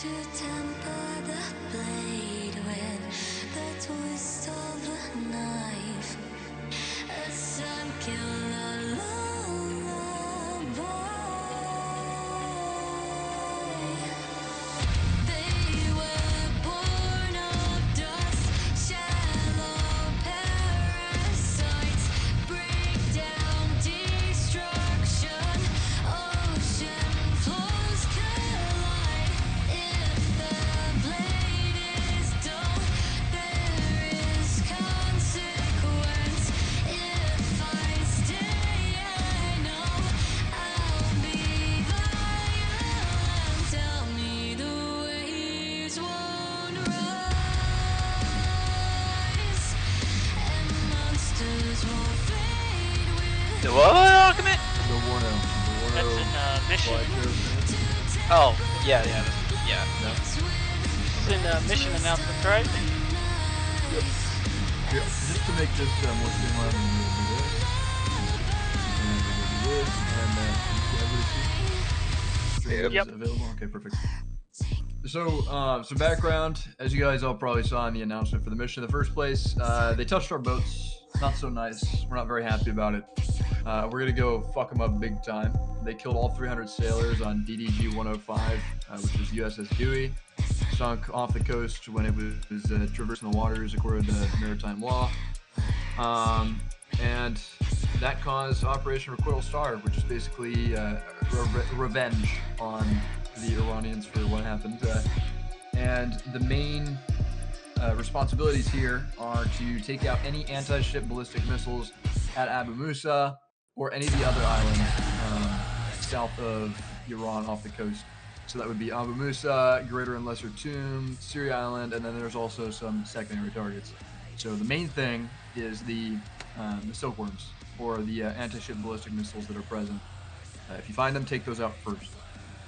to temper the blade with the twist of a knife. A circular lullaby. They were born of dust, shallow parasites, breakdown, destruction, ocean floors collide. If the blade is dull, there is consequence. If I stay, I know I'll be violent. Tell me the waves won't rise, and monsters will fade with What argument? The Warno. That's in mission. Oh, yeah. It's in mission announcements, right? Yeah, just to make this more streamlined, we're going to do this. And we're going to do this. And can everybody see? Yep. Available? Okay, perfect. So, some background. As you guys all probably saw in the announcement for the mission in the first place, they touched our boats. Not so nice. We're not very happy about it. We're going to go fuck them up big time. They killed all 300 sailors on DDG 105, which is USS Dewey. Sunk off the coast when it was traversing the waters according to maritime law. And that caused Operation Requital Star, which is basically revenge on the Iranians for what happened. And the main responsibilities here are to take out any anti-ship ballistic missiles at Abu Musa or any of the other islands south of Iran off the coast. So that would be Abu Musa, Greater and Lesser Tomb, Syria Island, and then there's also some secondary targets. So the main thing is the silkworms, or the anti-ship ballistic missiles that are present. If you find them, take those out first.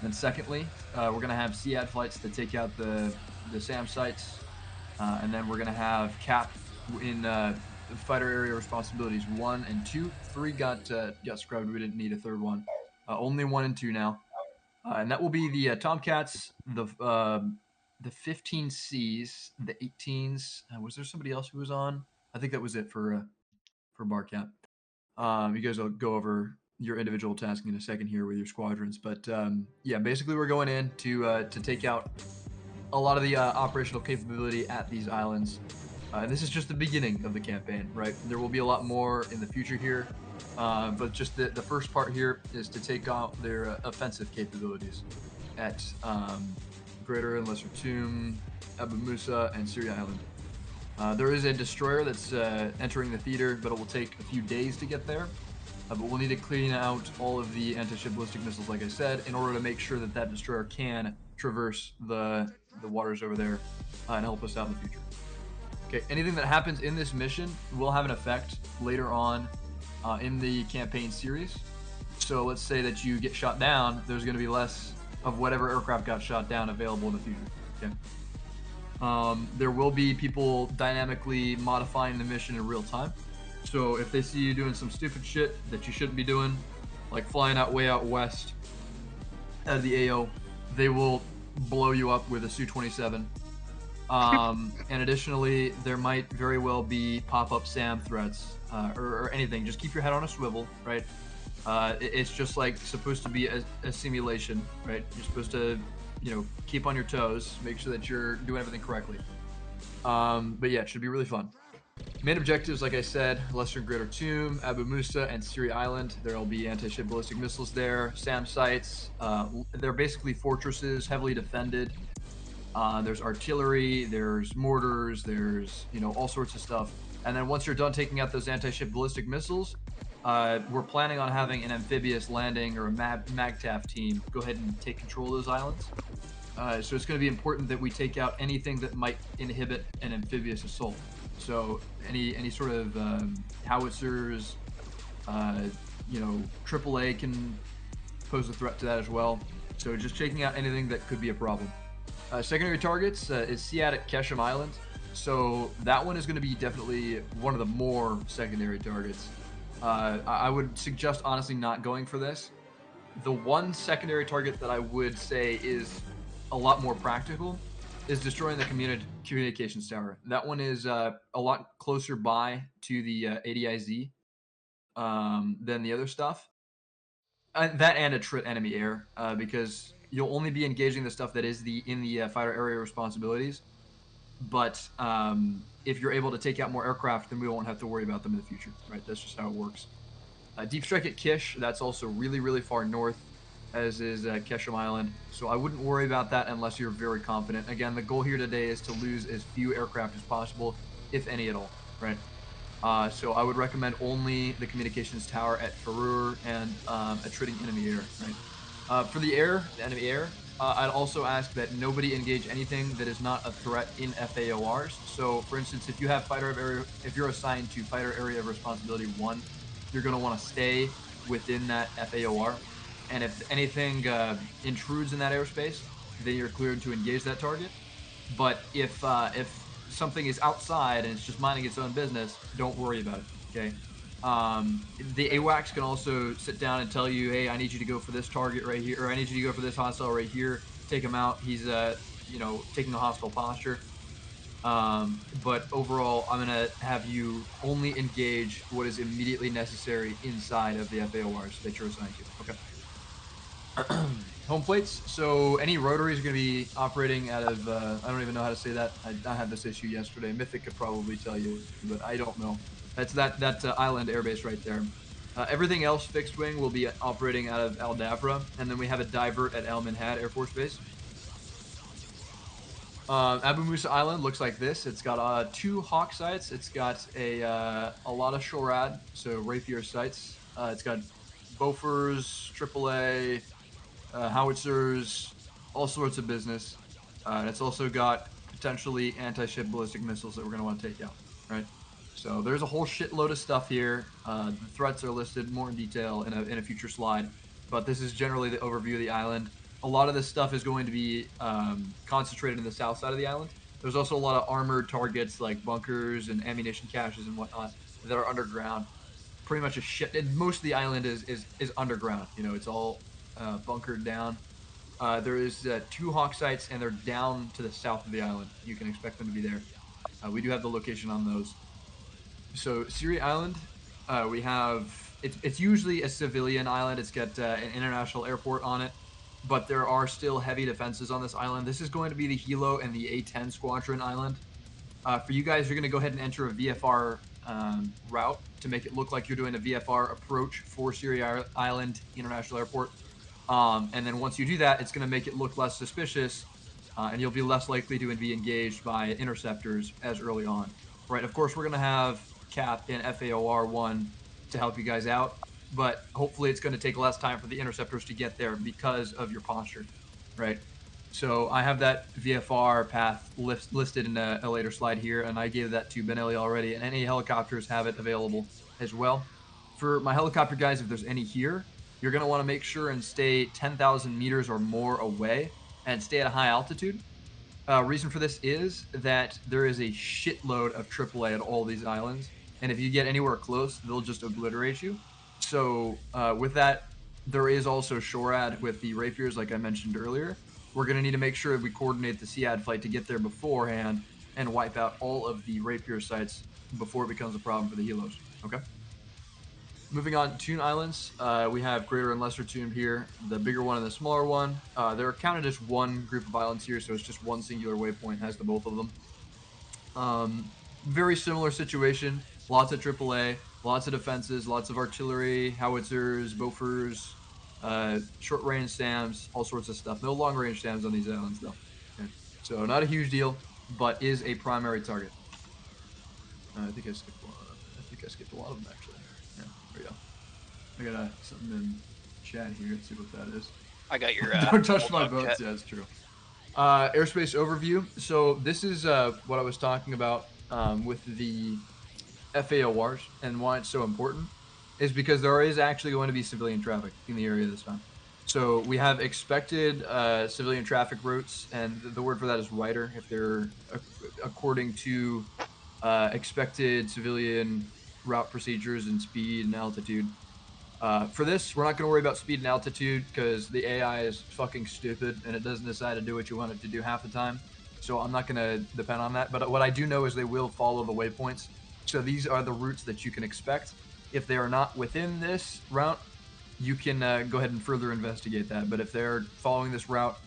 And secondly, we're going to have SEAD flights to take out the SAM sites, and then we're going to have CAP in fighter area responsibilities 1 and 2. 3 got scrubbed. We didn't need a third one. Only 1 and 2 now. And that will be the Tomcats, the 15Cs, the 18s. Was there somebody else who was on? I think that was it for Barcat. You guys will go over your individual tasking in a second here with your squadrons, but yeah, basically we're going in to take out a lot of the operational capability at these islands. And this is just the beginning of the campaign, right? There will be a lot more in the future here. But just the first part here is to take out their offensive capabilities at Greater and Lesser Tomb, Abu Musa, and Syria Island. There is a destroyer that's entering the theater, but it will take a few days to get there. But we'll need to clean out all of the anti-ship ballistic missiles, like I said, in order to make sure that that destroyer can traverse the waters over there and help us out in the future. Okay, anything that happens in this mission will have an effect later on in the campaign series. So let's say that you get shot down, there's going to be less of whatever aircraft got shot down available in the future. Okay. There will be people dynamically modifying the mission in real time. So if they see you doing some stupid shit that you shouldn't be doing, like flying way out west out of the AO, they will blow you up with a Su-27. And additionally, there might very well be pop-up SAM threats or anything. Just keep your head on a swivel, right? It's just like supposed to be a simulation, right? You're supposed to, keep on your toes, make sure that you're doing everything correctly. But yeah, it should be really fun. Main objectives, like I said, Lesser and Greater Tomb, Abu Musa, and Syria Island. There will be anti-ship ballistic missiles there, SAM sites. They're basically fortresses, heavily defended. There's artillery, there's mortars, there's, all sorts of stuff. And then once you're done taking out those anti-ship ballistic missiles, we're planning on having an amphibious landing or a MAGTAF team go ahead and take control of those islands. So it's going to be important that we take out anything that might inhibit an amphibious assault. So any sort of howitzers, AAA can pose a threat to that as well. So just checking out anything that could be a problem. Secondary targets is SEAD at Kesham Island. So that one is going to be definitely one of the more secondary targets. I would suggest honestly not going for this. The one secondary target that I would say is a lot more practical is destroying the communications tower. That one is a lot closer by to the ADIZ than the other stuff. That and a trit enemy air, because you'll only be engaging the stuff that is in the fighter area responsibilities. But if you're able to take out more aircraft, then we won't have to worry about them in the future, right? That's just how it works. Deep strike at Kish, that's also really, really far north, as is Kesham Island. So I wouldn't worry about that unless you're very confident. Again, the goal here today is to lose as few aircraft as possible, if any at all, right? So I would recommend only the communications tower at Farur and a treating enemy air, right? For the air, the enemy air, I'd also ask that nobody engage anything that is not a threat in FAORs. So, for instance, if you have if you're assigned to fighter area of responsibility 1, you're going to want to stay within that FAOR. And if anything intrudes in that airspace, then you're cleared to engage that target. But if something is outside and it's just minding its own business, don't worry about it. Okay. The AWACS can also sit down and tell you, hey, I need you to go for this target right here, or I need you to go for this hostile right here. Take him out. He's taking a hostile posture. But overall, I'm gonna have you only engage what is immediately necessary inside of the FAORs that you're assigned to. Okay. Home plates. So any rotaries are going to be operating out of, I don't even know how to say that. I had this issue yesterday. Mythic could probably tell you, but I don't know. That's that island airbase right there. Everything else fixed wing will be operating out of Aldabra, and then we have a divert at El Minhad Air Force Base. Abu Musa Island looks like this. It's got 2 hawk sites. It's got a lot of shorad, so rapier sites. It's got Bofors, AAA, howitzers, all sorts of business. And it's also got potentially anti-ship ballistic missiles that we're going to want to take out, right? So there's a whole shitload of stuff here. The threats are listed more in detail in a future slide, but this is generally the overview of the island. A lot of this stuff is going to be concentrated in the south side of the island. There's also a lot of armored targets like bunkers and ammunition caches and whatnot that are underground. Pretty much a shit. Most of the island is underground. You know, it's all bunkered down. There is 2 hawk sites, and they're down to the south of the island. You can expect them to be there. We do have the location on those. So Siri Island, we have it's usually a civilian island. It's got an international airport on it, but there are still heavy defenses on this island. This is going to be the Hilo and the A-10 Squadron Island. For you guys, you're going to go ahead and enter a VFR route to make it look like you're doing a VFR approach for Siri Island International Airport. And then once you do that, it's going to make it look less suspicious, and you'll be less likely to be engaged by interceptors as early on. Right? Of course, we're going to have Cap in FAOR 1 to help you guys out, but hopefully it's going to take less time for the interceptors to get there because of your posture. Right? So I have that VFR path listed in a later slide here, and I gave that to Benelli already, and any helicopters have it available as well. For my helicopter guys, if there's any here, you're going to want to make sure and stay 10,000 meters or more away and stay at a high altitude. Reason for this is that there is a shitload of AAA at all these islands, and if you get anywhere close, they'll just obliterate you. So with that, there is also SHORAD with the rapiers, like I mentioned earlier. We're going to need to make sure we coordinate the SEAD flight to get there beforehand and wipe out all of the rapier sites before it becomes a problem for the helos. Okay. Moving on, Toon Islands, we have Greater and Lesser Toon here, the bigger one and the smaller one. They're counted as one group of islands here, so it's just one singular waypoint has the both of them. Very similar situation, lots of AAA, lots of defenses, lots of artillery, howitzers, Bofors, short-range SAMs, all sorts of stuff. No long-range SAMs on these islands, though. Okay. So not a huge deal, but is a primary target. I think I skipped one. I think I skipped a lot of them, actually. Yeah, there we go. I got something in chat here. Let's see what that is. I got your. Don't touch my bulldog boats. jet. Yeah, it's true. Airspace overview. So this is what I was talking about with the FAORs and why it's so important is because there is actually going to be civilian traffic in the area this time. So we have expected civilian traffic routes, and the word for that is rider, if they're according to expected civilian route procedures and speed and altitude. For this, we're not going to worry about speed and altitude because the AI is fucking stupid and it doesn't decide to do what you want it to do half the time. So I'm not going to depend on that. But what I do know is they will follow the waypoints. So these are the routes that you can expect. If they are not within this route, you can go ahead and further investigate that. But if they're following this route,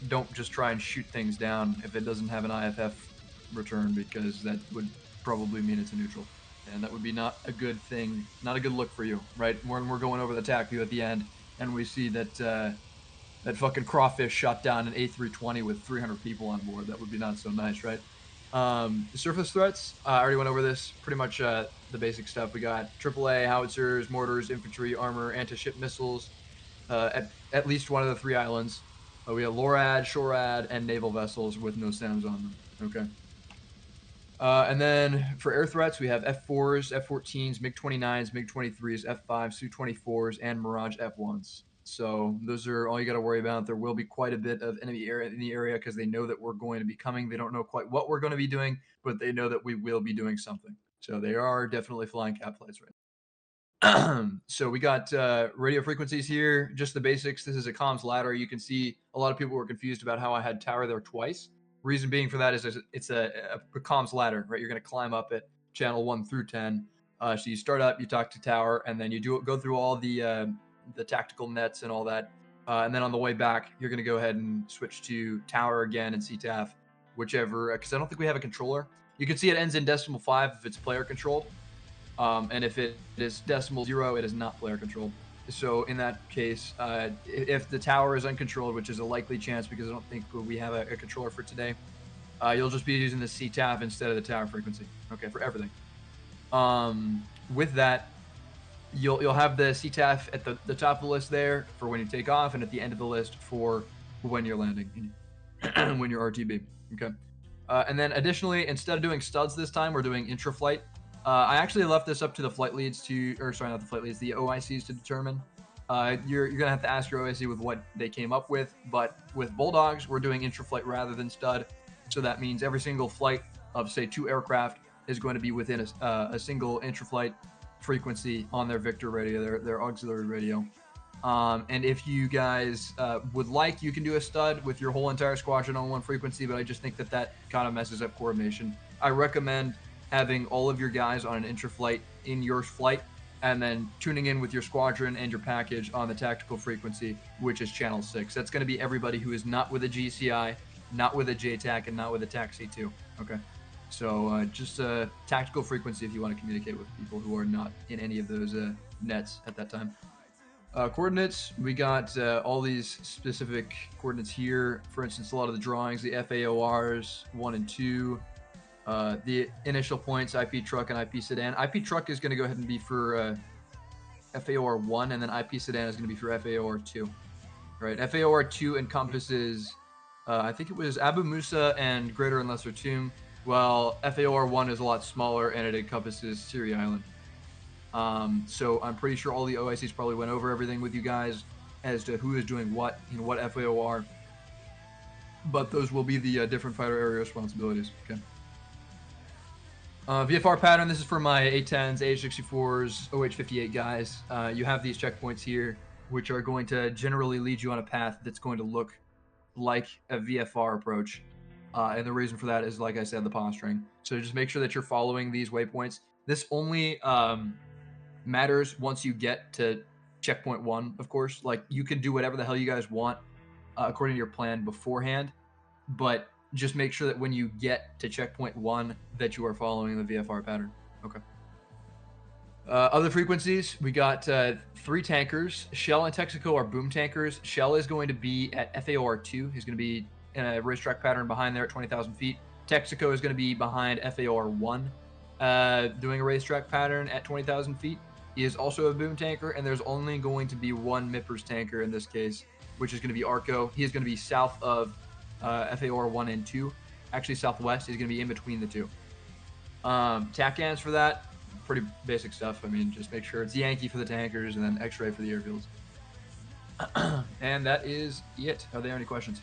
don't just try and shoot things down if it doesn't have an IFF return, because that would probably mean it's a neutral. And that would be not a good thing, not a good look for you, right? When we're going over the TAC view at the end, and we see that that fucking crawfish shot down an A320 with 300 people on board, that would be not so nice, right? Surface threats, I already went over this. Pretty much the basic stuff. We got AAA, howitzers, mortars, infantry, armor, anti-ship missiles, at least one of the 3 islands. We have LORAD, SHORAD, and naval vessels with no SAMs on them. Okay. And then for air threats, we have F4s, F-14s, MiG-29s, MiG-23s, F-5s, Su-24s, and Mirage F-1s. So those are all you got to worry about. There will be quite a bit of enemy area in the area because they know that we're going to be coming. They don't know quite what we're going to be doing, but they know that we will be doing something. So they are definitely flying cap flights right now. So we got radio frequencies here, just the basics. This is a comms ladder. You can see a lot of people were confused about how I had tower there twice. Reason being for that is it's a comms ladder, right? You're going to climb up at channel 1 through 10. So you start up, you talk to tower, and then you go through all the tactical nets and all that. And then on the way back, you're going to go ahead and switch to tower again and CTAF, whichever, because I don't think we have a controller. You can see it ends in decimal 5 if it's player controlled. And if it is decimal 0, it is not player controlled. So in that case, if the tower is uncontrolled, which is a likely chance because I don't think we have a controller for today, you'll just be using the CTAF instead of the tower frequency. Okay, for everything. With that, you'll have the CTAF at the top of the list there for when you take off, and at the end of the list for when you're landing, when you're RTB. Okay. And then additionally, instead of doing studs this time, we're doing intra-flight. I actually left this up to the flight leads the OICs to determine. You're gonna have to ask your OIC with what they came up with, but with Bulldogs, we're doing intra-flight rather than stud. So that means every single flight of say 2 aircraft is going to be within a single intra-flight frequency on their Victor radio, their auxiliary radio. And if you guys would like, you can do a stud with your whole entire squadron on one frequency, but I just think that kind of messes up coordination. I recommend having all of your guys on an intra-flight in your flight, and then tuning in with your squadron and your package on the tactical frequency, which is channel 6. That's going to be everybody who is not with a GCI, not with a JTAC, and not with a TAC C2. Okay. So just a tactical frequency if you want to communicate with people who are not in any of those nets at that time. Coordinates, we got all these specific coordinates here. For instance, a lot of the drawings, the FAORs 1 and 2, the initial points, IP truck and IP sedan. IP truck is going to go ahead and be for FAOR 1, and then IP sedan is going to be for FAOR 2. Right, FAOR 2 encompasses, I think it was Abu Musa and Greater and Lesser Tomb, while FAOR 1 is a lot smaller and it encompasses Syria Island. So I'm pretty sure all the OICs probably went over everything with you guys as to who is doing what in what FAOR, but those will be the different fighter area responsibilities. Okay. VFR pattern, this is for my A10s, AH-64s, OH-58 guys. You have these checkpoints here, which are going to generally lead you on a path that's going to look like a VFR approach. And the reason for that is, like I said, the posturing. So just make sure that you're following these waypoints. This only matters once you get to checkpoint 1, of course. Like, you can do whatever the hell you guys want according to your plan beforehand, but just make sure that when you get to checkpoint 1 that you are following the VFR pattern. Okay. Other frequencies, we got 3 tankers. Shell and Texaco are boom tankers. Shell is going to be at FAOR 2. He's going to be in a racetrack pattern behind there at 20,000 feet. Texaco is going to be behind FAOR 1, doing a racetrack pattern at 20,000 feet. He is also a boom tanker, and there's only going to be one MIPRS tanker in this case, which is going to be Arco. He is going to be south of FAOR 1 and 2. Actually, southwest. He's going to be in between the two. TACANs for that, pretty basic stuff. I mean, just make sure it's Yankee for the tankers and then X-ray for the airfields. And that is it. Are there any questions?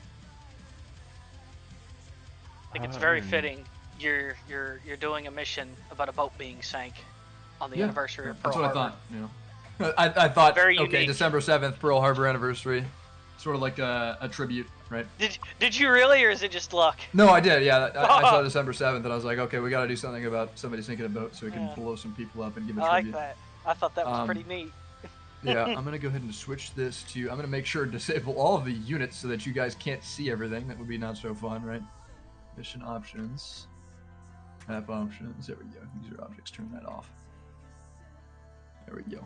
I think it's very fitting. You're doing a mission about a boat being sank on the anniversary of Pearl That's what Harbor. I thought. You know. I thought, Very okay, unique. December 7th, Pearl Harbor anniversary, sort of like a tribute, right? Did you really, or is it just luck? No, I did. Yeah, I saw December 7th, and I was like, okay, we got to do something about somebody sinking a boat so we can Yeah. blow some people up and give a I like tribute. that. I thought that was pretty neat. Yeah, I'm gonna go ahead and switch this to. I'm gonna make sure to disable all of the units so that you guys can't see everything. That would be not so fun, right? Mission options, map options. There we go. User objects. Turn that off. There we go.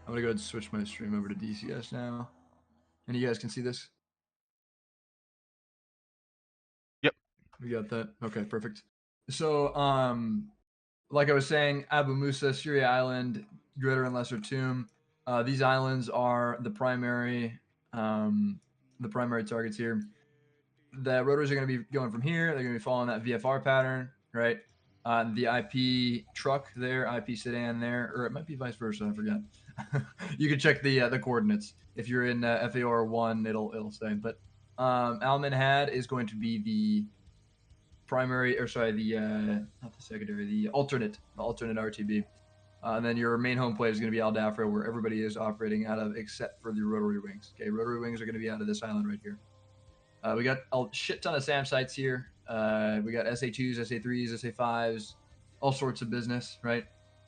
I'm gonna go ahead and switch my stream over to DCS now, and you guys can see this. Yep. We got that. Okay, perfect. So, like I was saying, Abu Musa, Syria Island, Greater and Lesser Tomb. These islands are the primary targets here. The rotors are going to be going from here. They're going to be following that VFR pattern, right? The IP truck there, IP sedan there, or it might be vice versa. I forget. You can check the coordinates if you're in FAR 1. It'll say. But Al Minhad is going to be the primary, or sorry, the not the secondary, the alternate RTB. And then your main home plate is going to be Al Dafra, where everybody is operating out of, except for the rotary wings. Okay, rotary wings are going to be out of this island right here. We got a shit ton of SAM sites here. We got SA2s, SA3s, SA5s, all sorts of business, right?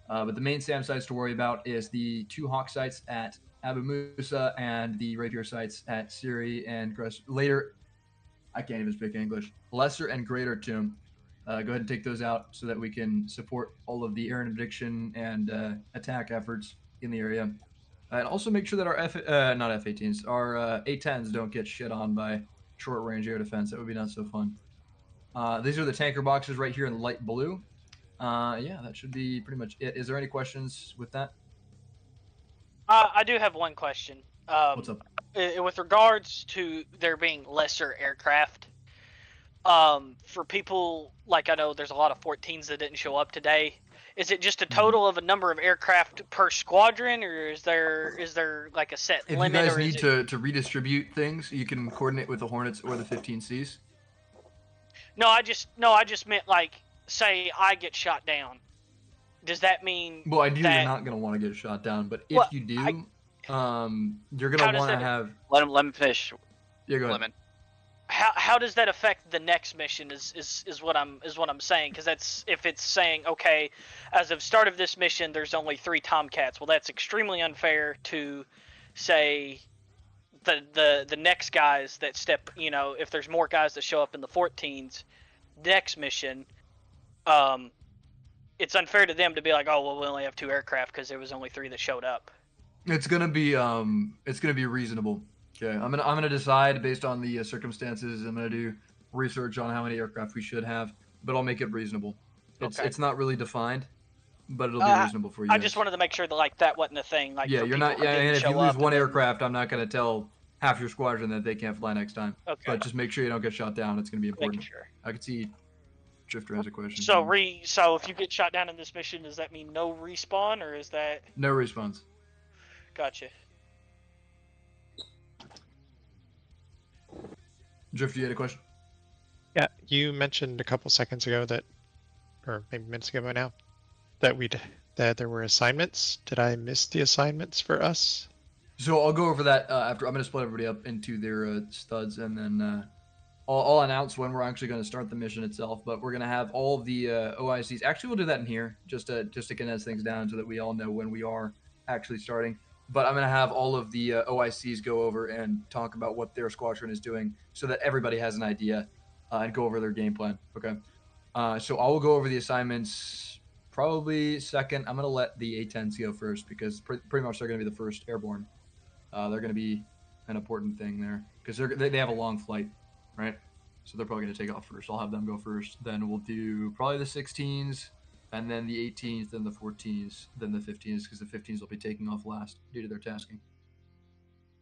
But the main SAM sites to worry about is the 2 Hawk sites at Abu Musa and the Rapier sites at Siri and later. I can't even speak English. Lesser and Greater Tomb. Go ahead and take those out so that we can support all of the air interdiction and attack efforts in the area. And also make sure that our not F-18s, our A-10s don't get shit on by short-range air defense. That would be not so fun. These are the tanker boxes right here in light blue. Yeah, that should be pretty much it. Is there any questions with that? I do have one question. What's up? With regards to there being lesser aircraft, for people, like I know there's a lot of 14s that didn't show up today. Is it just a total of a number of aircraft per squadron, or is there like a set If limit? you guys or need is it... to redistribute things, you can coordinate with the Hornets or the 15Cs. No, I just meant, like, say I get shot down. Does that mean? Well, ideally that... you're not going to want to get shot down, but if Well, you do, you're How going to does want to that- have. Let him finish. Yeah, go ahead. Lemon. How does that affect the next mission? Is what I'm saying, because that's if it's saying, okay, as of start of this mission there's only 3 Tomcats. Well, that's extremely unfair to say the next guys that step, if there's more guys that show up in the 14s next mission, it's unfair to them to be like, oh well, we only have 2 aircraft because there was only 3 that showed up. It's gonna be reasonable. Okay, I'm gonna decide based on the circumstances. I'm gonna do research on how many aircraft we should have, but I'll make it reasonable. It's not really defined, but it'll be reasonable for you. I just wanted to make sure that, like, that wasn't a thing. Like, yeah, for you're people not. who Yeah, didn't and if show you lose up one and then- aircraft, I'm not gonna tell half your squadron that they can't fly next time. Okay. But just make sure you don't get shot down. It's gonna be important. Making sure. I could see Drifter has a question. So so if you get shot down in this mission, does that mean no respawn, or is that... No response. Gotcha. Drifter, you had a question? Yeah, you mentioned a couple seconds ago that, or maybe minutes ago now, that there were assignments. Did I miss the assignments for us? So I'll go over that after. I'm going to split everybody up into their studs, and then I'll announce when we're actually going to start the mission itself. But we're going to have all of the OICs. Actually, we'll do that in here just to condense things down so that we all know when we are actually starting. But I'm going to have all of the OICs go over and talk about what their squadron is doing so that everybody has an idea and go over their game plan. Okay. So I will go over the assignments probably second. I'm going to let the A-10s go first because pretty much they're going to be the first airborne. They're going to be an important thing there because they have a long flight, right? So they're probably going to take off first. I'll have them go first. Then we'll do probably the 16s. And then the 18s, then the 14s, then the 15s, because the 15s will be taking off last due to their tasking.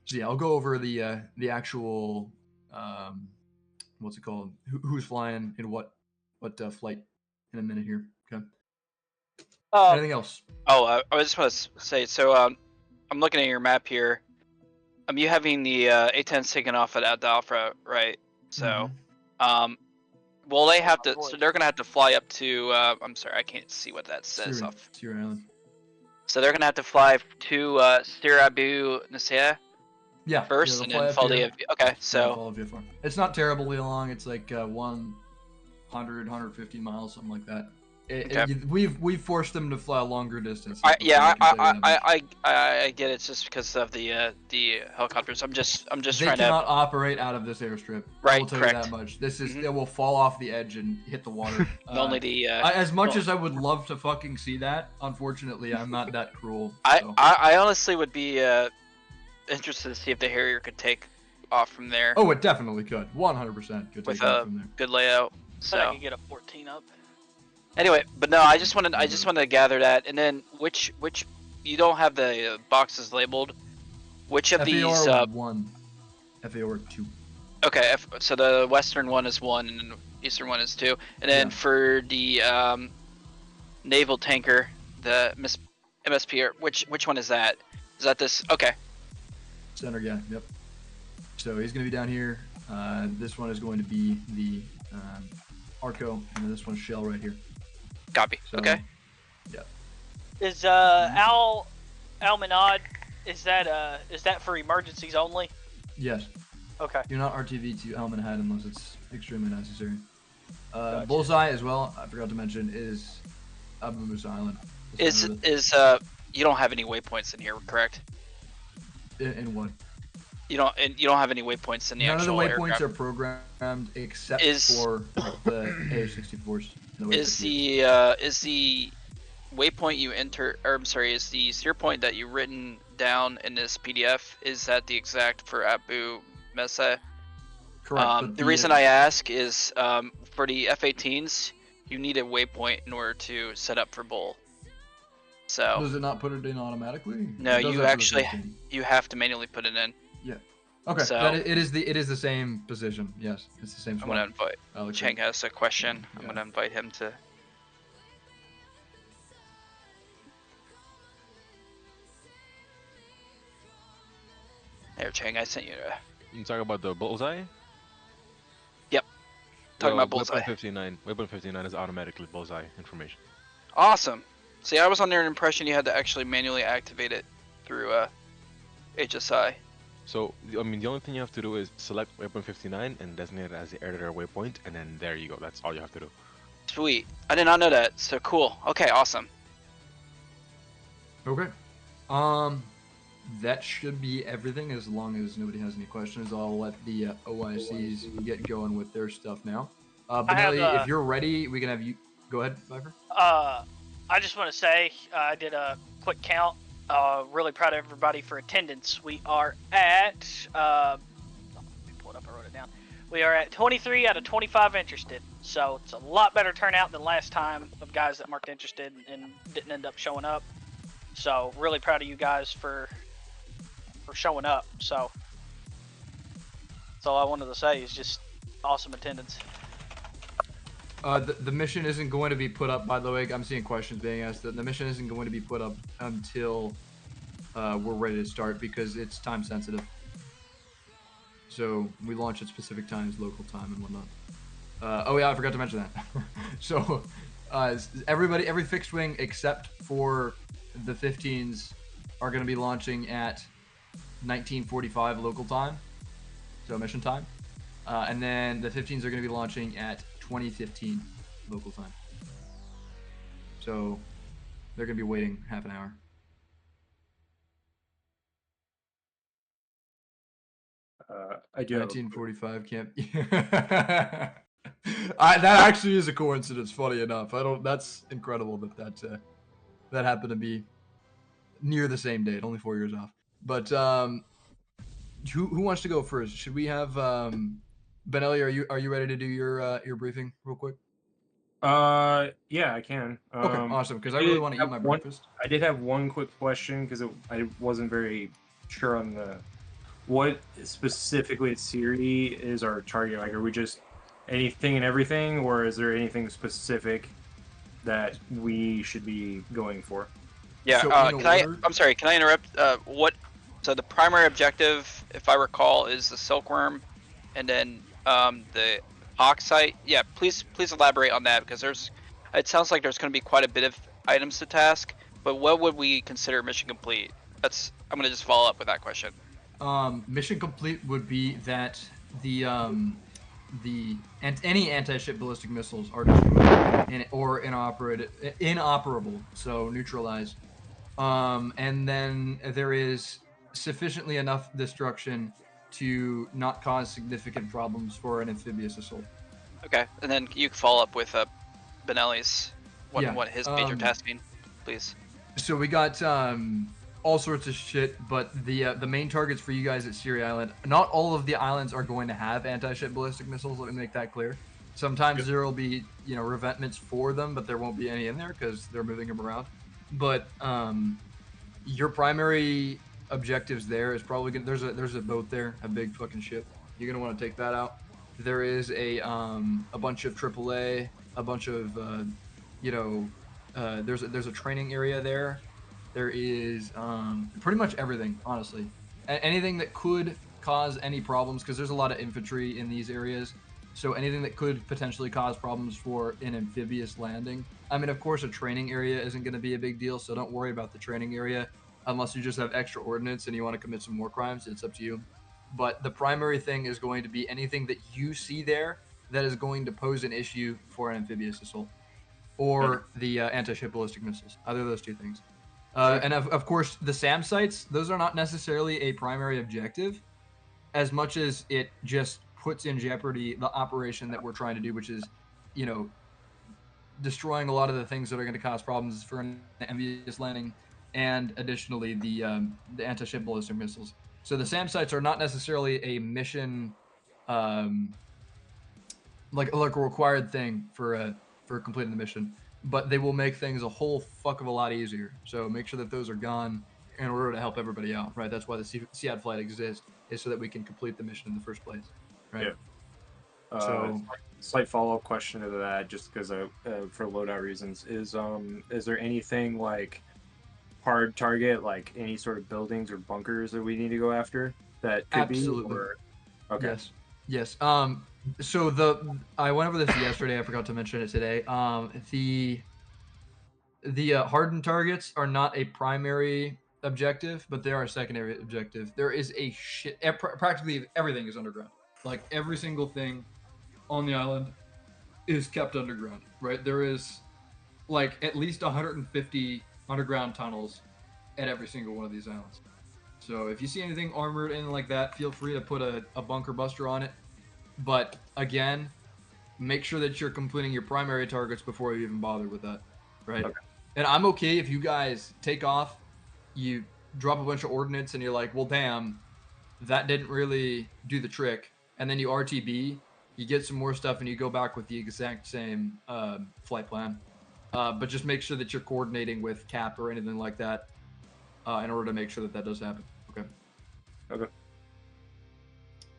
So yeah, I'll go over the actual what's it called? Who's flying in what flight in a minute here. Okay. Anything else? Oh, I just want to say, so I'm looking at your map here. You having the A-10s taken off at Al-Dafra, right? So, will they have to? So they're gonna have to fly up to. I'm sorry, I can't see what that says. Syria Island. So they're gonna have to fly to Sir Abu Nasir Yeah. first, they'll and fly then up follow here. the. Okay, Yeah, so follow VFR. It's not terribly long. It's like 100, 150 miles, something like that. Okay. We've forced them to fly longer distances. I before, I can tell you that much. I get it. It's just because of the helicopters. I'm just They trying cannot to. operate out of this airstrip. I Right, will tell correct. you that much. This is Mhm. it will fall off the edge and hit the water. Only the. As much as I would love to fucking see that, unfortunately, I'm not that cruel. So. I honestly would be interested to see if the Harrier could take off from there Oh, it definitely could. 100% could with take off a from there. good layout. But I So could get a 14 up. anyway, but no, I just wanted to gather that, and then which you don't have the boxes labeled. Which of these? FAR 1, FAR 2. Okay, so the western one is 1, and the eastern one is 2, and then Yeah. for the naval tanker, the MSP, which one is that? Is that this? Okay, Center guy, yep. So he's going to be down here. This one is going to be the Arco, and then this one's Shell right here. copy. So, Okay. Yeah. Is Al Manad? Is that for emergencies only? Yes. Okay. You're not RTV to Alman Head unless it's extremely necessary. Gotcha. Bullseye as well, I forgot to mention, is Abu Musa Island. the center of Is you don't have any waypoints in here, correct? in what? You don't have any waypoints in the None of the actual waypoints aircraft. are programmed except Is- for the A64s. and the Is waypoints. the waypoint you enter, or I'm sorry, is the steer point that you written down in this PDF, is that the exact for Abu Mesa? Correct. but The reason I ask is for the F-18s, you need a waypoint in order to set up for Bull. So Does it not put it in automatically? no, It does you that for the actually 15. you have to manually put it in. Okay, so- that it is the same position. Yes, it's the same I'm spot. gonna invite. Okay. Chang has a question. I'm Yeah. gonna invite him to. There, Chang, I sent you. You talk about the bullseye? Talking Well, about bullseye. Weapon 59 is automatically bullseye information. Awesome. See, I was under an impression you had to actually manually activate it through HSI. So, I mean, the only thing you have to do is select Weapon 59 and designate it as the editor waypoint, and then there you go. That's all you have to do. Sweet. I did not know that. So cool. Okay, awesome. Okay. That should be everything. As long as nobody has any questions, I'll let the OICs get going with their stuff now. Benelli, have, if you're ready, we can have you go ahead, Viper. I just want to say I did a quick count. Really proud of everybody for attendance. We are at let me pull it up. I wrote it down. We are at 23 out of 25 interested. So it's a lot better turnout than last time of guys that marked interested and didn't end up showing up. So really proud of you guys for showing up. So that's all I wanted to say is just awesome attendance. The mission isn't going to be put up, by the way. I'm seeing questions being asked. The mission isn't going to be put up until we're ready to start because it's time sensitive. So we launch at specific times, local time and whatnot. Oh yeah, I forgot to mention that. So every fixed wing except for the 15s are going to be launching at 1945 local time, so mission time. And then the 15s are going to be launching at 2015 local time. So they're going to be waiting half an hour. I do. 1945 camp. That actually is a coincidence. Funny enough, That's incredible that happened to be near the same date, only 4 years off. But who wants to go first? Should we have Benelli? Are you ready to do your briefing real quick? Yeah, I can. Okay, awesome. Because I really want to eat my breakfast. I did have one quick question because I wasn't very sure on what specifically at Siri is our target. Like, are we just anything and everything, or is there anything specific that we should be going for? Yeah. So, I'm sorry. Can I interrupt? So the primary objective, if I recall, is the silkworm, and then the oxite. Yeah. Please elaborate on that because it sounds like there's going to be quite a bit of items to task. But what would we consider mission complete? I'm gonna just follow up with that question. Mission complete would be that any anti-ship ballistic missiles are destroyed or inoperable, so neutralized. And then there is sufficiently enough destruction to not cause significant problems for an amphibious assault. Okay, and then you can follow up with Benelli's Yeah, what his major task mean, please. So we got all sorts of shit, but the main targets for you guys at Siri Island, not all of the islands are going to have anti-ship ballistic missiles. Let me make that clear. Sometimes there will be revetments for them, but there won't be any in there because they're moving them around. But your primary objectives there is probably gonna, there's a boat there, a big fucking ship. You're gonna want to take that out. There is a bunch of AAA, a bunch of there's a training area there. There is pretty much everything, honestly. Anything that could cause any problems, because there's a lot of infantry in these areas. So anything that could potentially cause problems for an amphibious landing. I mean, of course, a training area isn't going to be a big deal, so don't worry about the training area unless you just have extra ordnance and you want to commit some war crimes. It's up to you. But the primary thing is going to be anything that you see there that is going to pose an issue for an amphibious assault or the anti-ship ballistic missiles. Either of those two things. And of course, the SAM sites, those are not necessarily a primary objective as much as it just puts in jeopardy the operation that we're trying to do, which is, destroying a lot of the things that are going to cause problems for an amphibious landing, and additionally the anti-ship ballistic missiles. So the SAM sites are not necessarily a mission, like a required thing for completing the mission, but they will make things a whole fuck of a lot easier. So make sure that those are gone in order to help everybody out, right? That's why the SEAD flight exists, is so that we can complete the mission in the first place, right? Yeah. So slight follow-up question to that, just because for loadout reasons, is there anything like hard target, like any sort of buildings or bunkers that we need to go after that could absolutely. be? Or... Okay. Yes. So I went over this yesterday. I forgot to mention it today. The hardened targets are not a primary objective, but they are a secondary objective. There is a shit. Practically everything is underground. Like every single thing on the island is kept underground. Right? There is like at least 150 underground tunnels at every single one of these islands. So if you see anything armored, anything like that, feel free to put a bunker buster on it. But again, make sure that you're completing your primary targets before you even bother with that, right? Okay. And I'm okay if you guys take off, you drop a bunch of ordnance, and you're like, well, damn, that didn't really do the trick. And then you RTB, you get some more stuff, and you go back with the exact same flight plan. But just make sure that you're coordinating with CAP or anything like that in order to make sure that that does happen. Okay. Okay.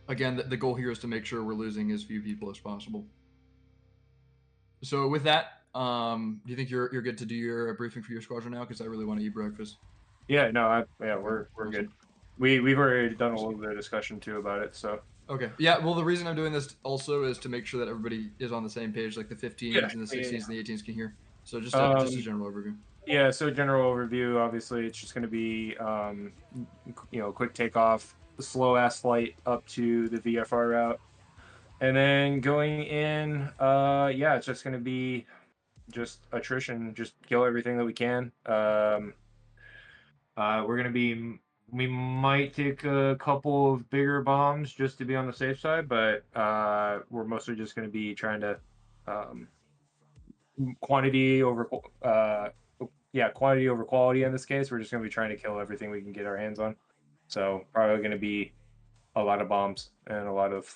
Again, the goal here is to make sure we're losing as few people as possible. So with that, do you think you're good to do your briefing for your squadron now? Because I really want to eat breakfast. Yeah. No. We're good. We've already done a little bit of discussion too about it. So. Okay. Yeah. Well, the reason I'm doing this also is to make sure that everybody is on the same page, like the 15s and the 16s and the 18s can hear. So just a general overview. Yeah, so general overview, obviously, it's just going to be, quick takeoff, slow ass flight up to the VFR route, and then going in, it's just going to be just attrition, just kill everything that we can. We might take a couple of bigger bombs just to be on the safe side, but we're mostly just going to be trying to quantity over quality in this case. We're just going to be trying to kill everything we can get our hands on. So probably going to be a lot of bombs and a lot of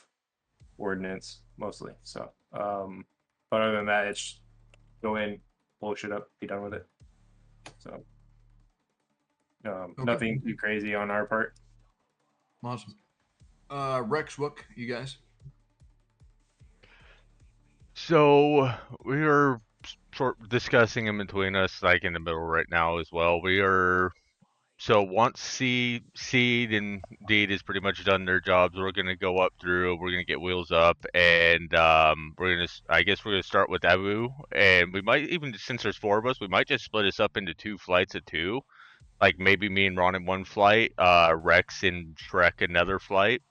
ordnance mostly. So, but other than that, it's go in, blow shit up, be done with it. So, nothing too crazy on our part. Awesome. Rex, Wook, you guys? So we are sort of discussing in between us, like in the middle right now as well. We are So once Seed and Deed is pretty much done their jobs, we're gonna go up through. We're gonna get wheels up, and we're gonna. I guess we're gonna start with Abu, and we might even, since there's 4 of us, we might just split us up into 2 flights of 2. Like maybe me and Ron in one flight, Rex and Shrek another flight,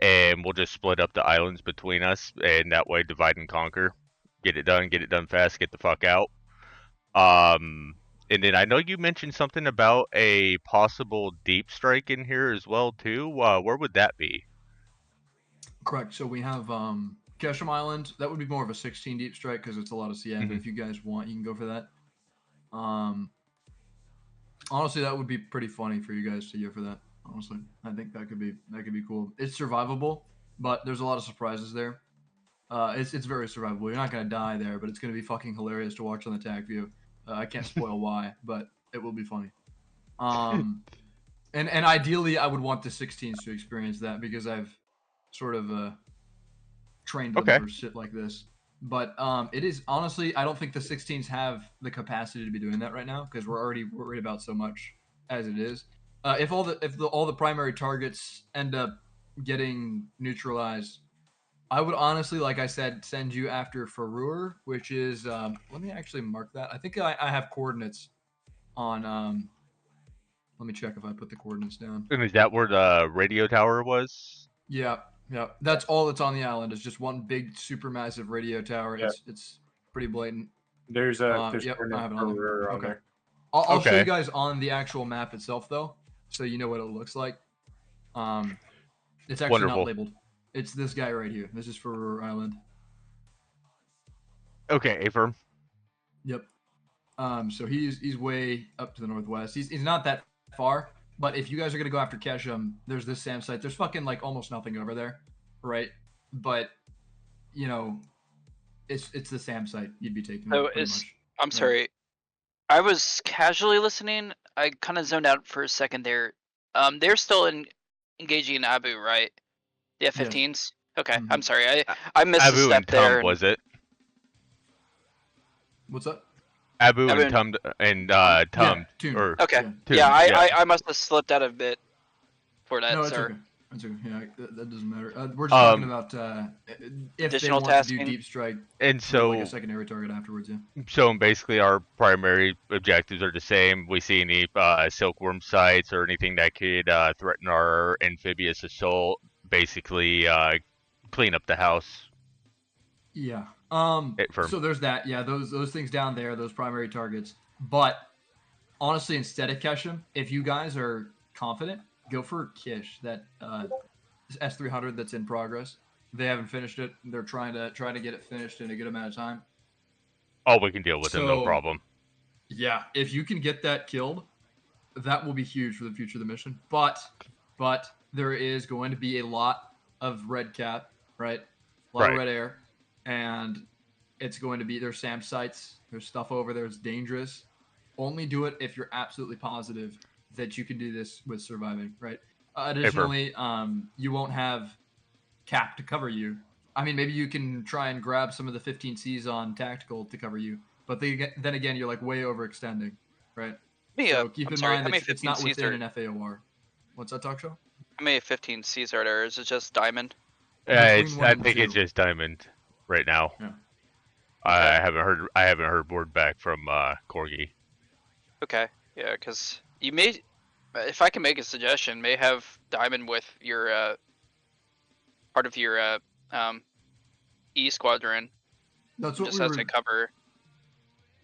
and we'll just split up the islands between us, and that way divide and conquer. Get it done fast, get the fuck out. And then I know you mentioned something about a possible deep strike in here as well too. Where would that be? Correct. So we have Kesham Island. That would be more of a 16 deep strike because it's a lot of CF. Mhm. If you guys want, you can go for that. Honestly, that would be pretty funny for you guys to go for that. Honestly, I think that could be cool. It's survivable, but there's a lot of surprises there. It's very survivable. You're not gonna die there, but it's gonna be fucking hilarious to watch on the TAC view. I can't spoil why, but it will be funny. And ideally, I would want the 16s to experience that because I've sort of trained them Okay. for shit like this. But it is honestly, I don't think the 16s have the capacity to be doing that right now because we're already worried about so much as it is. If all the primary targets end up getting neutralized, I would honestly, like I said, send you after Farur, which is let me actually mark that. I think I have coordinates on let me check if I put the coordinates down. And is that where the radio tower was? Yeah, yeah. That's all that's on the island is just one big supermassive radio tower. Yeah. It's pretty blatant. There's Yep, coordinates I have it for on there. Ruhr on Okay. there. I'll show you Okay. guys on the actual map itself though, so you know what it looks like. It's actually Wonderful. not labeled. It's this guy right here. This is for Ruhr Island. Okay, Affirm. Yep. So he's way up to the northwest. He's not that far, but if you guys are gonna go after Keshem, there's this SAM site. There's fucking like almost nothing over there, right? But you know, it's the SAM site you'd be taking. So pretty is much. I'm Right. sorry. I was casually listening. I kind of zoned out for a second there. They're still engaging in Abu, right? The F-15s. Okay, Mhm. I'm sorry. I missed a Abu step and there. Tum, was it? What's up? Abu Abu and Tum and Tum Yeah, Toon. or Okay. Yeah. Tum, Yeah, I must have slipped out a bit for that, No, it's sir. okay. It's okay. Yeah, that doesn't matter. We're just talking about if they Additional want to tasking. do deep strike, And do like a so secondary target afterwards. Yeah. So basically, our primary objectives are the same. We see any silkworm sites or anything that could threaten our amphibious assault. Basically, clean up the house. Yeah. Firm. So there's that. Yeah, those things down there, those primary targets. But honestly, instead of Keshem, if you guys are confident, go for Kish. That S300 that's in progress. They haven't finished it. They're trying to get it finished in a good amount of time. Oh, we can deal with them, no So- problem. Yeah, if you can get that killed, that will be huge for the future of the mission. But there is going to be a lot of red cap, right? A lot Right. of red air, and it's going to be there's SAM sites. There's stuff over there. It's dangerous. Only do it if you're absolutely positive that you can do this with surviving, right? Additionally, you won't have cap to cover you. I mean, maybe you can try and grab some of the 15Cs on tactical to cover you, but then again, you're like way overextending, right? So keep I'm in sorry, mind how many that it's not 15Cs within are- an FAOR. What's that, talk show? How many 15Cs are there? Is it just diamond? Between one I and think it's two. just diamond right now. Yeah. I haven't heard word back from Corgi. Okay, yeah, because you may, if I can make a suggestion, may have diamond with your part of your E squadron That's what just we as were. a cover.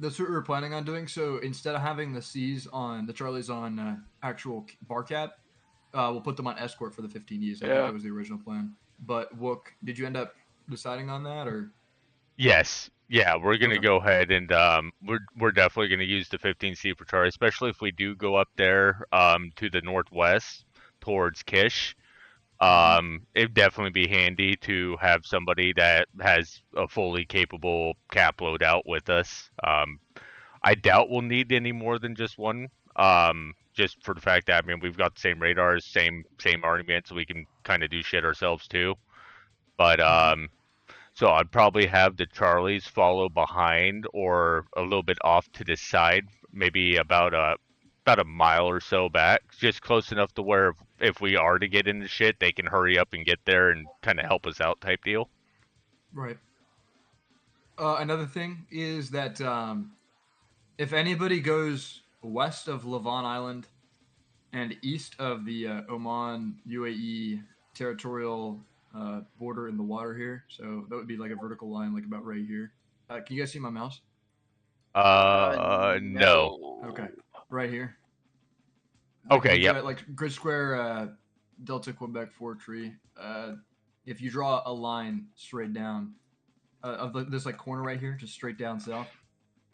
That's what we were planning on doing. So instead of having the C's on the Charlies on actual bar cap, we'll put them on escort for the 15Es. I think Yeah. that was the original plan. But Wook, did you end up deciding on that or? Yes. Yeah, we're gonna Okay. go ahead and we're definitely gonna use the 15C for Charlie, especially if we do go up there to the northwest towards Kish. It'd definitely be handy to have somebody that has a fully capable cap loadout with us. I doubt we'll need any more than just one. Just for the fact that I mean we've got the same radars, same argument, so we can kind of do shit ourselves too. But so I'd probably have the Charlies follow behind or a little bit off to the side, maybe about about a mile or so back, just close enough to where if we are to get into shit, they can hurry up and get there and kind of help us out type deal. Right. Another thing is that if anybody goes west of Lavon Island and east of the Oman UAE territorial border in the water here, so that would be like a vertical line, like about right here. Can you guys see my mouse? No. Okay, right here. Okay, yeah. yep. Like grid square Delta Quebec 4 tree. If you draw a line straight down of this like corner right here, just straight down south.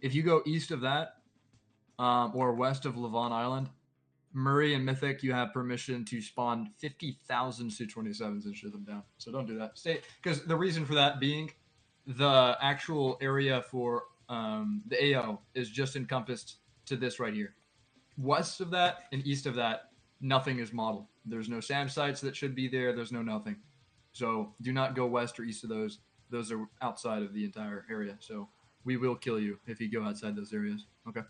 If you go east of that, or west of Lavon Island, Murray and Mythic, you have permission to spawn 50,000 Su-27s and shoot them down. So don't do that. Stay, because the reason for that being, the actual area for the AO is just encompassed to this right here. West of that and east of that, nothing is modeled. There's no SAM sites that should be there. There's no nothing. So do not go west or east of those. Those are outside of the entire area. So we will kill you if you go outside those areas. Okay.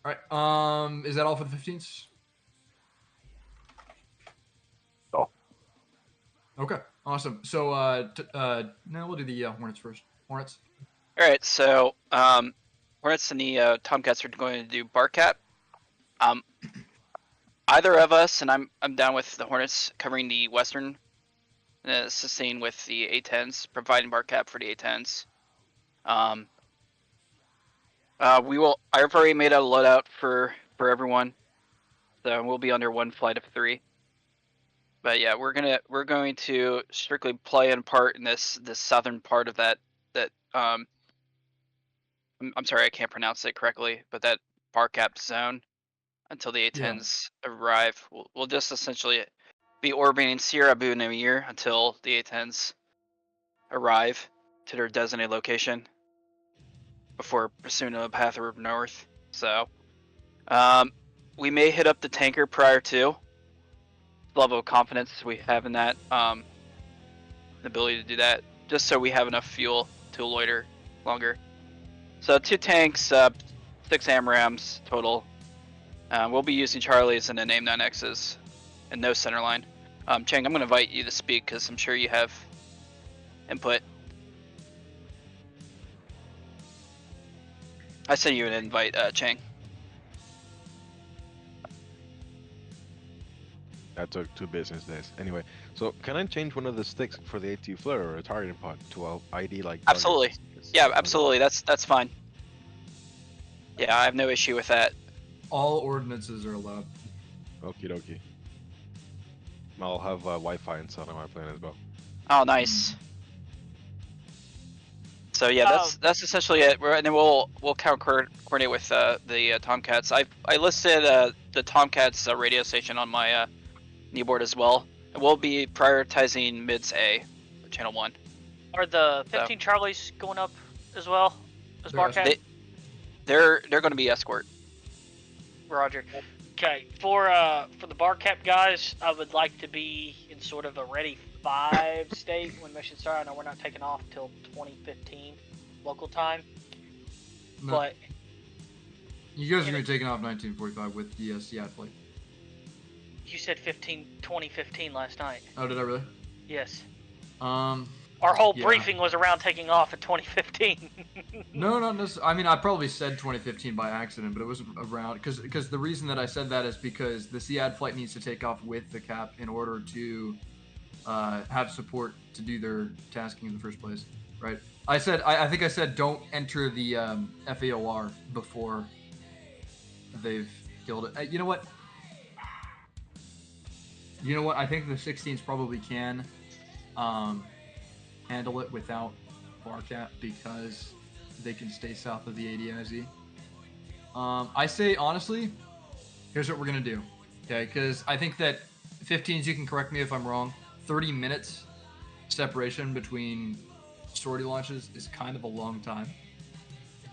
All right. Is that all for the 15s? Oh. Okay. Awesome. So now we'll do the Hornets first. Hornets. All right, so Hornets and the Tomcats are going to do Barcat. Either of us, and I'm down with the Hornets covering the Western, sustain with the A10s, providing Barcat for the A10s. I've already made a loadout for everyone, so we'll be under one flight of 3. But yeah, we're going to strictly play in part in this southern part of that I'm sorry, I can't pronounce it correctly, but that Barcap zone until the A10s arrive. We'll just essentially be orbiting Sierra Abu Namir until the A10s arrive to their designated location before pursuing a path north. So, we may hit up the tanker prior to. The level of confidence we have in that, the ability to do that, just so we have enough fuel to loiter longer. So 2 tanks, 6 AMRAMs total. We'll be using Charlies and then AIM-9Xs, and no center line. Chang, I'm going to invite you to speak because I'm sure you have input. I sent you an invite, Chang. That took 2 business days. Anyway, so can I change one of the sticks for the AT flare or a targeting pod to a ID like? Absolutely. Yeah, absolutely. That's fine. Yeah, I have no issue with that. All ordinances are allowed. Okie dokie. I'll have Wi-Fi installed on my plane as well. Oh, nice. So yeah, that's essentially it. And then we'll coordinate with the Tomcats. I listed the Tomcats radio station on my kneeboard as well. And we'll be prioritizing mids A, channel 1. Are the 15 Charlies going up as well as Barcat? They're going to be escort. Roger. Okay, for the Barcat guys, I would like to be in sort of a ready 5 state when mission start. I know we're not taking off till 2015 local time, No. but You guys are going to be taking off 1945 with the Seattle flight. you said 2015 last night. Oh, did I really? Yes. Our whole briefing was around taking off in 2015. No, not necessarily. I mean, I probably said 2015 by accident, but it was around because the reason that I said that is because the SEAD flight needs to take off with the cap in order to have support to do their tasking in the first place, right? I think I said don't enter the FAOR before they've killed it. You know what? I think the 16s probably can handle it without Barcat because they can stay south of the ADIZ. I say, honestly, here's what we're going to do. Okay, because I think that 15s, you can correct me if I'm wrong, 30 minutes separation between sortie launches is kind of a long time.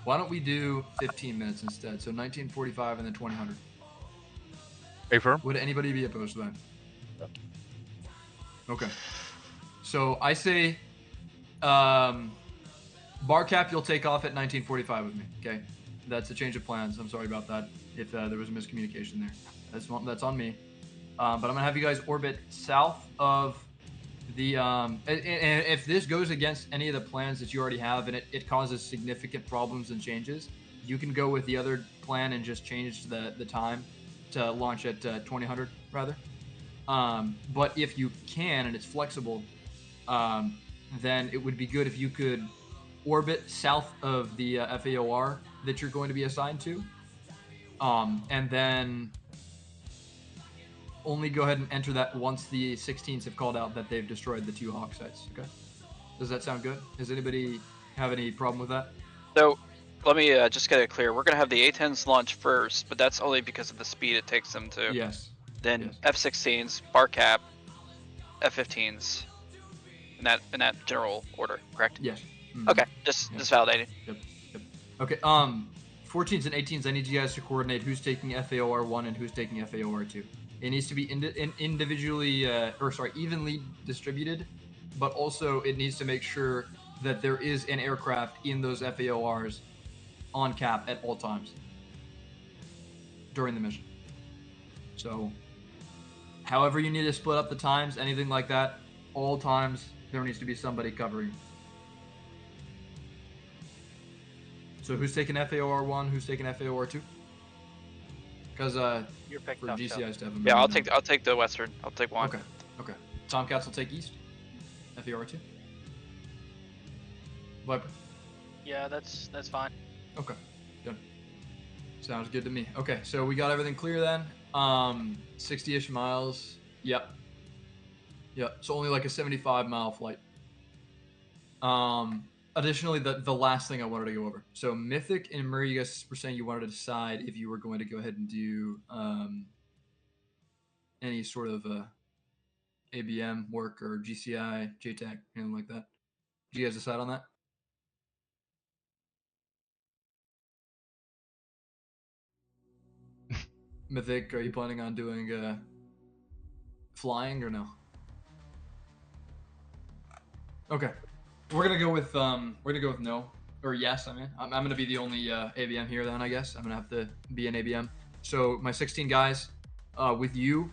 Why don't we do 15 minutes instead? So 1945 and then 2000. Hey, firm. Would anybody be opposed to that? Okay. So I say Bar cap, you'll take off at 1945 with me. Okay, that's a change of plans. I'm sorry about that. If there was a miscommunication there, that's on me. But I'm gonna have you guys orbit south of the. And if this goes against any of the plans that you already have, and it causes significant problems and changes, you can go with the other plan and just change the time to launch at 2000 rather. But if you can and it's flexible, then it would be good if you could orbit south of the FAOR that you're going to be assigned to, and then only go ahead and enter that once the 16s have called out that they've destroyed the 2 Hawk sites. Okay, does that sound good? Does anybody have any problem with that? So let me just get it clear. We're gonna have the A10s launch first, but that's only because of the speed it takes them to. Yes. Then Yes. F16s, bar cap, F15s, in that general order, correct? Yes. Mhm. Okay, just validating. Yep. Okay. 14s and 18s. I need you guys to coordinate who's taking FAOR 1 and who's taking FAOR 2. It needs to be individually, evenly distributed, but also it needs to make sure that there is an aircraft in those FAORs on cap at all times during the mission. So, however you need to split up the times, anything like that, all times there needs to be somebody covering. So who's taking FAOR 1? Who's taking FAOR 2? Because You're picked for up. DCIs to have a Yeah, I'll minimum. take the Western. I'll take one. Okay. Tomcats will take East. FAOR 2. Viper. Yeah, that's fine. Okay. Good. Sounds good to me. Okay, so we got everything clear then. 60-ish miles. Yep. So only like a 75-mile flight. Additionally, the last thing I wanted to go over. So Mythic and Murray, you guys were saying you wanted to decide if you were going to go ahead and do any sort of ABM work or GCI, JTAC, anything like that. Did you guys decide on that? Mythic, are you planning on doing flying or no? Okay, we're gonna go with no or yes. I mean, I'm gonna be the only ABM here then. I guess I'm gonna have to be an ABM. So my 16 guys, with you,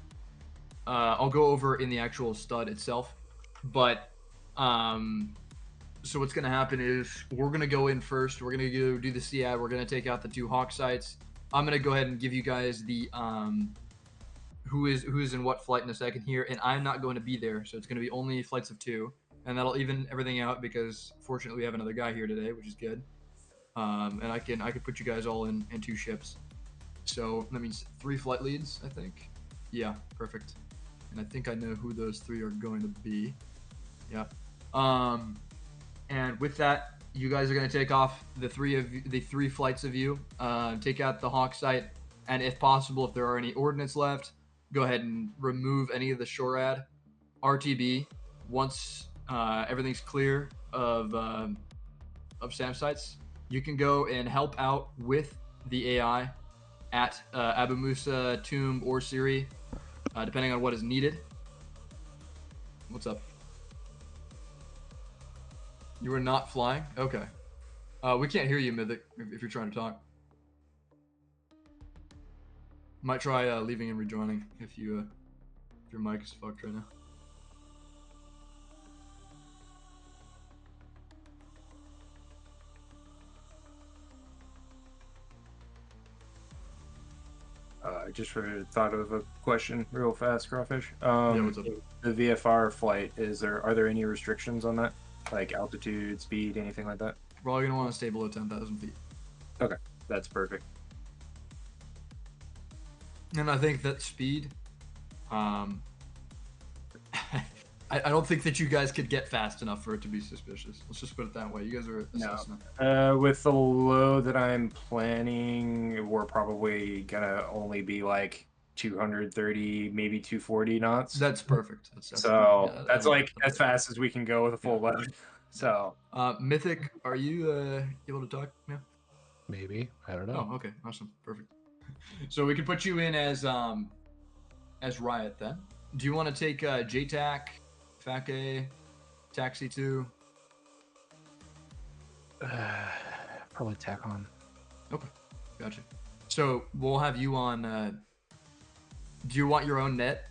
I'll go over in the actual stud itself, but so what's gonna happen is we're gonna go in first. We're gonna go do the SEAD. We're gonna take out the 2 Hawk sites. I'm gonna go ahead and give you guys the who is in what flight in a second here, and I'm not going to be there, so it's gonna be only flights of 2, and that'll even everything out because fortunately we have another guy here today, which is good. And I can put you guys all in 2 ships. So that means 3 flight leads, I think. Yeah, perfect. And I think I know who those 3 are going to be. Yeah. And with that, you guys are going to take off the 3 flights of you, take out the Hawk site, and if possible, if there are any ordnance left, go ahead and remove any of the SHORAD, RTB. Once everything's clear of SAM sites, you can go and help out with the AI at Abu Musa, Tomb, or Siri, depending on what is needed. What's up? You are not flying? Okay. We can't hear you, Mythic, if you're trying to talk. Might try leaving and rejoining if your mic is fucked right now. I just thought of a question real fast, Crawfish. Yeah, what's up? The VFR flight, are there any restrictions on that? Like altitude, speed, anything like that? We're all gonna want to stay below 10,000 feet. Okay, that's perfect. And I think that speed, I don't think that you guys could get fast enough for it to be suspicious. Let's just put it that way. You guys are assessing it. With the load that I'm planning, we're probably gonna only be like 230, maybe 240 knots. That's perfect. So yeah, that's I like love as fast as we can go with a full load. So Mythic, are you able to talk? Yeah. Maybe. I don't know. Oh, okay, awesome, perfect. So we can put you in as Riot then. Do you want to take JTAC, FAC-A, Taxi 2? Probably tack on. Okay, gotcha. So we'll have you on. Do you want your own net,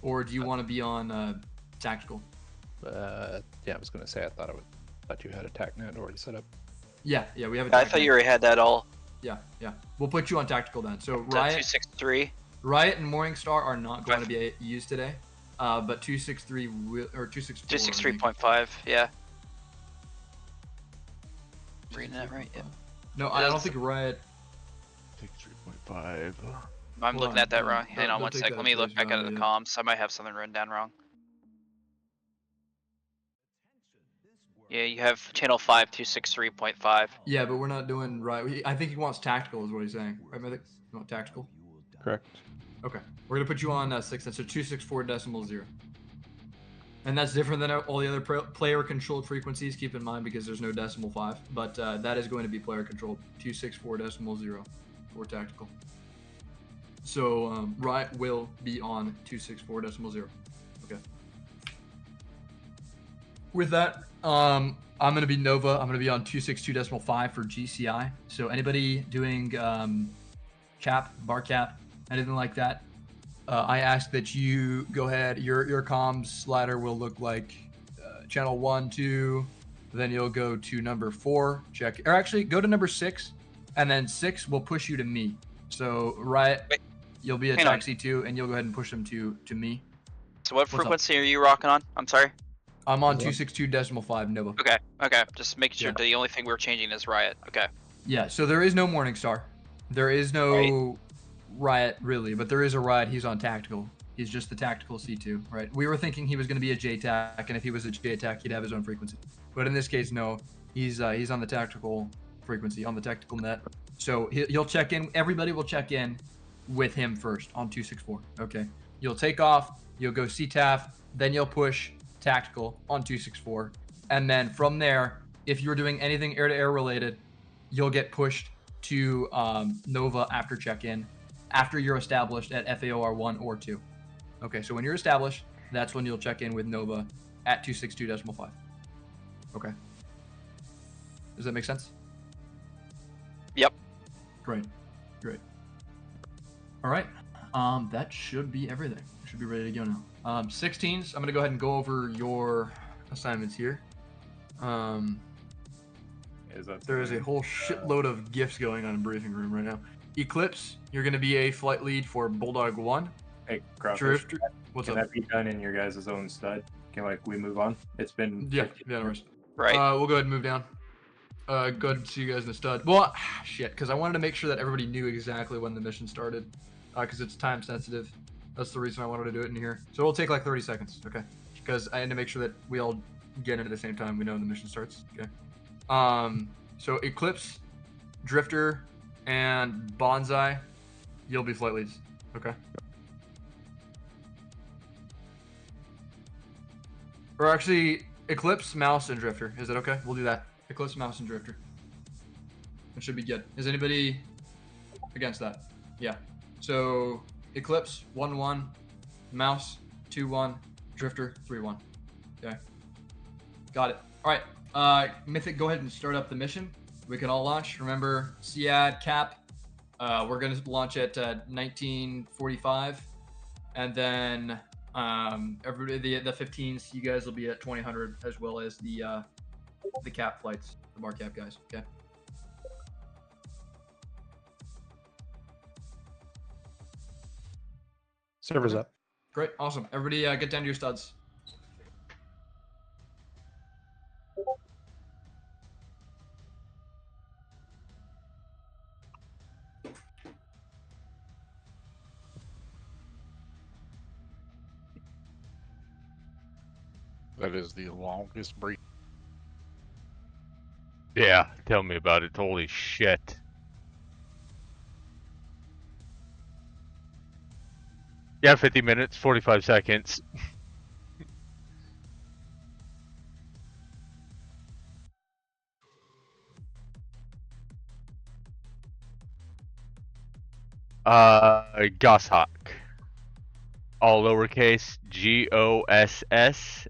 or do you want to be on tactical? Yeah, I was gonna say I thought you had a tack net already set up. Yeah, we have a I tac thought net. you already had that all. Yeah. We'll put you on tactical then. So Is that 263? Riot and Morningstar are not going to be used today, but 263 will, or 264. 263.5, yeah. Reading that right? Yeah. No, I don't think Riot. 3.5. I'm Hold looking on, at that don't- wrong. Hang don't- on don't one take sec. that Let me at look face back at the value. comms. I might have something written down wrong. Yeah, you have channel 5, 263.5. Yeah, but we're not doing Riot. I think he wants tactical, is what he's saying. Right, Mythic? You want tactical? Correct. Okay. We're gonna put you on 6. That's a 264.0. And that's different than all the other player-controlled frequencies. Keep in mind because there's no decimal 5, but that is going to be player-controlled 264.0 for tactical. So Riot will be on 264.0. Okay. With that, I'm gonna be Nova. I'm gonna be on 262.5 for GCI. So anybody doing cap, bar cap, anything like that, I ask that you go ahead. Your comms ladder will look like channel 1, 2. Then you'll go to number 4. Check, or actually go to number 6, and then 6 will push you to me. So Riot, Wait, you'll be a hang on. taxi 2, and you'll go ahead and push them to me. So what up? frequency are you rocking on? I'm sorry. I'm on Yep. 262.5 Nova. Okay. Just making sure Yeah. the only thing we're changing is Riot. Okay. Yeah, so there is no Morningstar. There is no Riot, really, but there is a Riot. He's on tactical. He's just the tactical C2, right? We were thinking he was going to be a JTAC, and if he was a JTAC, he'd have his own frequency. But in this case, no. He's on the tactical frequency, on the tactical net. So he'll check in. Everybody will check in with him first on 264. Okay. You'll take off. You'll go CTAF. Then you'll push tactical on 264. And then from there, if you're doing anything air-to-air related, you'll get pushed to Nova after check-in, after you're established at FAOR 1 or 2. Okay, so when you're established, that's when you'll check in with Nova at 262.5. Okay. Does that make sense? Yep. Great. All right. That should be everything. We should be ready to go now. 16s, I'm going to go ahead and go over your assignments here. There is a whole shitload of gifts going on in briefing room right now. Eclipse, you're going to be a flight lead for Bulldog 1. Hey, Crawfish, Drifter, what's can up? that be done in your guys' own stud? Can we move on? It's been Yeah, 15 no worries. Right. We'll go ahead and move down. Go ahead and see you guys in the stud. Well, shit, because I wanted to make sure that everybody knew exactly when the mission started, because it's time sensitive. That's the reason I wanted to do it in here. So it'll take like 30 seconds, okay? Because I had to make sure that we all get in at the same time. We know when the mission starts, okay? So Eclipse, Drifter, and Bonsai, you'll be flight leads, okay? Or actually, Eclipse, Mouse, and Drifter. Is that okay? We'll do that. Eclipse, Mouse, and Drifter. That should be good. Is anybody against that? Yeah. So Eclipse 1-1, Mouse 2-1, Drifter 3-1. Okay. Got it. All right. Mythic, go ahead and start up the mission. We can all launch. Remember, SEAD cap. We're gonna launch at 1945, and then everybody the 15s. You guys will be at 2000 as well as the cap flights, the bar cap guys. Okay. Server's Okay. up. Great. Awesome. Everybody, get down to your studs. That is the longest brief. Yeah, tell me about it. Holy shit. Yeah, 50 minutes, 45 seconds. Goshawk. All lowercase, GOSSHAWK.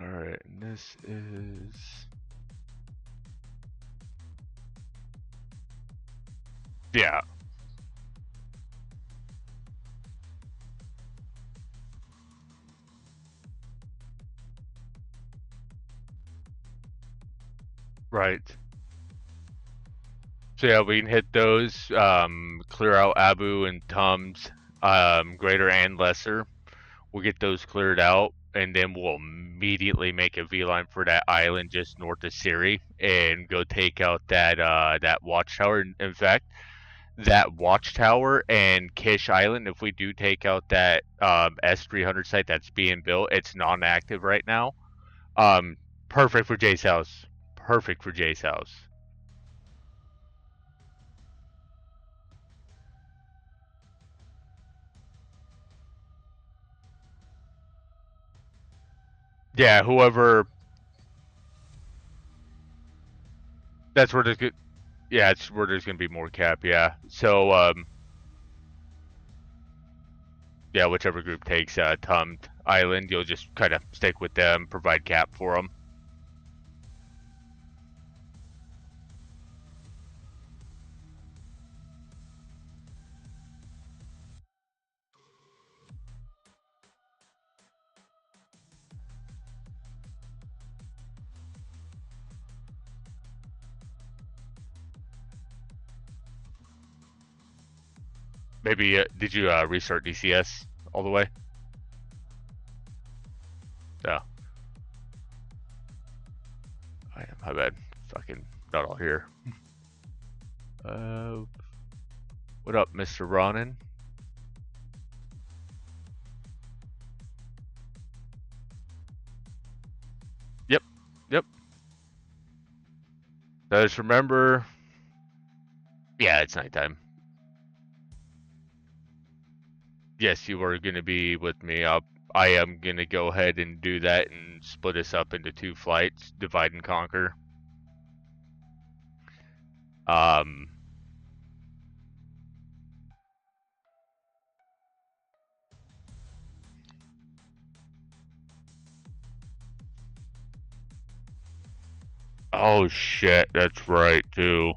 All right, and this is yeah. Right. So yeah, we can hit those. Clear out Abu and Tums, greater and lesser. We'll get those cleared out, and then we'll immediately make a V line for that island just north of Siri and go take out that watchtower. In fact, that watchtower and Kish Island, if we do take out that S300 site that's being built, it's non-active right now. Perfect for Jay's house. Perfect for Jay's house. Yeah, whoever. That's where there's good. Yeah, it's where there's gonna be more cap. Yeah. So yeah, whichever group takes Tum Island, you'll just kind of stick with them, provide cap for them. Maybe did you restart DCS all the way? No. My bad. Fucking not all here. What up, Mr. Ronan? Yep. Yep. Just remember. Yeah, it's nighttime. Yes, you are going to be with me. I am going to go ahead and do that and split us up into 2 flights, divide and conquer. Oh shit, that's right too.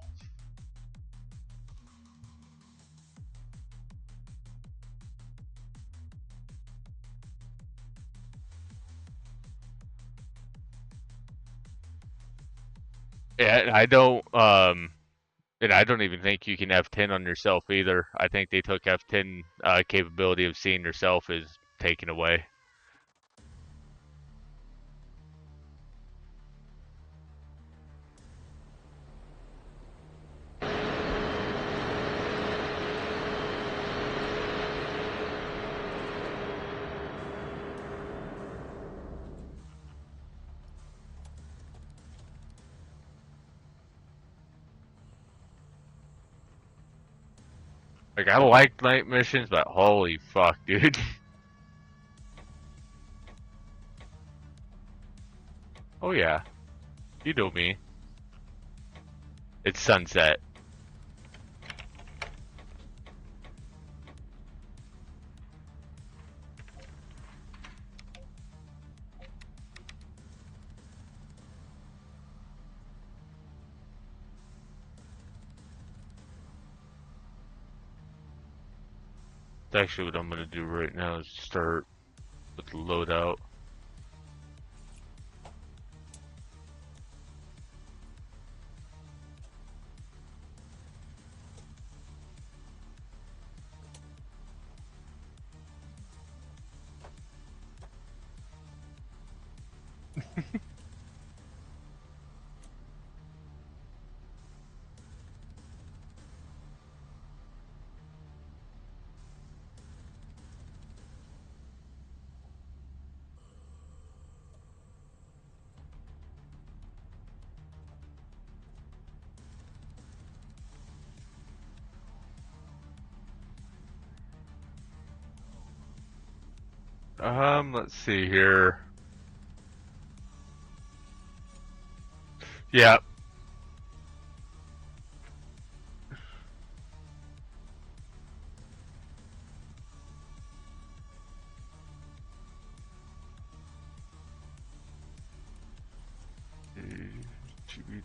Yeah, and I don't even think you can F10 on yourself either. I think they took F10 capability of seeing yourself is taken away. Like, I like night missions, but holy fuck, dude. Oh yeah, you know me. It's sunset. That's actually what I'm gonna do right now is start with the loadout. Let's see here. Yeah.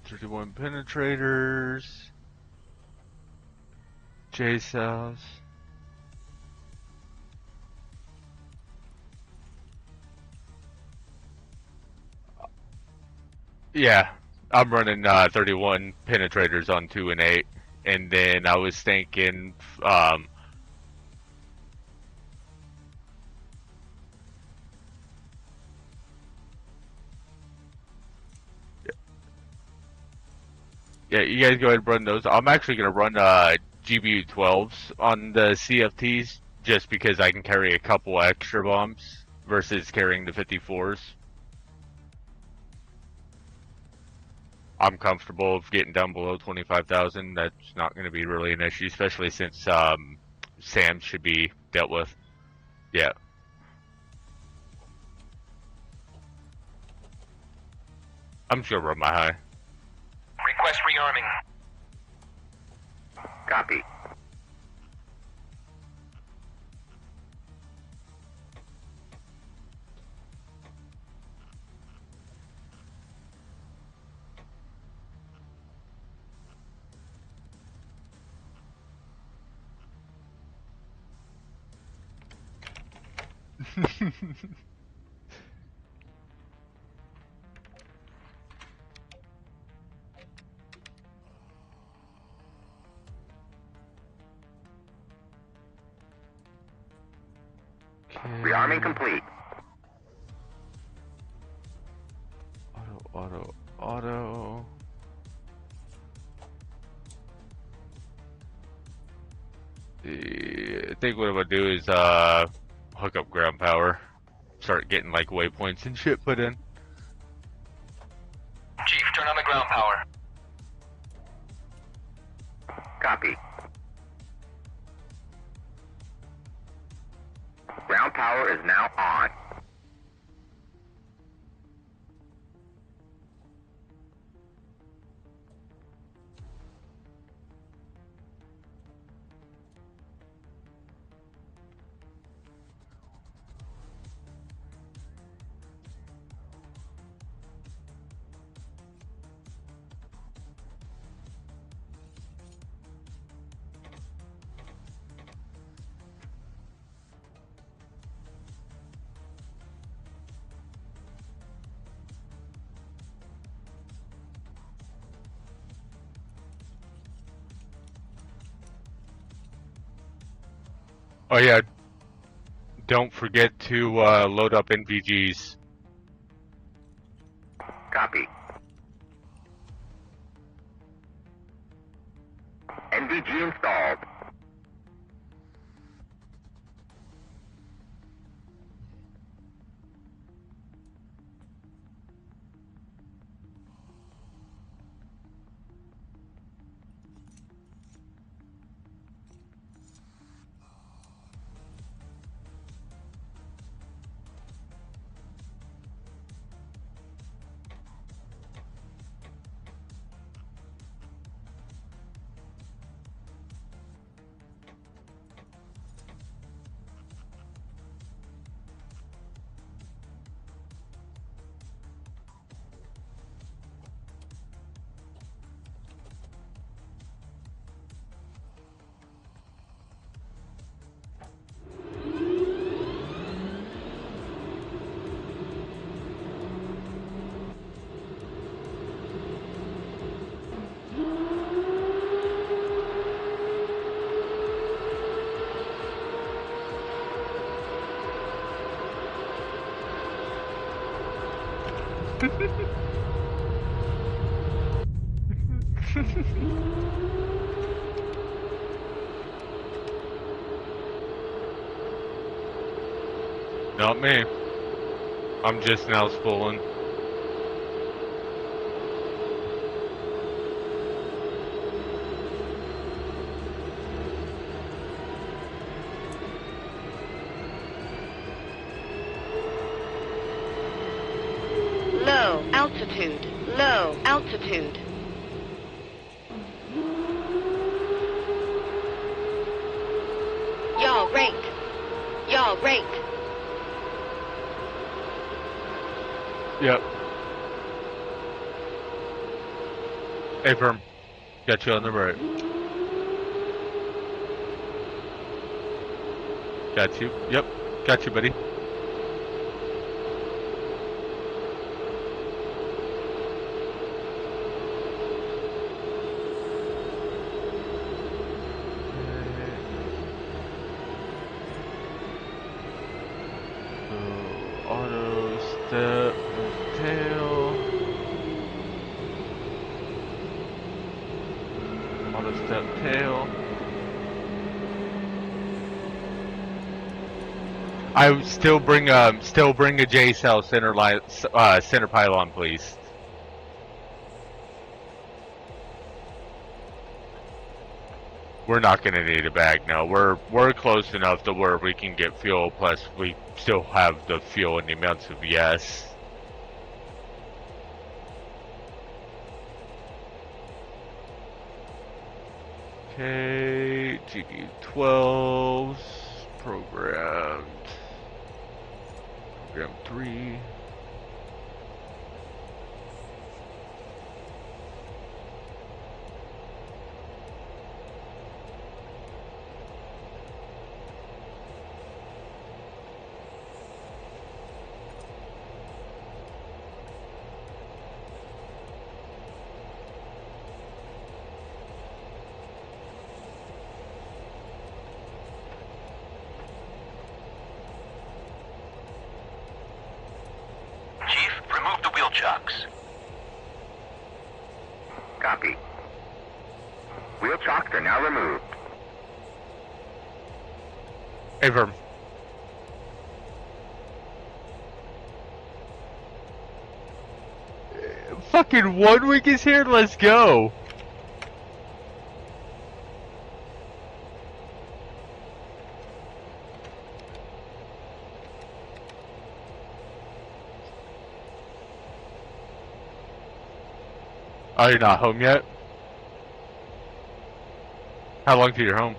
31 penetrators. J cells. Yeah, I'm running 31 penetrators on 2 and 8, and then I was thinking, yeah, you guys go ahead and run those. I'm actually gonna run GBU 12s on the CFTs just because I can carry a couple extra bombs versus carrying the 54s. I'm comfortable of getting down below 25,000. That's not going to be really an issue, especially since Sam should be dealt with. Yeah. I'm just going to run my high. Request rearming. Copy. Rearming complete. Auto. I think what I'm going to do is hook up ground power. Start getting like waypoints and shit put in. Chief, turn on the ground power. Copy. Ground power is now on. Oh yeah, don't forget to load up NVGs. Copy. NVG installed. Not me. I'm just now spooling. Low altitude. Low altitude. Y'all rank. Y'all rank. Yep. Hey, firm. Got you on the right. Got you. Yep. Got you, buddy. So, auto step and tail. Auto step tail. I still bring a J cell center line, center pylon, please. We're not gonna need a bag now. We're close enough to where we can get fuel. Plus, we still have the fuel in the amounts of yes. Okay, GD12s programmed. Program 3. Chief, remove the wheel chocks. Copy. Wheel chocks are now removed. Hey, Verm. Fucking 1 week is here. Let's go. Oh, you're not home yet? How long till you're home?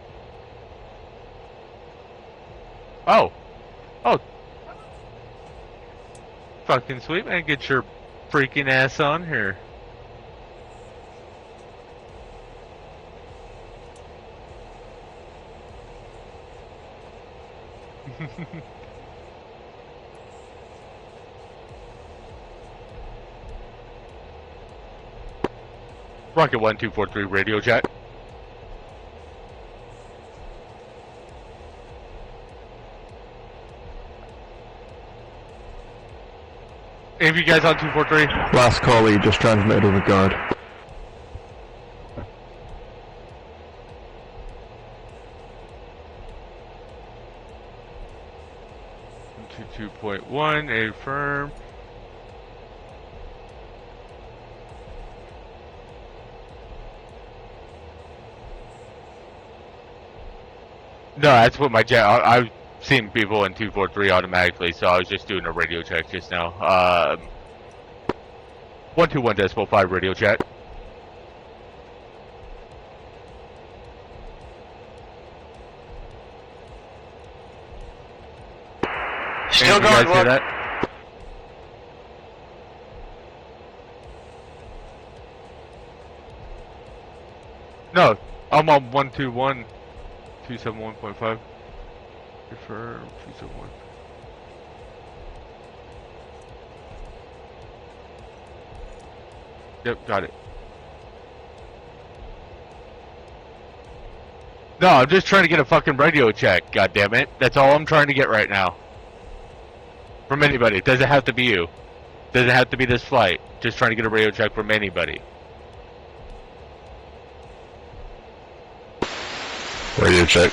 Oh. Oh. Fucking sweet, man. Get your freaking ass on here. Rocket 1243 radio jet. Any of you guys on 243? Last call, you just transmitted over guard. To 2.1, affirm. No, that's what my jet. I've seen people in 243 automatically, so I was just doing a radio check just now. 121.5 radio check. Still Any of you going, guys hear look. that? No, I'm on 121. 271.5. Confirm 271. Yep, got it. No, I'm just trying to get a fucking radio check, god damn it. That's all I'm trying to get right now. From anybody. It doesn't have to be you. Doesn't have to be this flight. Just trying to get a radio check from anybody. Radio check.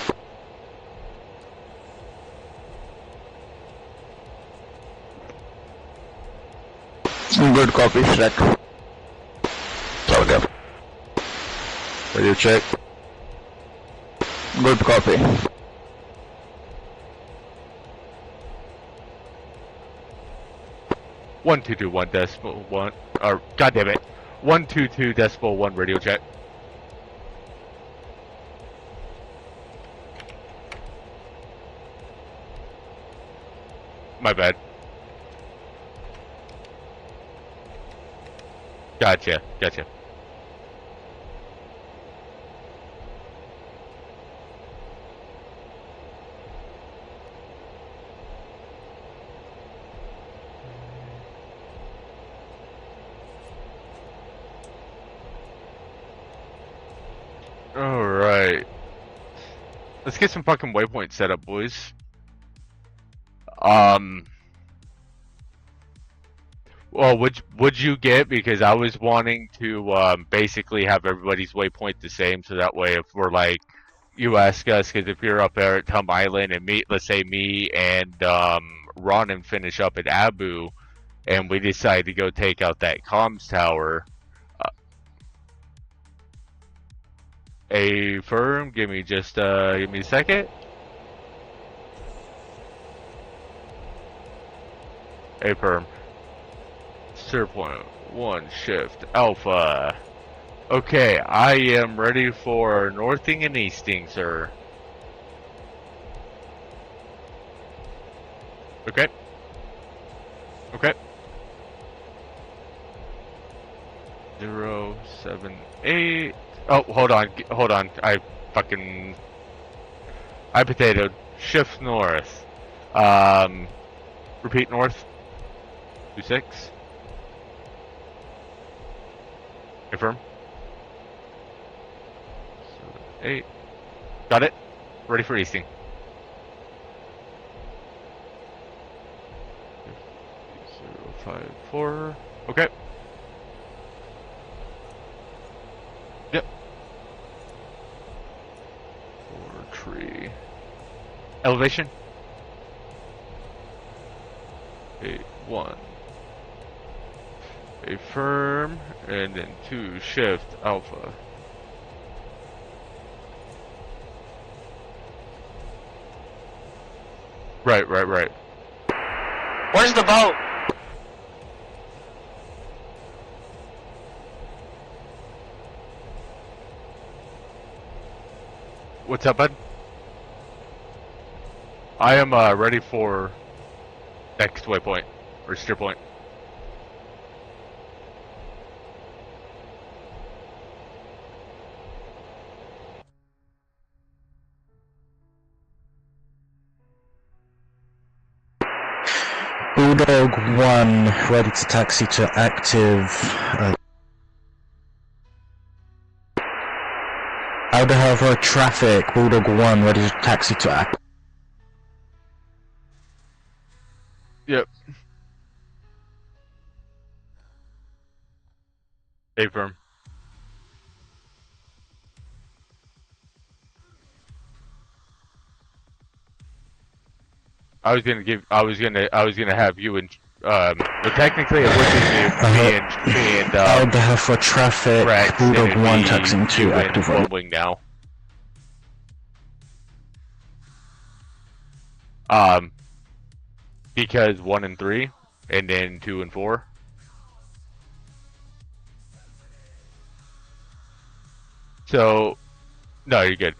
Good copy, Shrek. Soldier. Radio check. Good copy. One two two one decimal one. Or god damn it. 122.1 radio check. My bad. Gotcha. Let's get some fucking waypoints set up, boys. Well, would you get, because I was wanting to basically have everybody's waypoint the same, so that way if we're like, you ask us, because if you're up there at Tum Island and let's say me and Ronan finish up at Abu, and we decide to go take out that comms tower. A firm, give me a second. A firm. Steer point 1 shift alpha. Okay, I am ready for northing and easting, sir. Okay. Okay. 078. Oh, hold on. I potatoed. Shift north. Repeat north. 26. Confirm. 8. Got it. Ready for easting. 054. Okay. Yep. 4 tree. Elevation. 8-1. A firm, and then 2 shift alpha. Right. Where's the boat? What's up, bud? I am ready for next waypoint, or steer point. Bulldog 1, ready to taxi to active. Aldo Hover traffic, Bulldog 1, ready to taxi to active. Yep. A firm. I was gonna have you and but technically it would be me and Aldo Hover traffic, Rex, Bulldog and 1 taxiing to you active and run. One Wing now. Because 1 and 3, and then 2 and 4. So, no, you're good.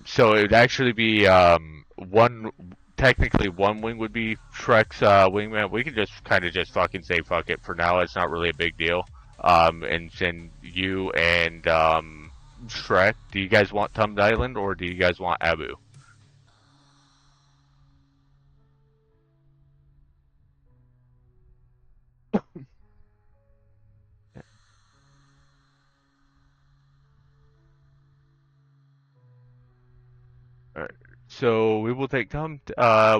So it would actually be technically one wing would be Shrek's wingman. We could just kind of just fucking say fuck it for now. It's not really a big deal. And send you and Shrek. Do you guys want Tum Island or do you guys want Abu? Alright, so we will take Tum.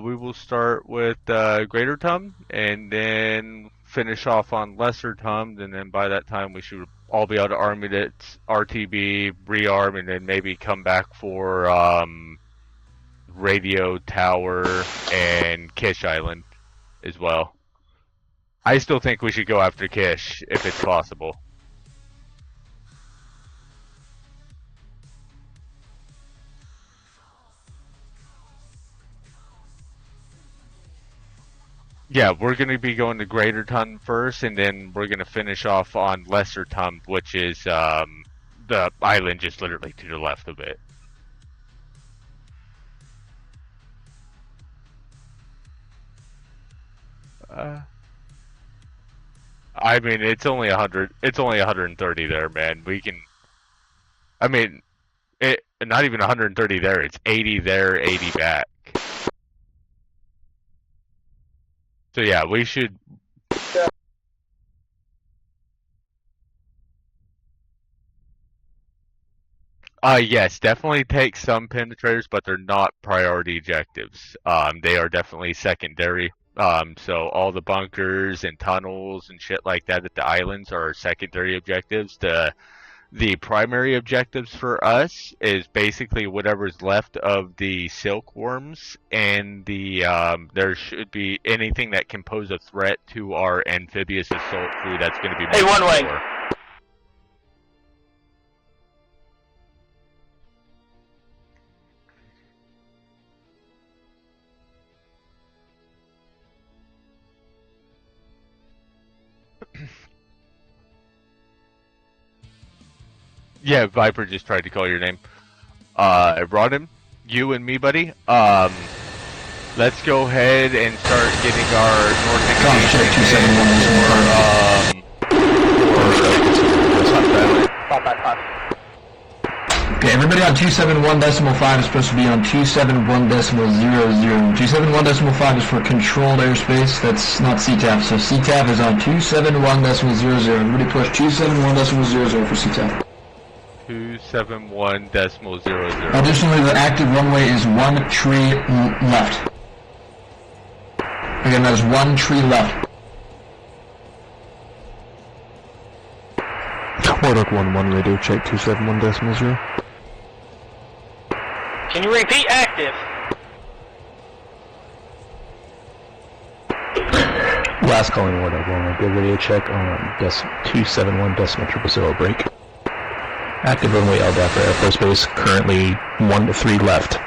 We will start with Greater Tum, and then finish off on Lesser Tum, and then by that time we should all be able to arm it, RTB, rearm, and then maybe come back for Radio Tower and Kish Island as well. I still think we should go after Kish if it's possible. Yeah, we're going to be going to Greater Tum first, and then we're going to finish off on Lesser Tum, which is the island just literally to the left of it. I mean, it's only 100. It's only 130 there, man. We can. I mean, not even 130 there. It's 80 there, 80 back. So yeah, we should. Yes, definitely take some penetrators, but they're not priority objectives. They are definitely secondary. So all the bunkers and tunnels and shit like that at the islands are secondary objectives. The primary objectives for us is basically whatever's left of the silkworms and the there should be anything that can pose a threat to our amphibious assault crew that's going to be. Hey, one way. Yeah, Viper just tried to call your name. Rodham, you and me, buddy. Let's go ahead and start getting our North Okay, everybody on 271.5 is supposed to be on 271.00. 271.5 is for controlled airspace. That's not CTAF. So CTAF is on 271.00. Everybody push 271.00 for CTAF. 271.00. Additionally, the active runway is 1 tree left. Again, that is 1 tree left. Warlock 1-1 radio check 271.0. Can you repeat active? Last calling Warlock 1 radio check on 271.000 break. Active runway LDAP for Air Force Base, currently 1 to 3 left.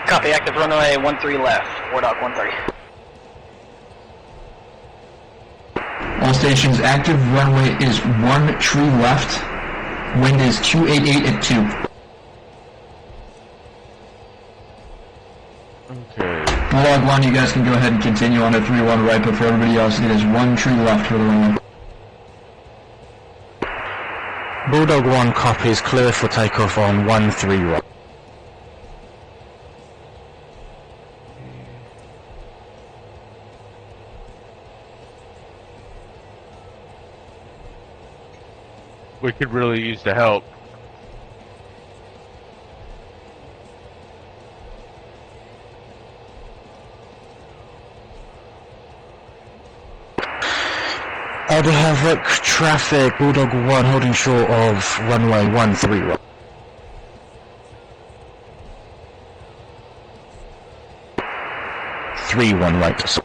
Copy, active runway 13 left, Warlock 13. All stations, active runway is 1 tree left. Wind is 288 at 2. Okay. Log 1, you guys can go ahead and continue on at 3-1 right, but for everybody else, it is 1 tree left for the runway. Bulldog 1 copies, clear for takeoff on 1-3 right. We could really use the help. Aldo Havoc, traffic, Bulldog 1 holding short of runway 13 right. Three, 1 right.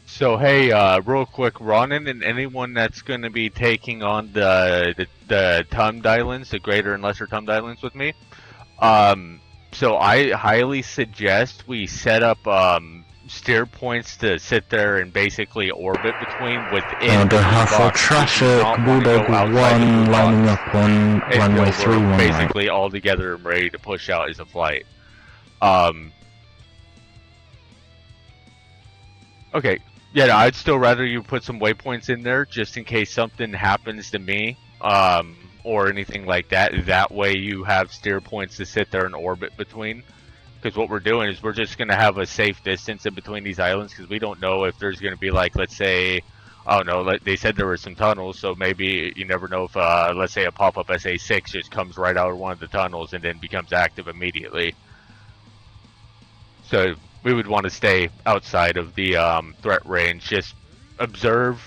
So hey, real quick, Ronan and anyone that's going to be taking on the Tund Islands, the Greater and Lesser Tund Islands with me, so I highly suggest we set up steer points to sit there and basically orbit between within the half traffic, Bulldog 1 lining up on runway 31 basically all together and ready to push out as a flight. Okay. Yeah, I'd still rather you put some waypoints in there just in case something happens to me, or anything like that. That way you have steer points to sit there and orbit between. Because what we're doing is we're just going to have a safe distance in between these islands, because we don't know if there's going to be, like, let's say, I don't know, they said there were some tunnels, so maybe you never know if, let's say a pop-up SA-6 just comes right out of one of the tunnels and then becomes active immediately. So we would want to stay outside of the threat range. Just observe,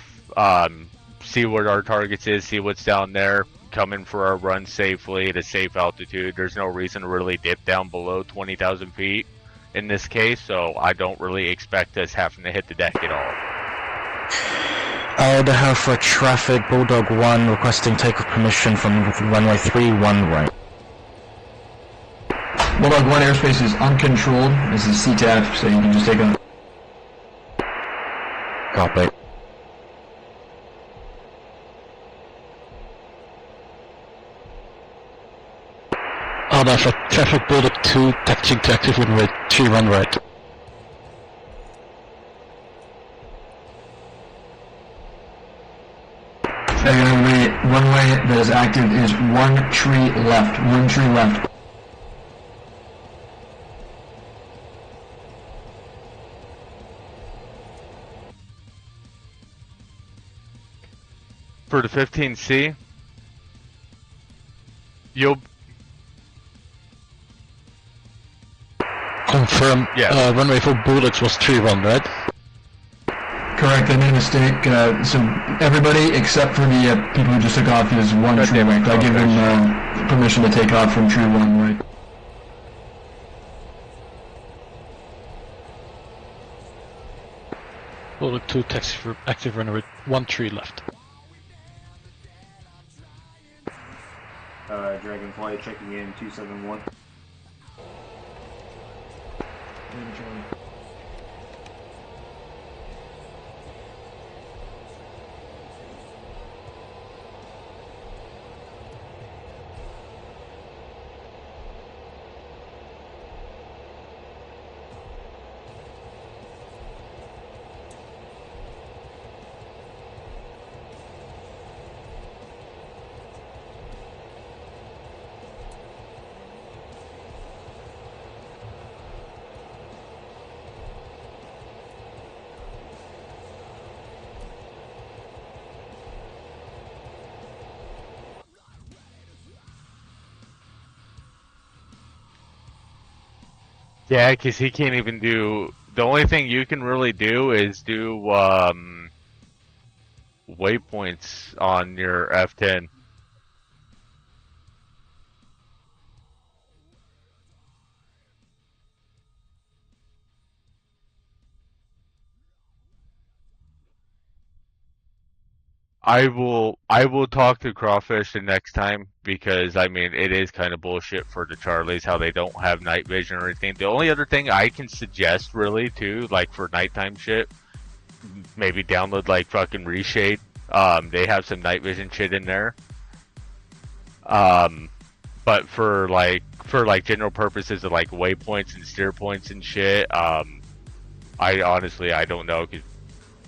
see what our targets is, see what's down there, come in for our run safely at a safe altitude. There's no reason to really dip down below 20,000 feet in this case, so I don't really expect us having to hit the deck at all. The Alpha traffic, Bulldog 1 requesting takeoff permission from runway 31 right. Bulldog 1 airspace is uncontrolled. This is CTAF, so you can just take a... Copy. Alpha traffic, Bulldog 2 taxiing to active runway 31 right. that is active is 1 tree left. 1 tree left. For the 15C, you'll confirm. Yeah. Runway for bullets was 3-1, right? Correct, I made a mistake. So everybody except for the people who just took off is 1 God tree damn it, left. I give them permission to take off from tree 1 right. Bullet 2 taxi for active runway 13 left. Dragonfly checking in 271. Yeah, because he can't even do. The only thing you can really do is do waypoints on your F10. I will talk to Crawfish the next time, because I mean it is kind of bullshit for the Charlies how they don't have night vision or anything. The only other thing I can suggest really too, like for nighttime shit, maybe download like fucking Reshade. They have some night vision shit in there. But for like general purposes of like waypoints and steer points and shit, I honestly don't know, because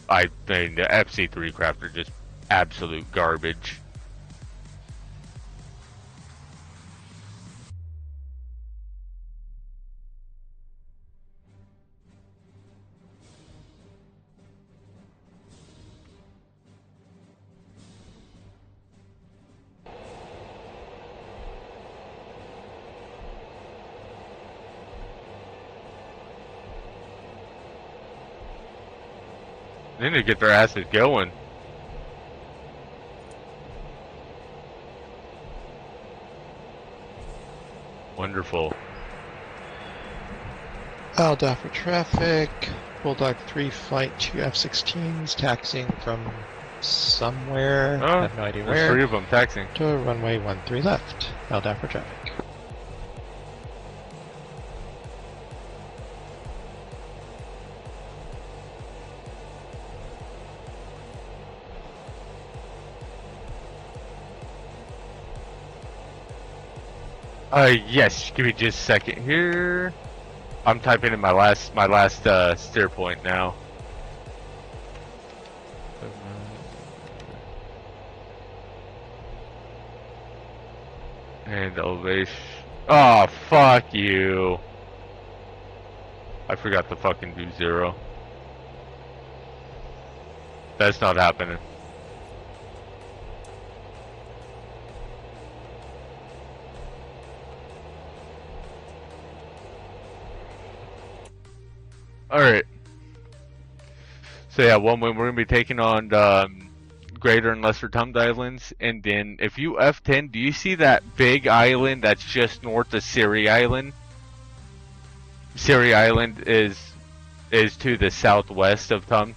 I mean the FC3 craft are just absolute garbage. They need to get their asses going. Wonderful. LDAF for traffic. Bulldog 3 flight 2 F-16s taxiing from somewhere. Oh, I have no idea there's where. 3 of them taxiing. To runway 13 left. LDAF for traffic. Yes, give me just a second here. I'm typing in my last steer point now. And elevation. Oh, fuck you. I forgot to fucking do 0. That's not happening. Alright. So yeah, one way we're going to be taking on Greater and Lesser Tund Islands, and then if you F10, do you see that big island that's just north of Siri Island? Siri Island is to the southwest of Tund.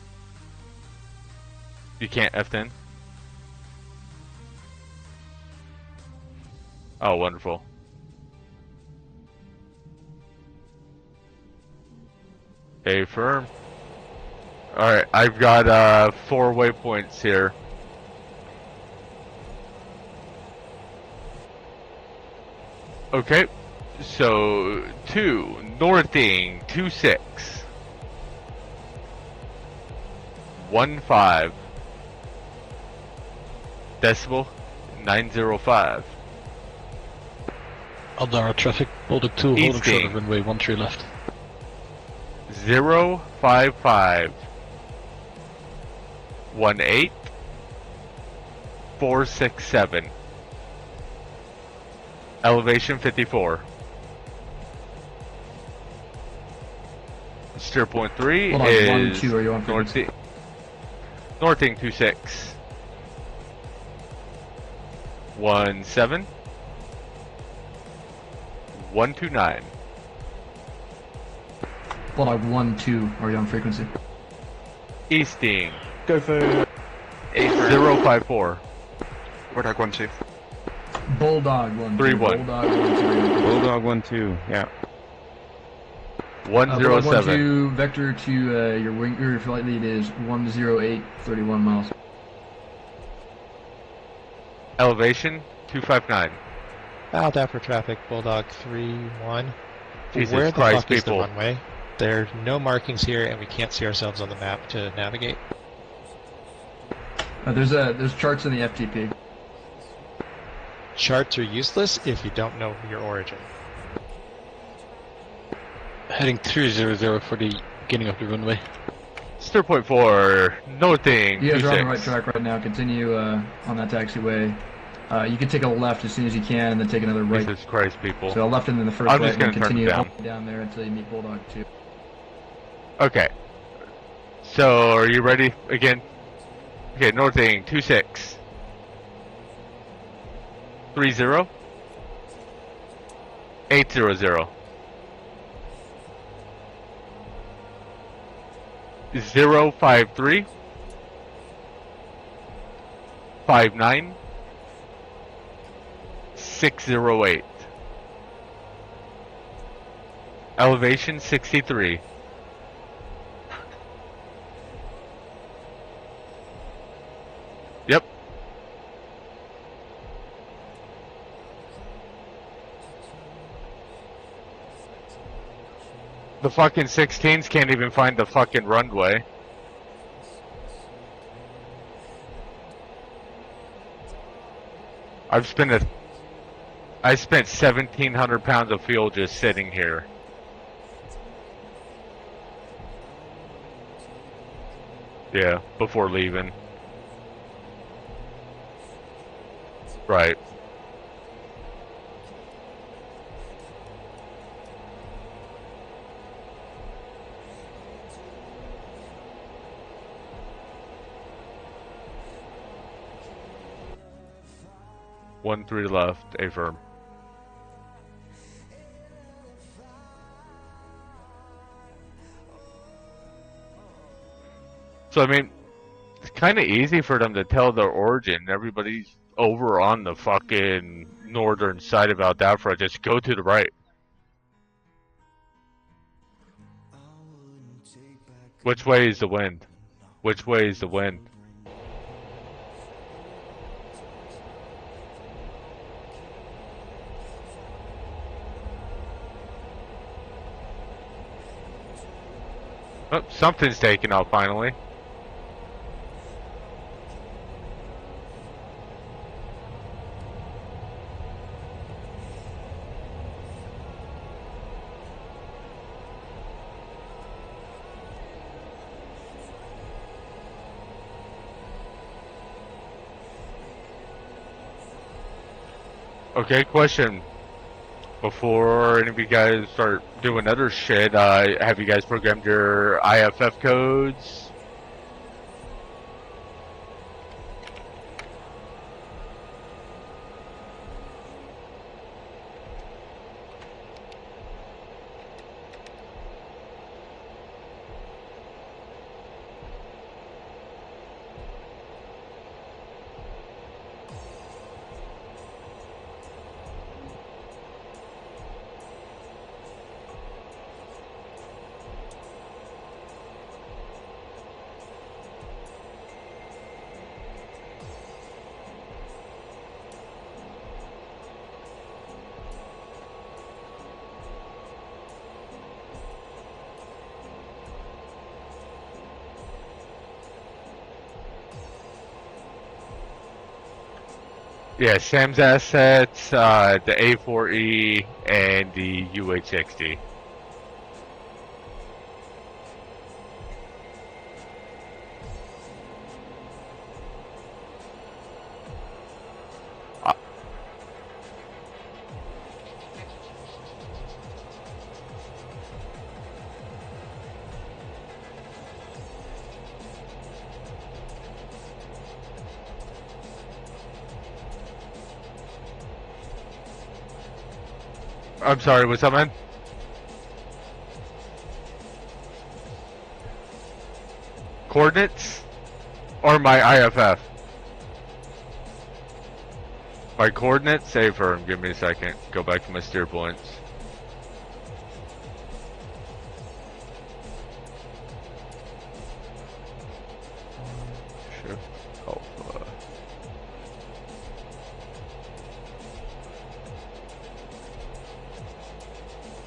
You can't F10? Oh, wonderful. Hey, firm. Alright, I've got 4 waypoints here. Okay, so 2, northing, 26. 15. Decimal, 905. Aldara traffic, Bulldog 2, holding short Easting. of runway 13 left. 055. 18. 467. Elevation 54. Steer point 3 Hold on, is 1, 2, are you on frequency? Northing 26. 17. 129. Bulldog 1, 2, are you on frequency? Easting. Go for 054. Bulldog 1 2. Bulldog 1, 2. 3-1. Bulldog 1, 2. Bulldog 1 2. Yeah. Bulldog 1, 107. 2, vector to your flight lead is 108, 31 miles. Elevation 259. Out for traffic, Bulldog 3-1. Jesus Where the Christ, fuck is the people. runway? There are no markings here, and we can't see ourselves on the map to navigate. There's charts in the FTP. Charts are useless if you don't know your origin. Heading 300 for the beginning of the runway. Steer point 4. Northing You guys are on the 26. right track right now. Continue on that taxiway. You can take a left as soon as you can, and then take another right. Jesus Christ, people. So a left and then the first I'm right, just and then gonna turn it continue down. up and down there until you meet Bulldog 2. Okay. So, are you ready again? Okay, Northing 26. 30. 800. 053. 59. 608. Elevation 63. Yep. The fucking 16s can't even find the fucking runway. I spent 1,700 pounds of fuel just sitting here. Yeah, before leaving. Right. One 3 left, affirm. So I mean, it's kind of easy for them to tell their origin. Everybody's over on the fucking northern side of Aldafra. Just go to the right. Which way is the wind? Which way is the wind? Oh, something's taking off finally. Okay, question. Before any of you guys start doing other shit, have you guys programmed your IFF codes? Yeah, Sam's assets, the A4E, and the UH-60. I'm sorry, what's up, man? Coordinates? Or my IFF? My coordinates? Save firm, give me a second. Go back to my steer points. Shift Alpha.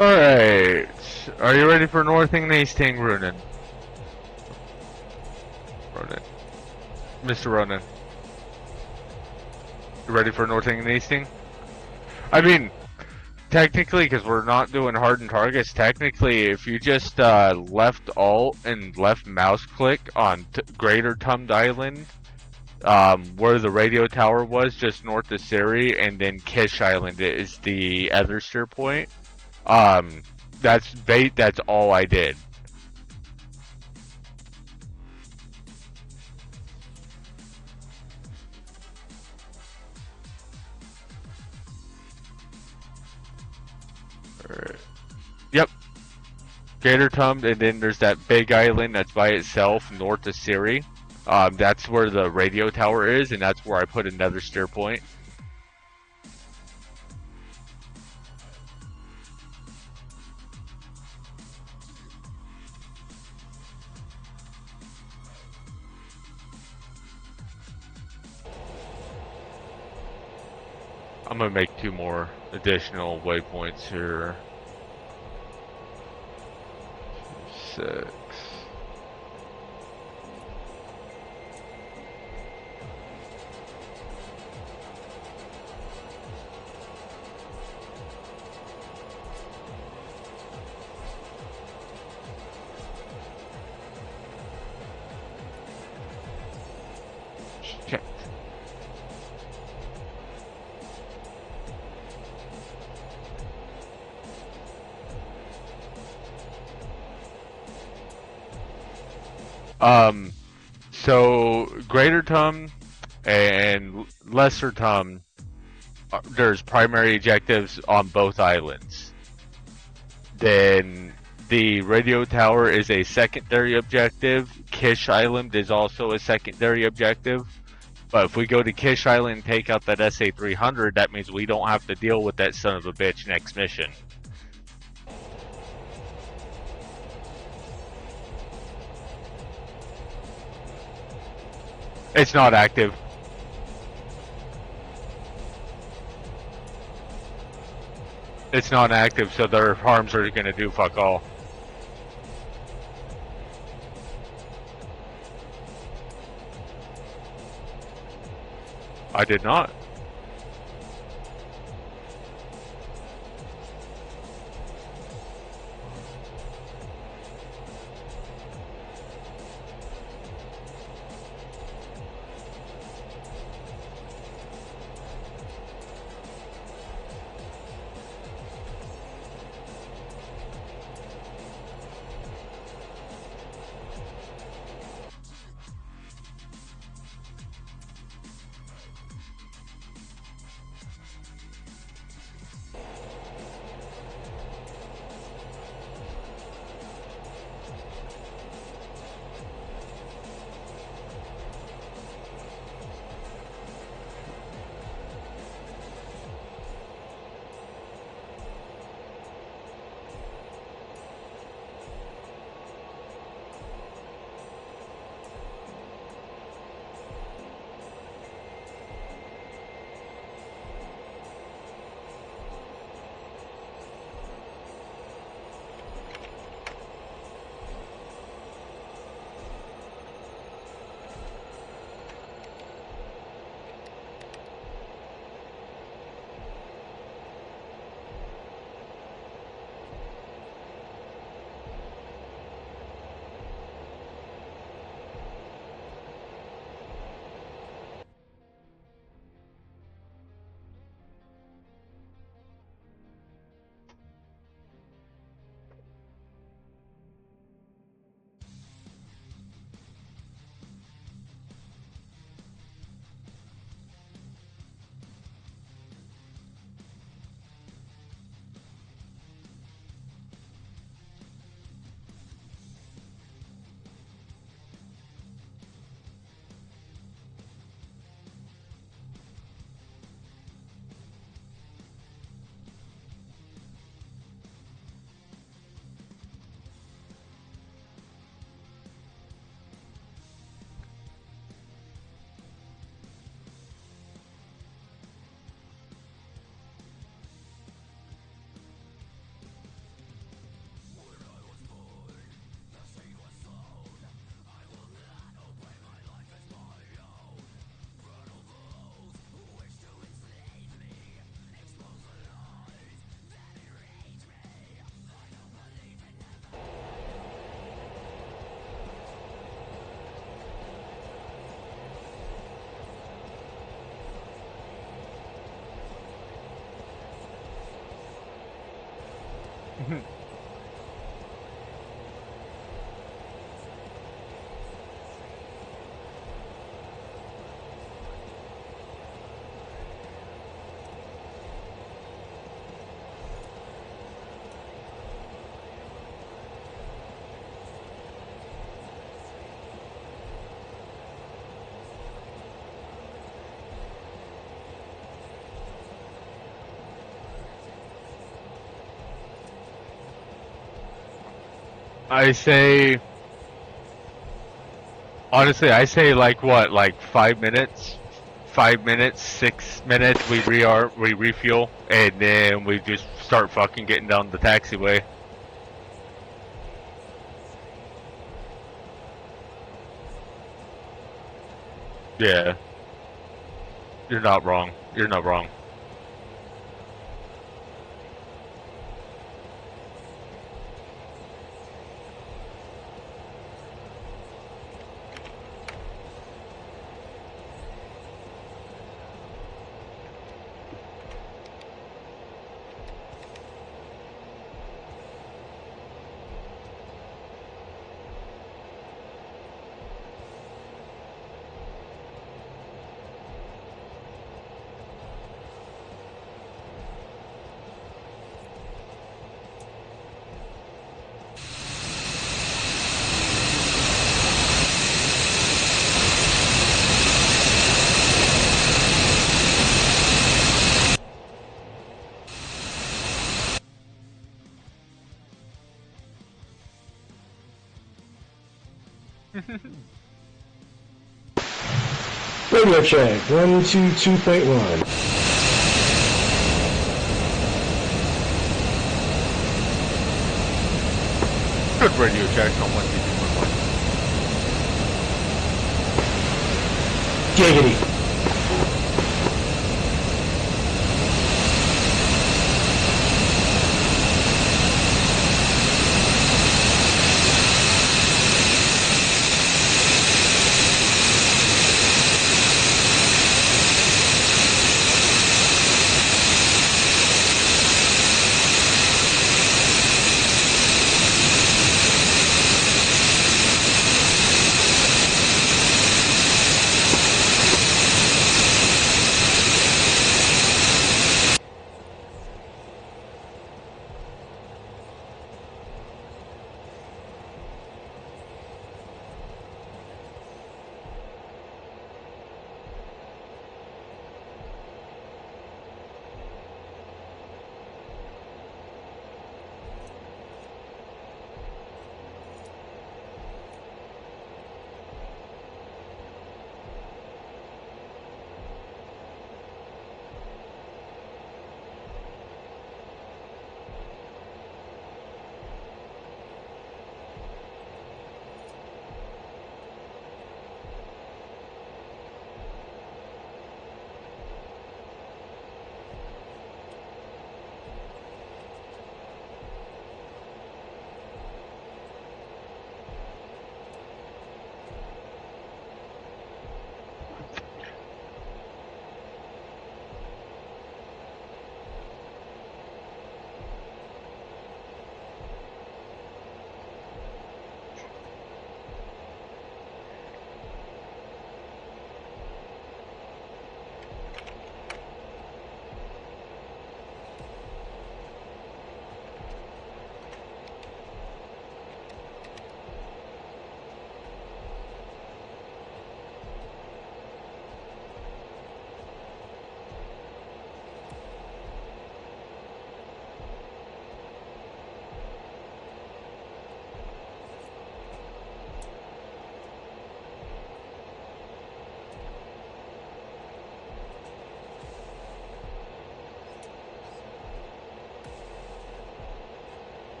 Alright. Are you ready for Northing and Easting, Ronan? Ronan. Mr. Ronan. You ready for Northing and Easting? I mean, technically, because we're not doing hardened targets, technically, if you just left Alt and left mouse click on Greater Tumd Island, where the radio tower was, just north of Siri, and then Kish Island is the other steer point. That's all I did. Alright. Yep. Gator Tumd, and then there's that big island that's by itself north of Siri. That's where the radio tower is, and that's where I put another steer point. I'm gonna make 2 more additional waypoints here. 6. Check. So Greater Tum and Lesser Tum, there's primary objectives on both islands. Then the radio tower is a secondary objective. Kish Island is also a secondary objective. But if we go to Kish Island and take out that SA-300, that means we don't have to deal with that son of a bitch next mission. It's not active. It's not active, so their harms are gonna do fuck all. I did not. I say, honestly, I say like what, like 5 minutes, 5 minutes, 6 minutes. We refuel, and then we just start fucking getting down the taxiway. Yeah, you're not wrong. You're not wrong. Radio check, 122.1. Good radio check on 122.1. Giggity.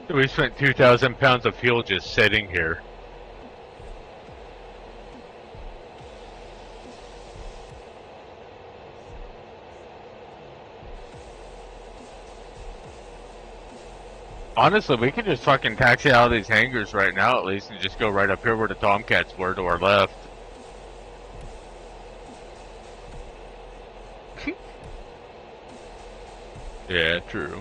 We spent 2,000 pounds of fuel just sitting here. Honestly, we could just fucking taxi out of these hangars right now at least and just go right up here where the Tomcats were to our left. Yeah, true.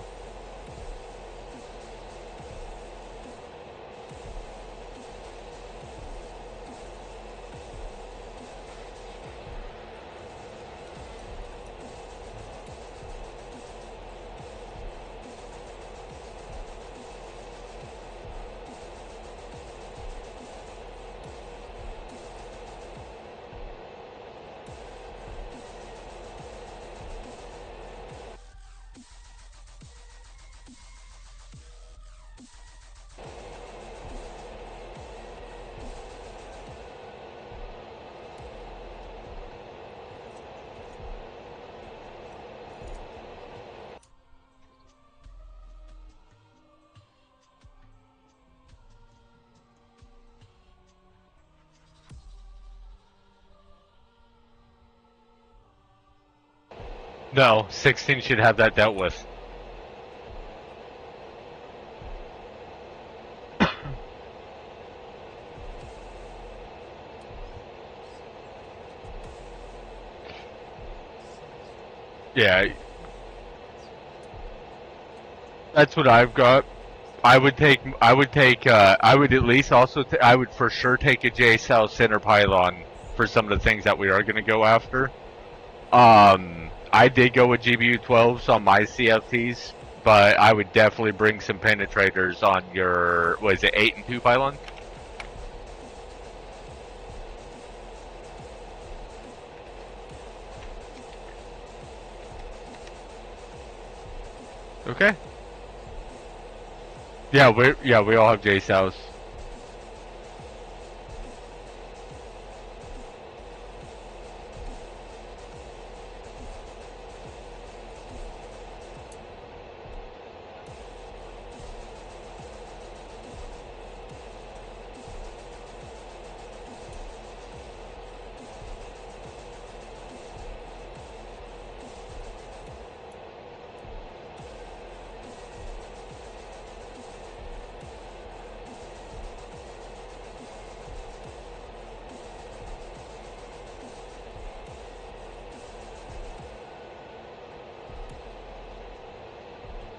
No, 16 should have that dealt with. Yeah. That's what I've got. I would at least also, I would for sure take a J South center pylon for some of the things that we are going to go after. I did go with GBU 12s on my CFTs, but I would definitely bring some penetrators on your, what is it, 8 and 2 pylon? Okay. Yeah, we all have J Souths.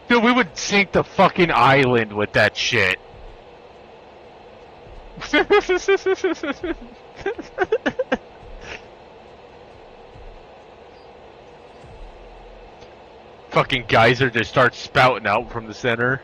Dude, we would sink the fucking island with that shit. Fucking geyser just starts spouting out from the center.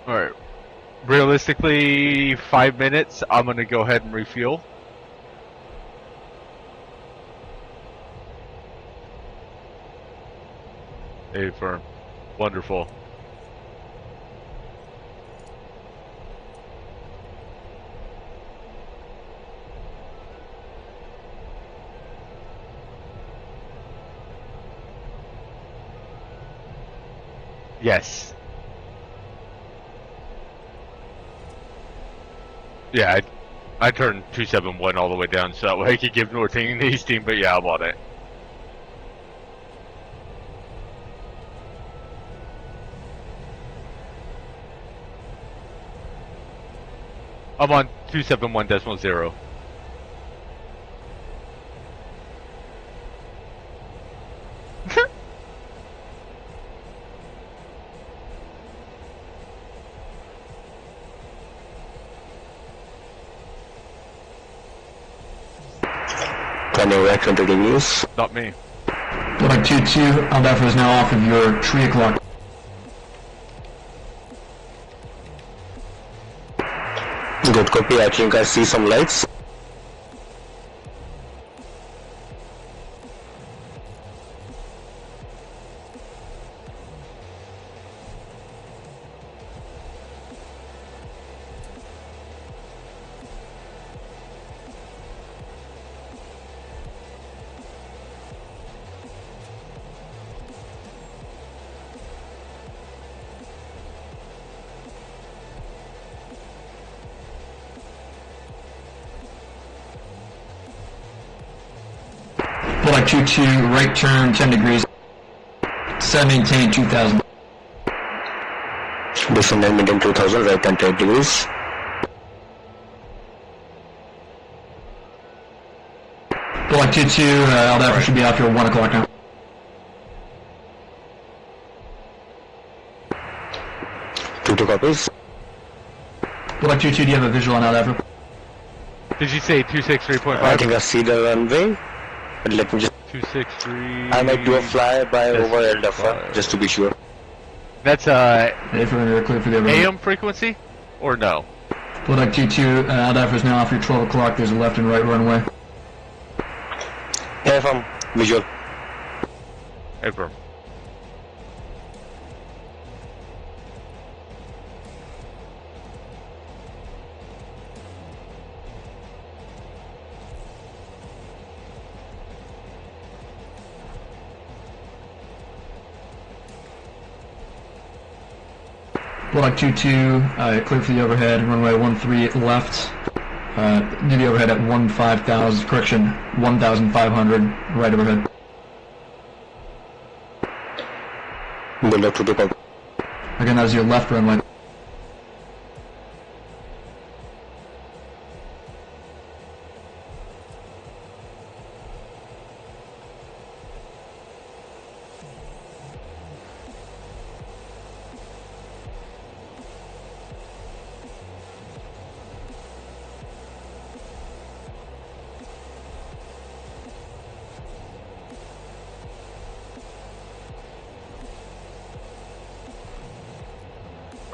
Alright. Realistically, 5 minutes. I'm gonna go ahead and refuel. A firm. Wonderful. Yes. Yeah, I turned 271 all the way down so that way I could give North Team and East Team, but yeah, I'm on it. I'm on 271.0. Can you reckon to the news? Not me. Like 2-2, Alpha is now off of your 3 o'clock. Good copy, I think I see some lights. Like 2-2, right turn, 10 degrees. Set maintain 2000. Descend and maintain 2000, right turn 10 degrees. Like 2-2, Alpha should be off your 1 o'clock now. Two copies. Like 2-2, do you have a visual on Alpha? Did you say 263.5? I think I see the runway. But let me just 263. I might do a flyby over Alpha just to be sure. That's AM frequency or no? Like 2-2, Alpha is now off your 12 o'clock. There's a left and right runway. Affirm, visual. Affirm. Bulldog 2-2, clear for the overhead, runway 13 left. Do the overhead at 1,500, right overhead. Bulldog 2-2. Again, that was your left runway.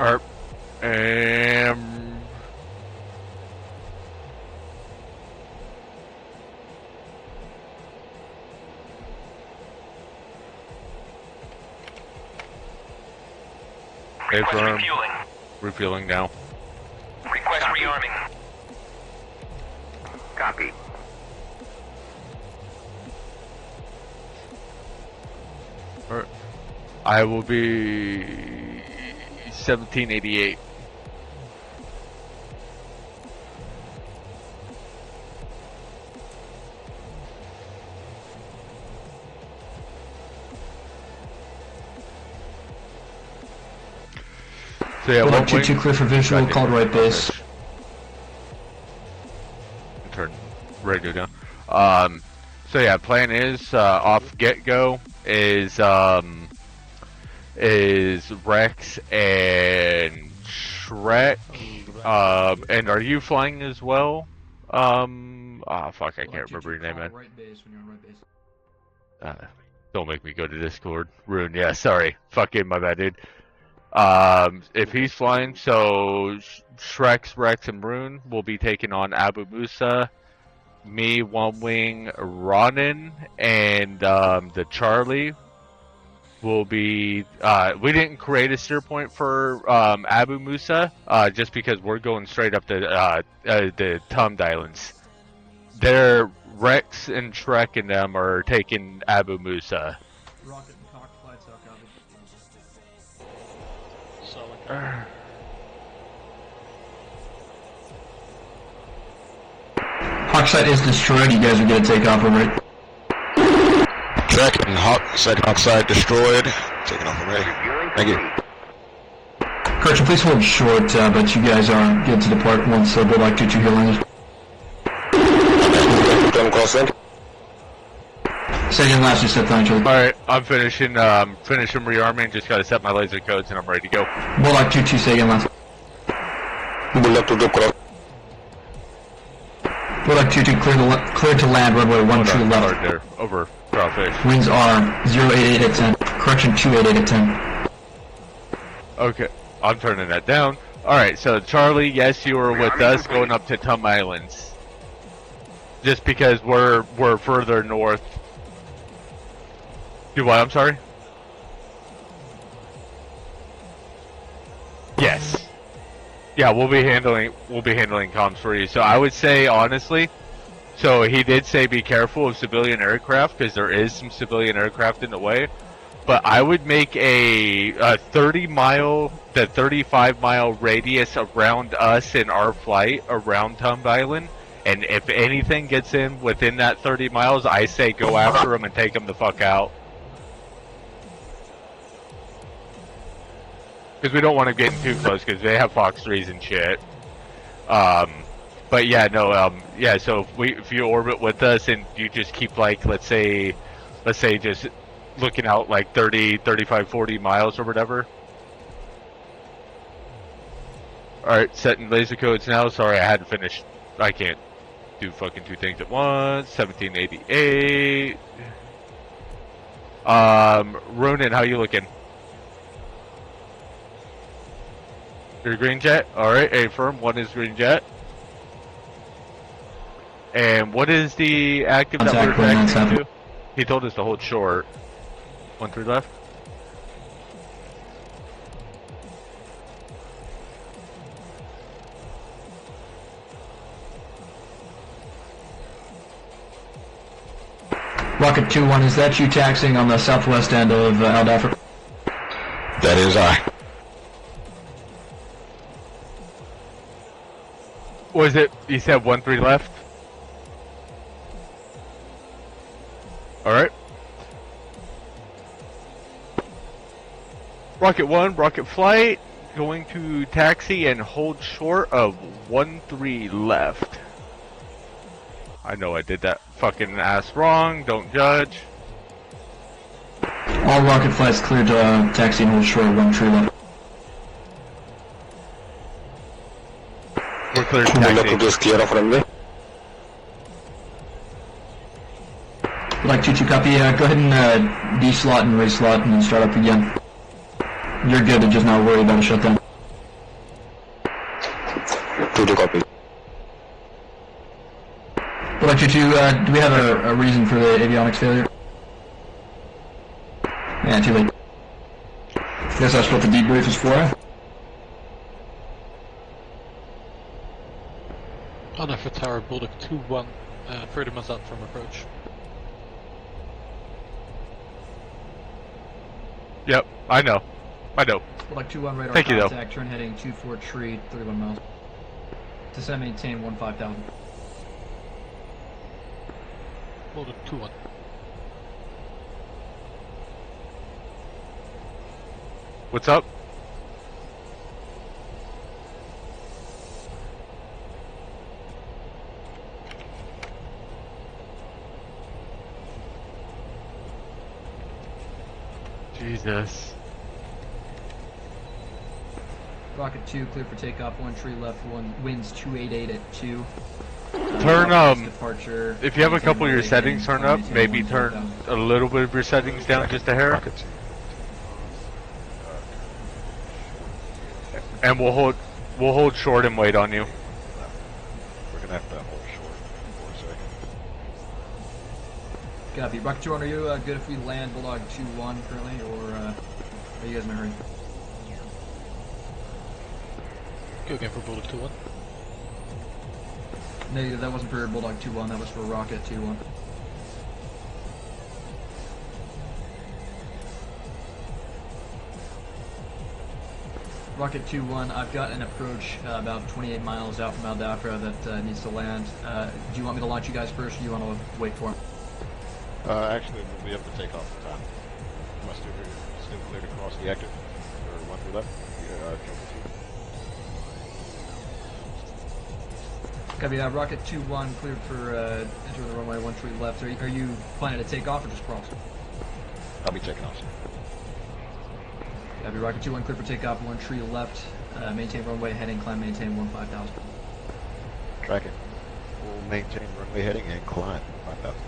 Alright. Affirm. Refueling now. Request rearming. Copy. Alright. I will be 1788. So yeah, Bulldog 2-2 clear for visual, called right base. Turn radio down. So yeah, plan is off get-go is Rex and Shrek. And are you flying as well? Fuck, I can't remember your name, man. Right base when you're on right base. Don't make me go to Discord. Rune, yeah, sorry. Fucking my bad, dude. If he's flying, so Shrek's, Rex, and Rune will be taking on Abu Musa. Me, One Wing, Ronin, and the Charlie will be. We didn't create a steer point for Abu Musa just because we're going straight up the Tumd Islands. They're Rex and Shrek and them are taking Abu Musa. Rocket and cock flights out, copy. Hawk site is destroyed, you guys are gonna take off over it. Tracking Hawk site destroyed. Taking off already. Thank you. Correction, please hold short, but you guys are good to depart once Bulldog 2-2 here lands. Second last, just set down, Charlie. Alright, I'm finishing rearming, just gotta set my laser codes and I'm ready to go. Bulldog 2-2, second last. Bulldog 2-2 cross. Bulldog 2-2, clear to land, runway 13 left. There, over, crawfish. Winds are 088 at 10. Correction, 288 at 10. Okay, I'm turning that down. Alright, so Charlie, yes, you were with us going up to Tum Islands. Just because we're further north. Do what? I'm sorry? Yes. Yeah, we'll be handling comms for you. So I would say honestly, so he did say be careful of civilian aircraft because there is some civilian aircraft in the way. But I would make a 30-mile to 35-mile radius around us in our flight around Tumb Island. And if anything gets in within that 30 miles, I say go after them and take them the fuck out. Because we don't want them getting too close because they have Fox 3s and shit. But yeah, no, yeah, so if you orbit with us and you just keep like, let's say just looking out like 30, 35, 40 miles or whatever. Alright, setting laser codes now. Sorry, I hadn't finished. I can't do fucking two things at once. 1788. Ronan, how you looking? You're green jet? Alright, affirm. One is green jet. And what is the active that we're connecting to? He told us to hold short. 13 left. Rocket 2-1, is that you taxiing on the southwest end of Al Dafra? That is I. Was it? You said 1-3 left. All right. Rocket 1, rocket flight, going to taxi and hold short of 1-3 left. I know I did that fucking ass wrong. Don't judge. All rocket flights cleared to taxi and hold short of 1 tree left. We're clear to taxi. Like 2-2 copy, go ahead and D-slot and re-slot and then start up again. You're good to just not worry about a shutdown. 2-2 copy. Like 2-2, do we have a reason for the avionics failure? Yeah, too late. Guess that's what the debrief is for. On Alpha Tower, Bulldog 2-1, 30 miles out from approach. Yep, I know. Like 2-1 radar Thank you, though. contact, turn heading 24 tree, 31 miles. Descend, maintain 15,000. Bulldog 2-1. What's up? Jesus. Rocket 2, clear for takeoff, 1 tree left, 1 winds 288 at 2. Turn Departure. if you have a couple of your settings turned up, maybe turn a little bit of your settings down just a hair. And we'll hold short and wait on you. We're gonna have to hold short for a second. Copy. Rocket 2, are you good if we land Bulldog 2-1 currently, or are you guys in a hurry? Go again for Bulldog 2-1. Negative, that wasn't for Bulldog 2-1, that was for Rocket 2-1. Rocket 2-1, I've got an approach about 28 miles out from Aldafra that needs to land. Do you want me to launch you guys first, or do you want to wait for him? Actually, we'll be able to take off the time. Must still cleared across the active. Or 1-3 left. Jump with you. Copy, Rocket 2-1, cleared for entering the runway 13 left. Are you planning to take off or just cross? I'll be taking off. Copy, Rocket 2-1, cleared for takeoff, 1 tree left. Maintain runway heading, climb, maintain 15,000. Track it. We'll maintain runway heading and climb 5,000.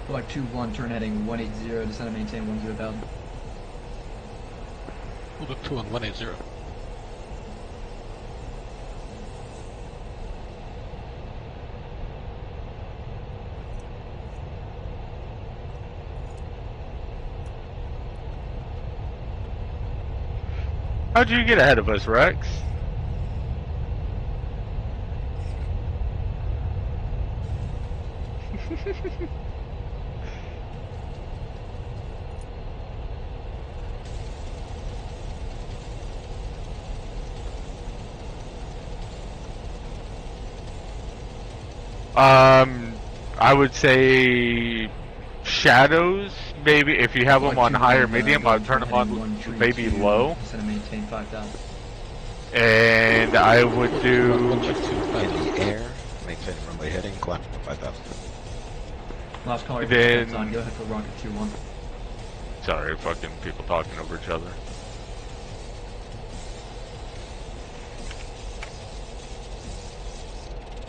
Bulldog 2-1, turn heading 180, descend and maintain 10,000. Bulldog 2-1, 180. How'd you get ahead of us, Rex? I would say shadows. Maybe if you have them on higher medium, I'd turn them on maybe low. Descend and maintain 5,000. And I would do in the air, maintain runway heading, climb 5,000. Last caller, Then- on. Go ahead for Rocket 2-1. sorry, fucking people talking over each other.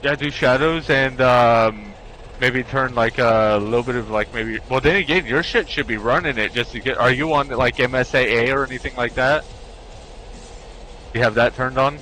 Yeah, do shadows and maybe turn like a little bit of like maybe. Well, then again, your shit should be running it just to get. Are you on like MSAA or anything like that? You have that turned on?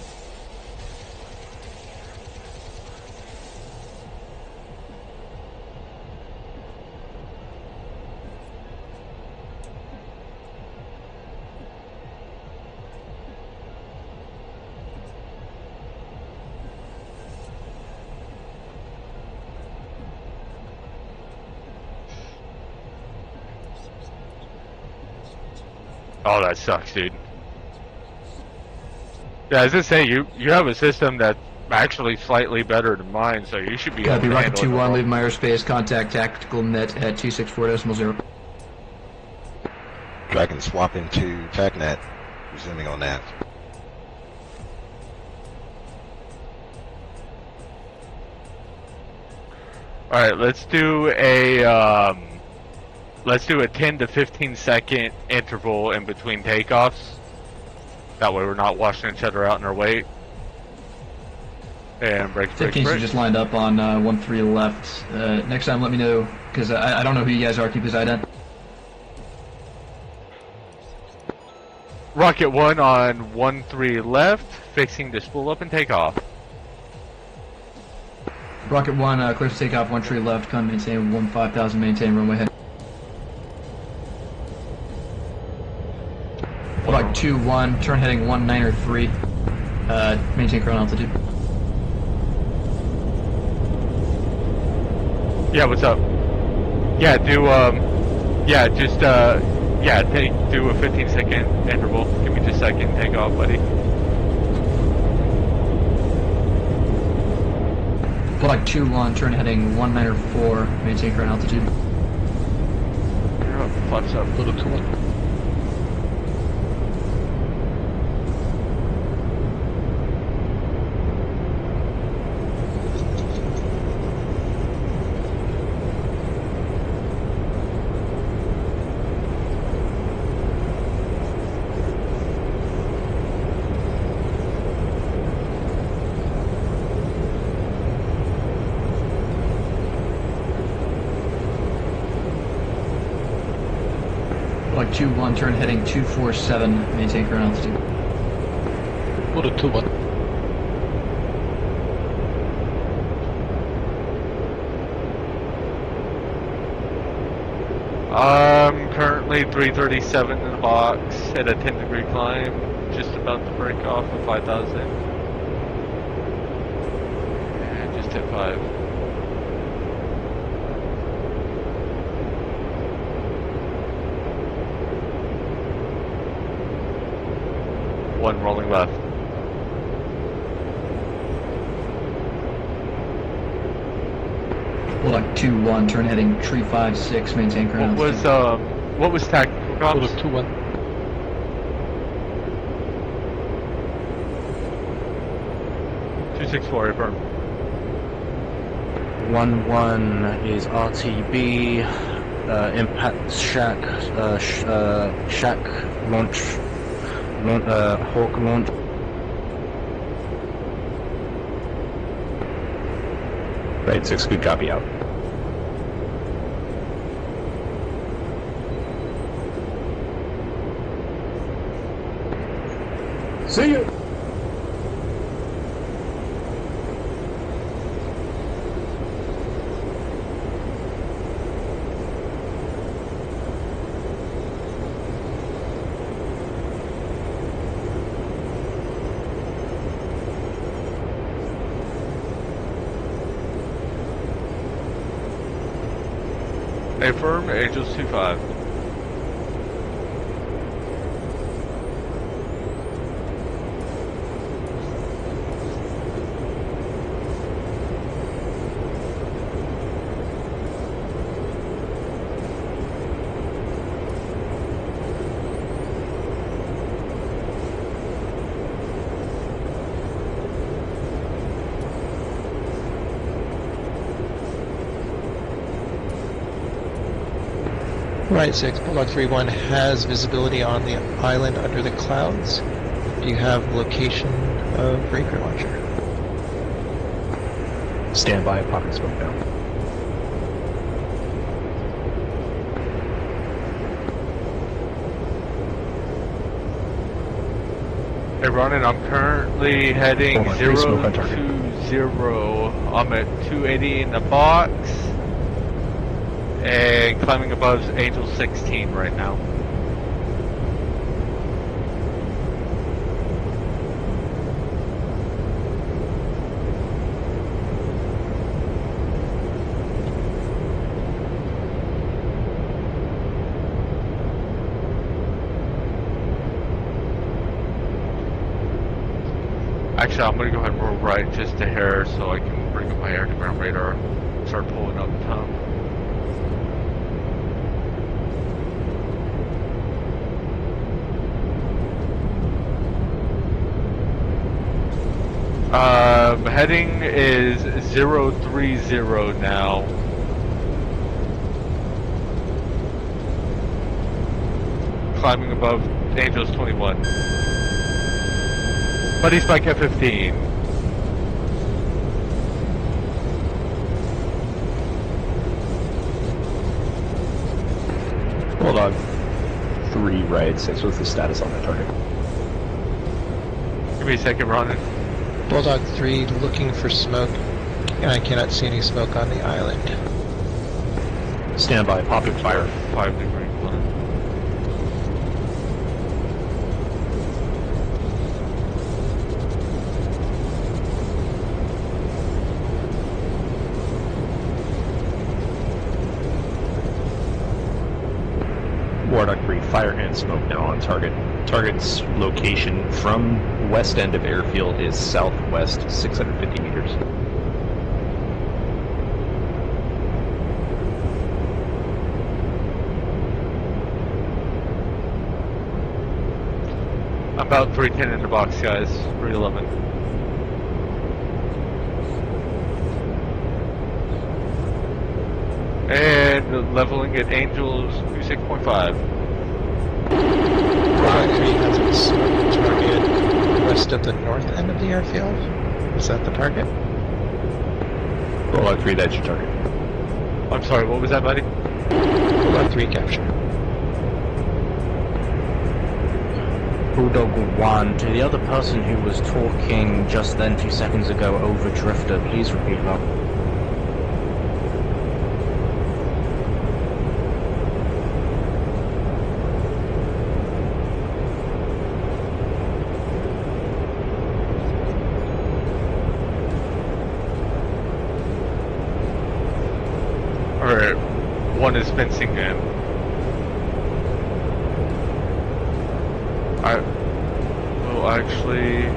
Oh, that sucks, dude. Yeah, as I say, you have a system that's actually slightly better than mine, so you should be able Copy, to Rocket handle it. 2-1, leave my airspace, contact tactical net at 264.0. Dragon swapping to TACnet, resuming on that. All right, let's do a 10 to 15 second interval in between takeoffs. That way we're not washing each other out in our weight. And break. 15s are just lined up on 1-3 left. Next time, let me know, because I don't know who you guys are. Keep his ident. Rocket 1 on 1-3 left, fixing to spool up and take off. Rocket 1, clear for takeoff, 1-3 left, come maintain 15,000, maintain runway head. Rocket 2-1, turn heading 193, maintain current altitude. Yeah, what's up? Yeah, do do a 15-second interval. Give me just a second, take off, buddy. Flight 2-1, turn heading 194, maintain current altitude. Flaps up. Little 2-1. Flight 2-1, turn heading 247, maintain current altitude. Little 2-1. Currently 337 in the box at a 10-degree climb, just about to break off at 5,000. And just hit 5. One rolling left. Flight 2-1, turn heading 356, maintain current altitude. What was tactical comms? Little 2-1. 264, affirm. 1-1 is RTB, impact shack, shack launch, Hawk launch. Right, 6, good copy out. See you! Affirm, Angels 2-5. Right, 6, Bulldog 3-1 has visibility on the island under the clouds. Do you have location of breaker launcher? Stand by, popping smoke now. Hey, Ronan, I'm currently heading 0 to 0. I'm at 280 in the box. And climbing above Angel 16 right now. Actually, I'm gonna go ahead and roll right just a hair so I can bring up my air-to-ground radar, start pulling up time. Heading is 030 now. Climbing above Angels 21. Buddy Spike at 15. Bulldog 3 right 6. What's the status on the target? Give me a second, Ronan. Bulldog 3 looking for smoke, and I cannot see any smoke on the island. Stand by, popping fire. 5 degree climb. Warlock 3, fire and smoke now on target. Target's location from west end of airfield is southwest 650 meters. I'm about 310 in the box, guys. 311. And leveling at Angels 26.5. Bulldog 3 has a smoke target west of the north end of the airfield. Is that the target? Bulldog 3, that's your target. I'm sorry, what was that, buddy? Bulldog 3 capture. Bulldog 1, to the other person who was talking just then 2 seconds ago over Drifter, please repeat that. Alright, one is fencing in. I will actually...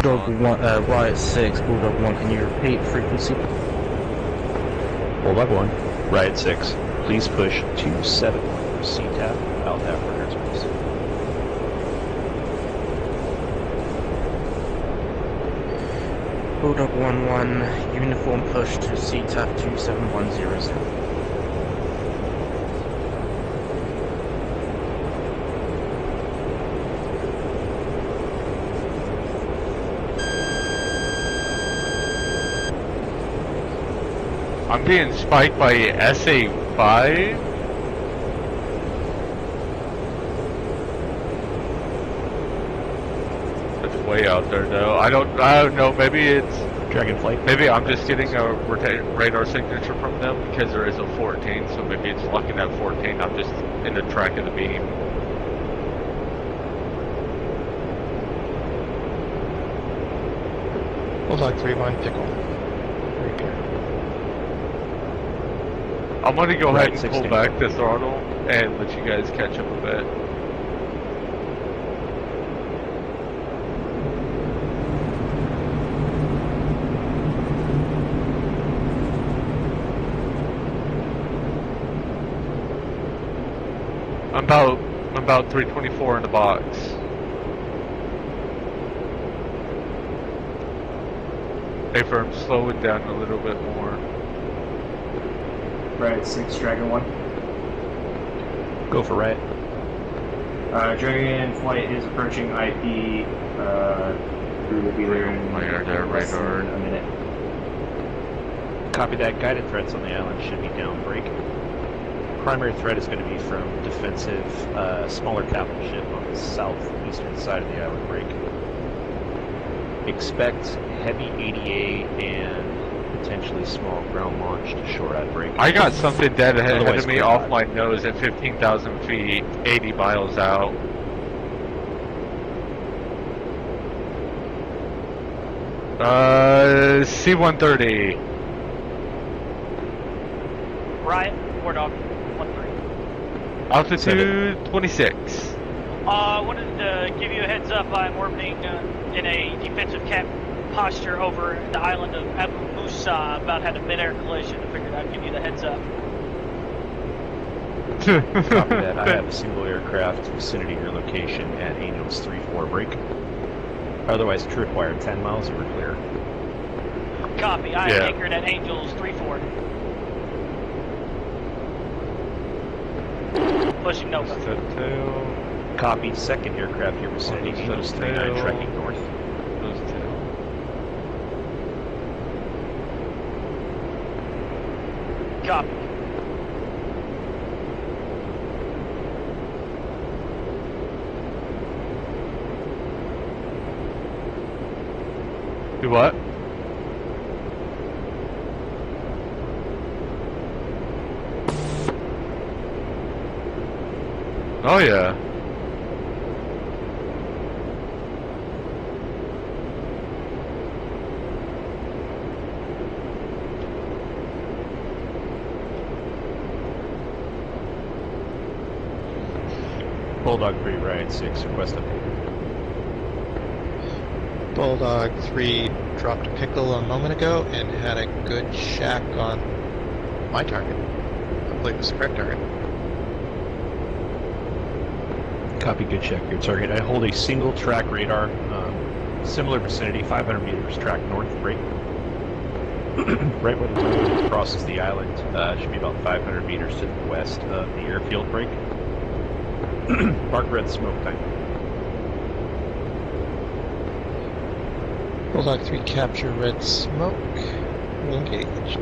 Bulldog 1, Riot 6, Bulldog 1, can you repeat frequency? Bulldog 1, Riot 6, please push 271 for CTAP, LTAP for airspace. Bulldog 1-1, uniform push to CTAP 27100. I'm being spiked by SA5. That's way out there though. I don't know, maybe it's Dragonflight. Maybe I'm just getting a radar signature from them because there is a 14, so maybe it's looking at 14. I'm just in the track of the beam. Bulldog 3-1 pickle. Very good. I'm gonna go ahead and 16. pull back the throttle and let you guys catch up a bit. I'm about 324 in the box. Hey firm, slow it down a little bit more. Riot 6, Dragon 1. Go for Riot. Dragon Flight is approaching IP. We will be there in My radar. less than a minute. Copy that. Guided threats on the island should be down break. Primary threat is going to be from defensive, smaller capital ship on the southeastern side of the island break. Expect heavy ADA and potentially small ground launch to shore at break. I got something dead ahead of me clear off out. my nose at 15,000 feet, 80 miles out. C-130. Riot, War Dog, 1-3. Altitude 26. Wanted to give you a heads up. I'm orbiting in a defensive cap posture over the island of Abu Musa. About had a mid-air collision. I figured I'd give you the heads up. Copy that. I have a single aircraft vicinity of your location at Angels 3-4 break. Otherwise, tripwire 10 miles and we're clear. Copy. I am anchored at Angels 3-4. Pushing Nova. Copy. Second aircraft your vicinity. Angels 39 trekking north. Copy. Do what? Oh yeah. Bulldog 3, Riot 6, request update. Bulldog 3 dropped a pickle a moment ago and had a good shack on my target. I believe it's the correct target. Copy, good check. Your target. I hold a single track radar, similar vicinity, 500 meters, track north, break. Right where the road crosses the island, should be about 500 meters to the west of the airfield break. Mark red smoke time. Bulldog 3 capture red smoke. Engage.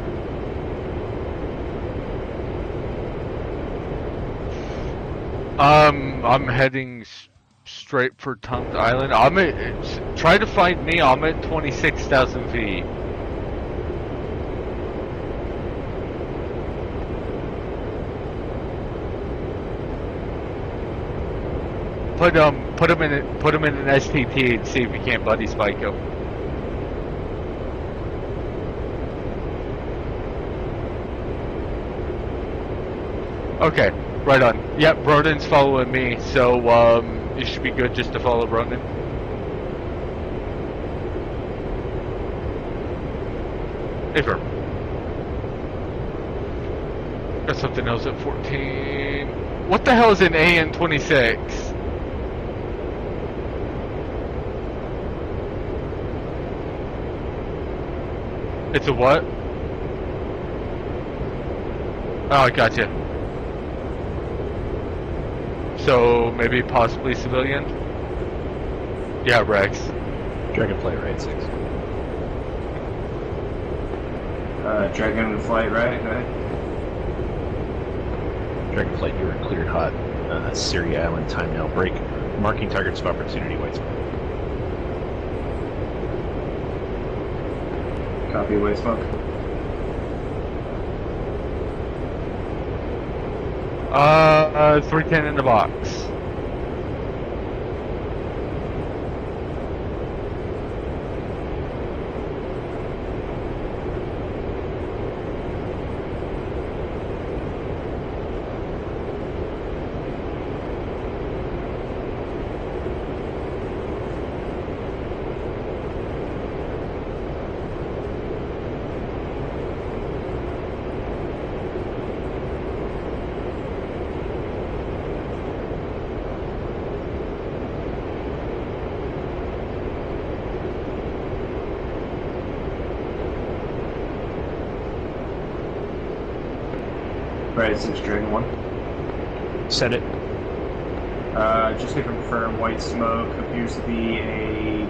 I'm heading straight for Tumpt Island. I'm at, try to find me. I'm at 26,000 feet. Put him in an STT and see if you can't buddy spike him. Okay, right on. Yep, Ronan's following me, so you should be good just to follow Ronan. Affirm. Got something else at 14. What the hell is an AN-26? It's a what? Oh, I gotcha. So, maybe possibly civilian? Yeah, Rex. Dragonfly, right, 6. Dragonflight, right? Dragonflight, you are cleared hot. Syria Island, time now, break. Marking targets of opportunity, white smoke. Copy, white smoke. Uh, 310 in the box. Right, 6 Dragon 1. Set it. Just to confirm, white smoke appears to be a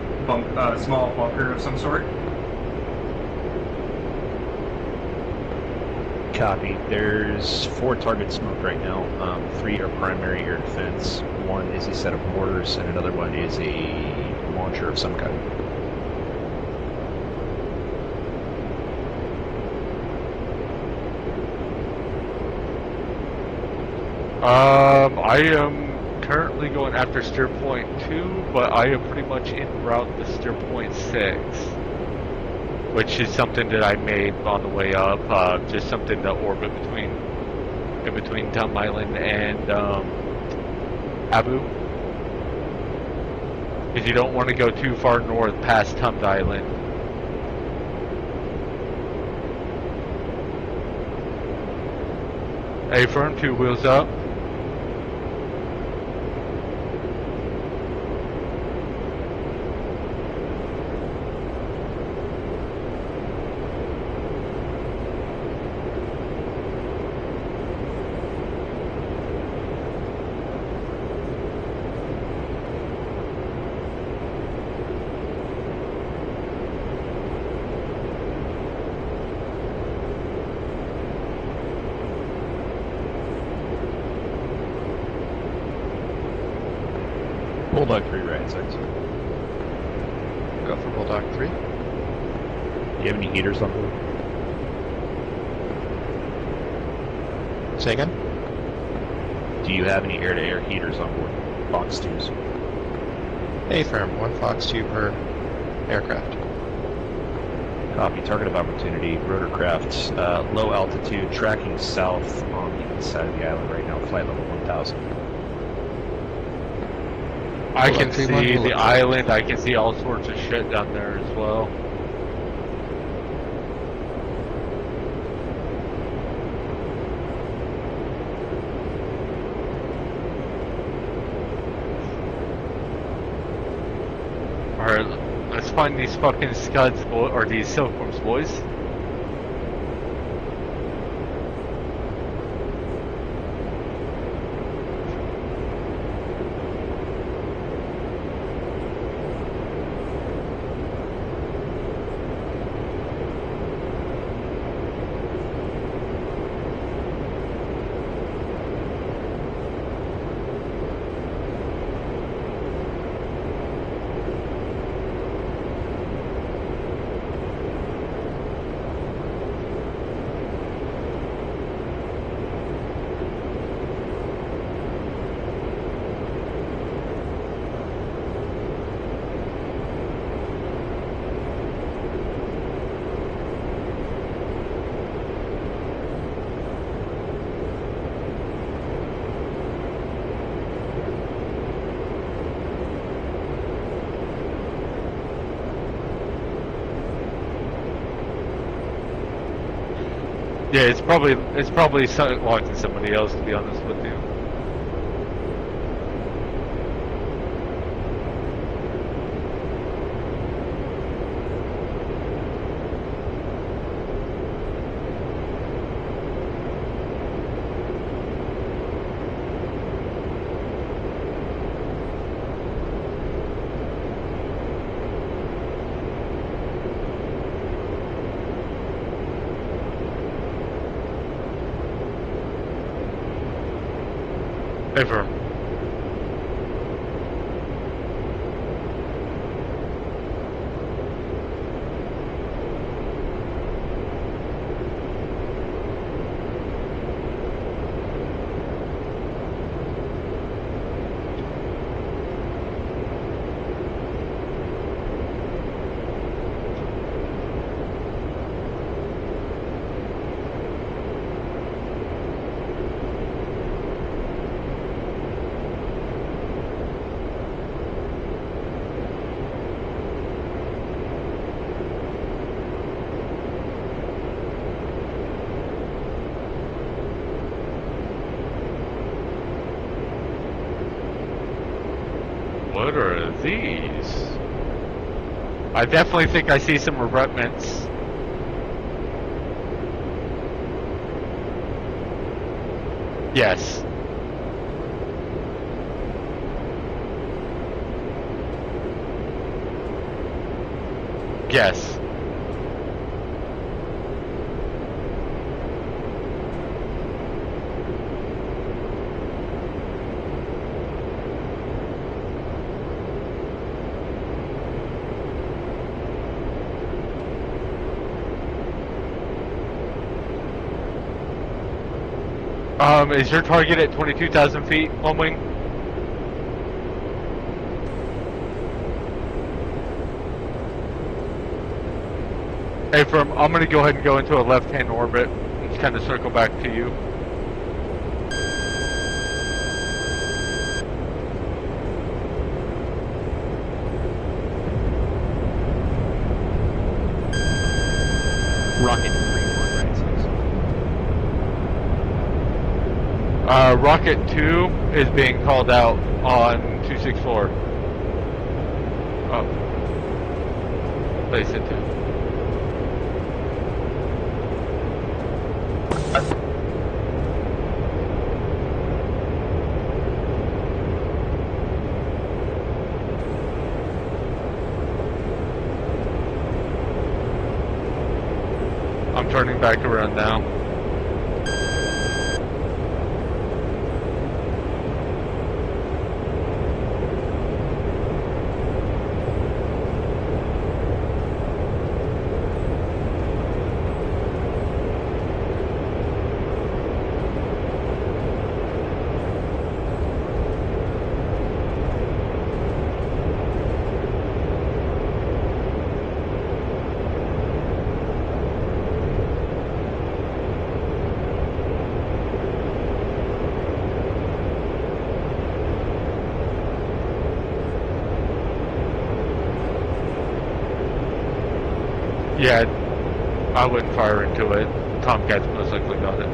small bunker of some sort. Copy. There's 4 target smoke right now. 3 are primary air defense. 1 is a set of mortars, and another one is a launcher of some kind. I am currently going after steer point 2, but I am pretty much en route to steer point 6. which is something that I made on the way up. Just something to orbit in between Tum Island and Abu. Because you don't want to go too far north past Tum Island. Hey, firm, 2 wheels up. Bulldog 3 right sides. Go for Bulldog 3. Do you have any heaters on board? Say again? Do you have any air-to-air heaters on board? Fox 2s. Affirm, 1 Fox 2 per aircraft. Copy. Target of opportunity. Rotorcraft. Low altitude. Tracking south on the east side of the island right now. Flight level 1000. I can Bulldog 3-1, see Bulldog the 3. island. I can see all sorts of shit down there as well. Alright, let's find these fucking scuds, or these silkworms, boys. Yeah, it's probably watching somebody else, to be honest with you. Ever. What are these? I definitely think I see some revetments. Yes. Yes. Is your target at 22,000 feet, on wing? Hey, I'm gonna go ahead and go into a left-hand orbit and kind of circle back to you. Rocket 3-1, right? Rocket 2 is being called out on 264. Oh. They said 2. I'm turning back around now. Yeah, I wouldn't fire into it. Tomcats most likely got it.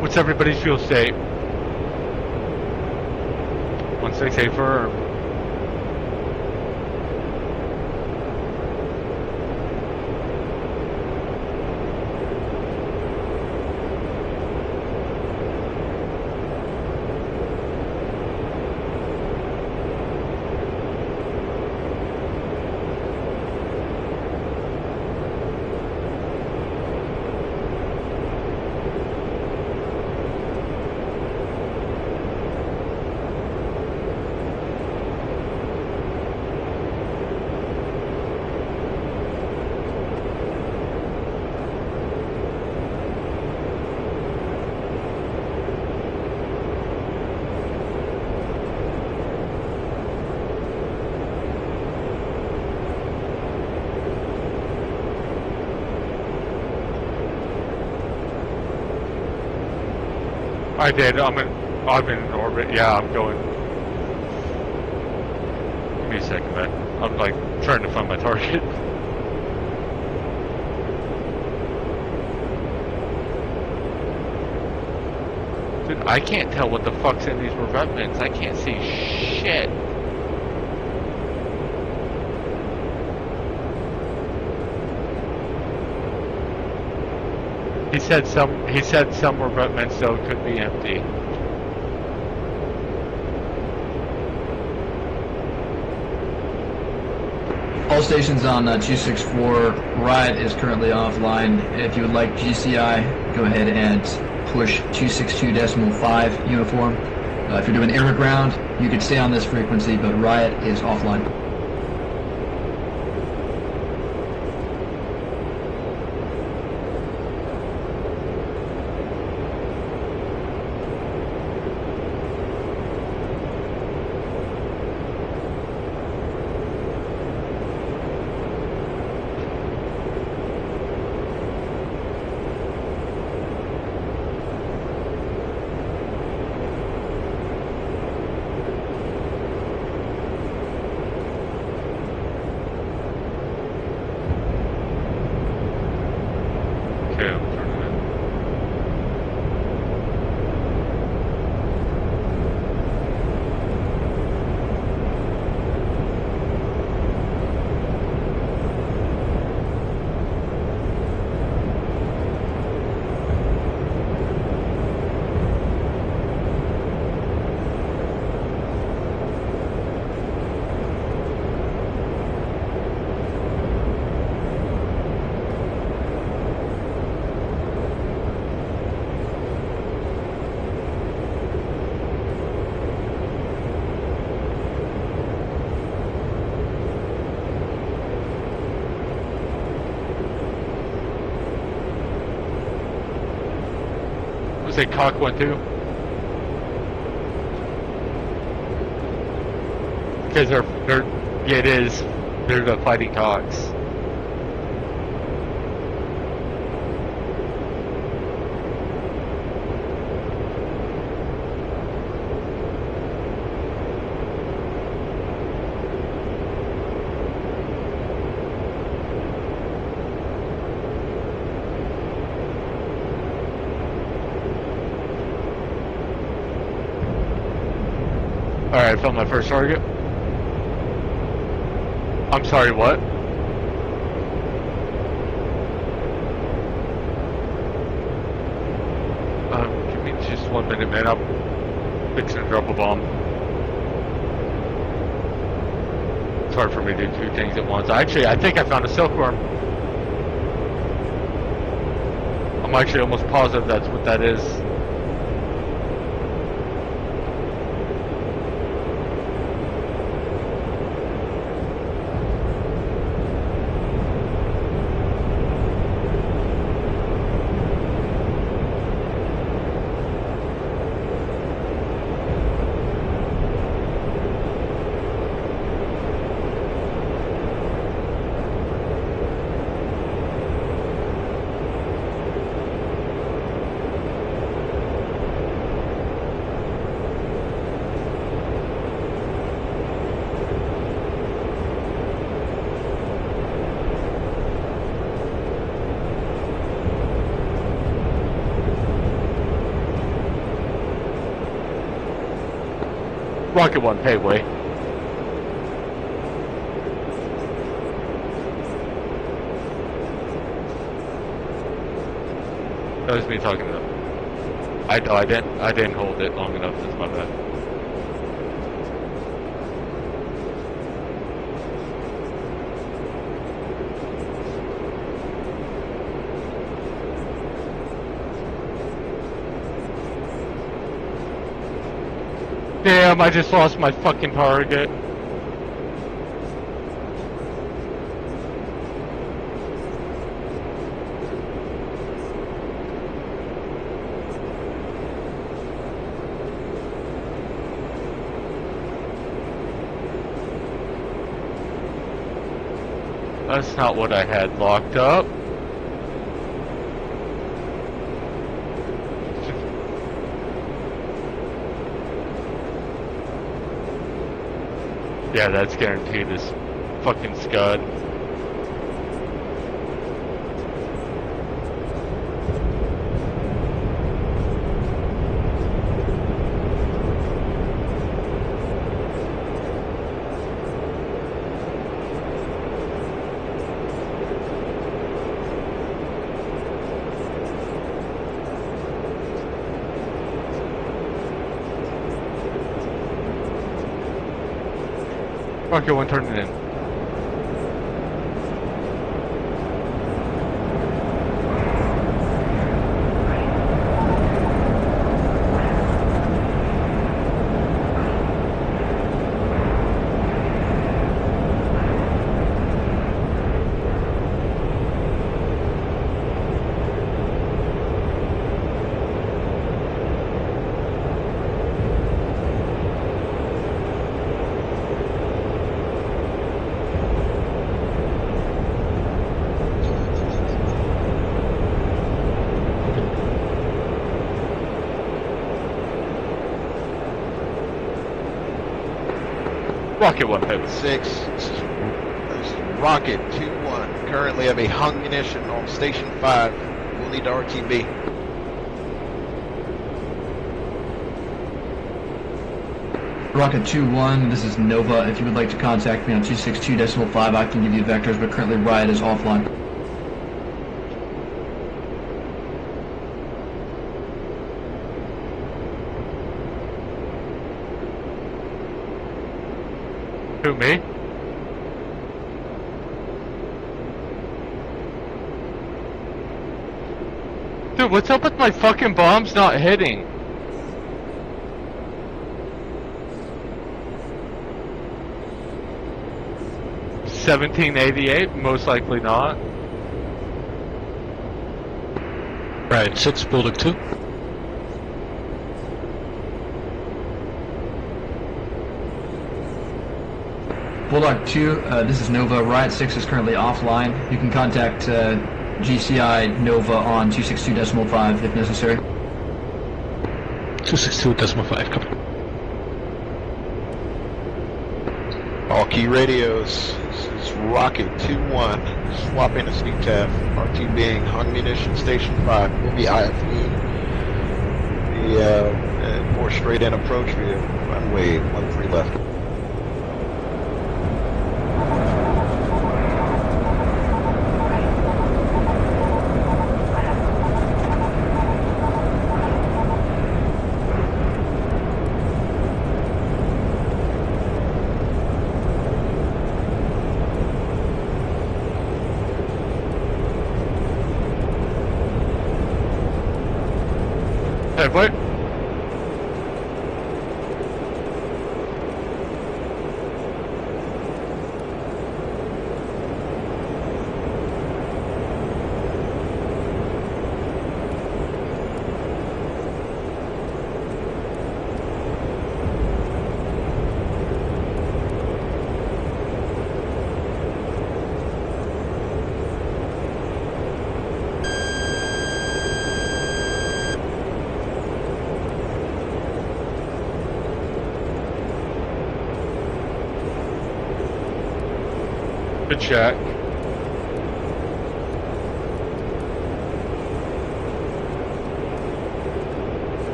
What's everybody's fuel state? Once they say firm. I did. I'm in orbit. Yeah, I'm going. Give me a second, man. I'm like trying to find my target. Dude, I can't tell what the fuck's in these revetments. I can't see shit. He said some revetments though could be empty. All stations on 264, Riot is currently offline. If you would like GCI, go ahead and push 262.5 uniform. If you're doing air to ground, you could stay on this frequency, but Riot is offline. Was it Cock 1-2? Because yeah, it is. They're the fighting cocks. Alright, I found my first target. I'm sorry, what? Give me just 1 minute, man. I'm fixing to drop a bomb. It's hard for me to do two things at once. Actually, I think I found a silkworm. I'm actually almost positive that's what that is. Rocket 1, pay way. That was me talking to them. I didn't hold it long enough, that's my bad. Damn, I just lost my fucking target. That's not what I had locked up. Yeah, that's guaranteed this fucking scud. Rocket 1, turn it in. Rocket 1, pivot. 6. This is Rocket 2-1. Currently have a hung munition on Station 5. We'll need to RTB. Rocket 2-1, this is Nova. If you would like to contact me on 262.5, I can give you vectors, but currently Riot is offline. Who, me? Dude, what's up with my fucking bombs not hitting? $1788? Most likely not. Right, 6 Bulldog 2. Bulldog 2, this is Nova. Riot 6 is currently offline. You can contact GCI Nova on 262.5 if necessary. 262.5, copy. All key radios. This is Rocket 2-1. Swapping to CTAF. RT being Hung Munition Station 5. We'll be IFE. The 4 straight in approach via runway 13 left. Hey, what? Good check.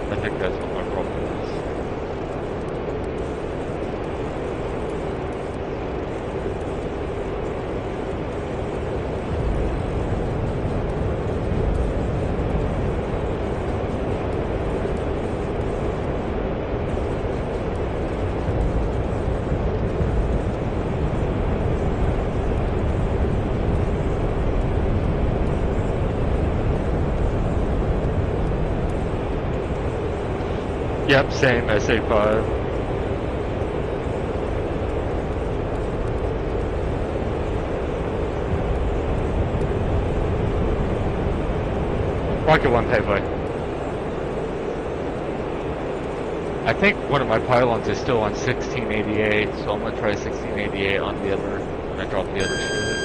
I think that's what my problem is. Yep, same SA5. Rocket 1 payboy. I think one of my pylons is still on 1688, so I'm gonna try 1688 on the other when I drop the other shit.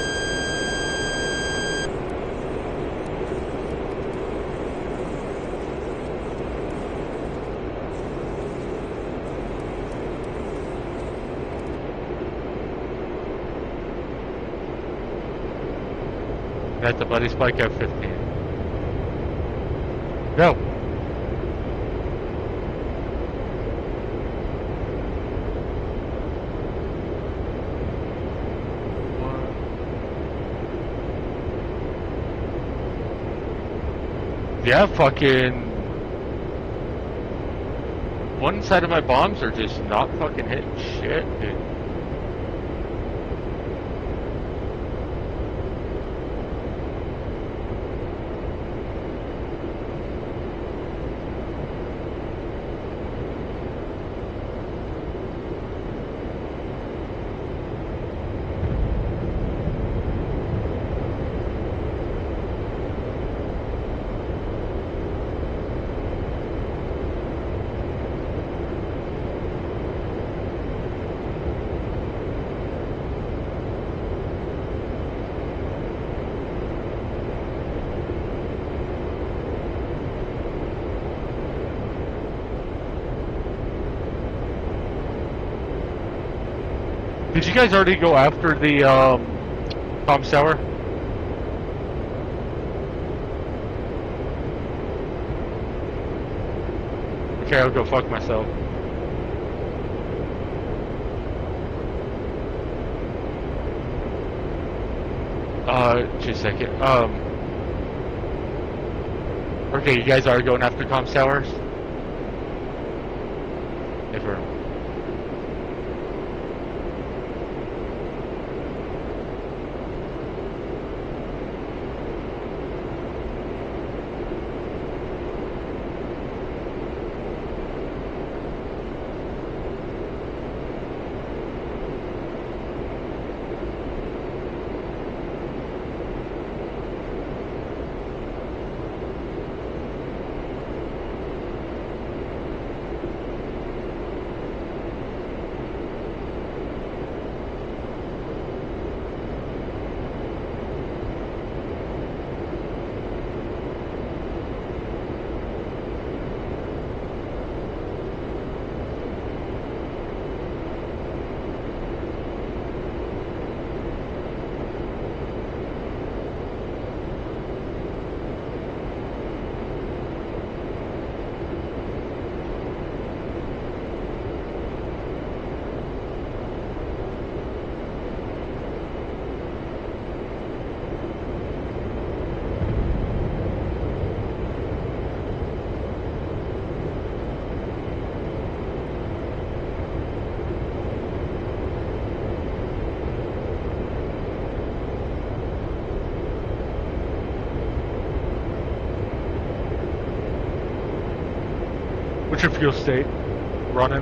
That's the buddy spike F-15. Go! Yeah, fucking... One side of my bombs are just not fucking hitting shit, dude. Did you guys already go after the comms tower? Okay, I'll go fuck myself. Just a second. Okay, you guys are going after comms towers? Affirm. What's your fuel state? Running?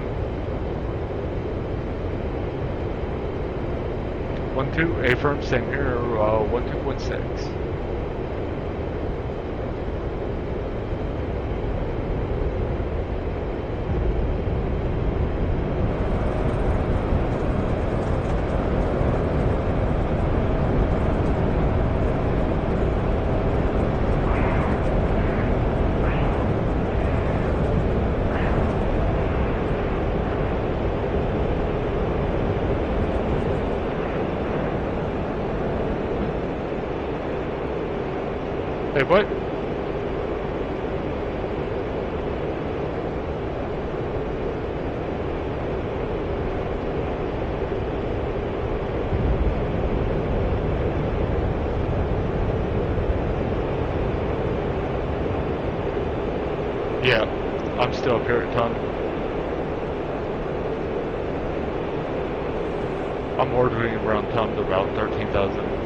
1-2, affirm, same here, 12.6. Hey, what? Yeah, I'm still up here at Tom. I'm ordering around Tom to about 13,000.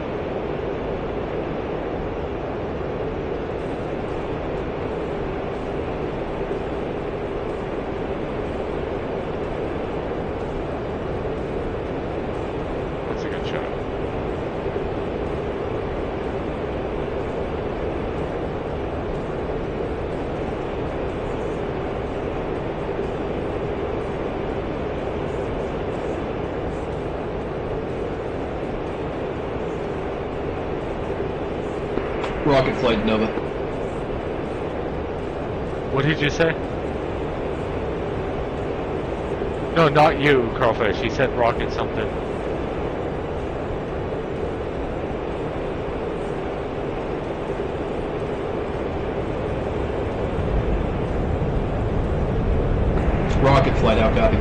That's a good shot. Rocket flight, Nova. What did you say? No, not you, Crawfish. He said rocket something. Rocket flight, out copy.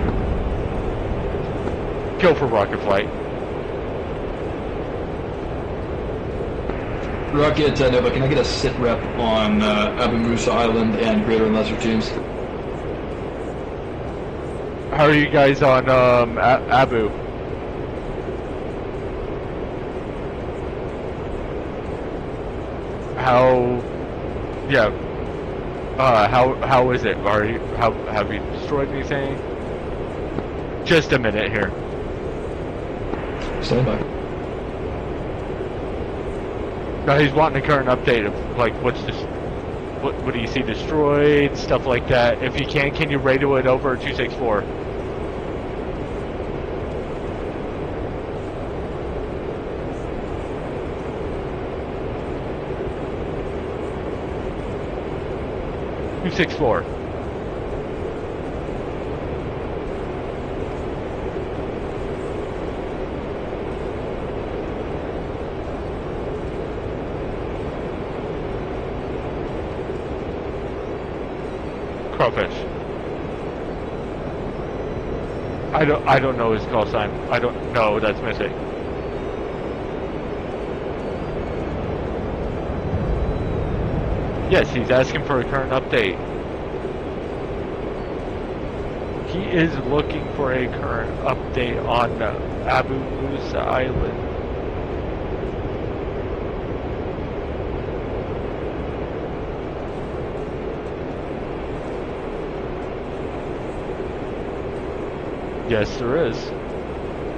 Go for rocket flight. Rocket, Nova, can I get a sit rep on Abu Musa Island and Greater and Lesser Tombs? How are you guys on Abu? How? Yeah. How is it? Have you destroyed anything? Just a minute here. Stand by. No, he's wanting a current update of like what do you see destroyed, stuff like that. If you can you radio it over 264? .264. Crawfish. I don't know his call sign. I don't know, that's missing. Yes, he's asking for a current update. He is looking for a current update on Abu Musa Island. Yes, there is.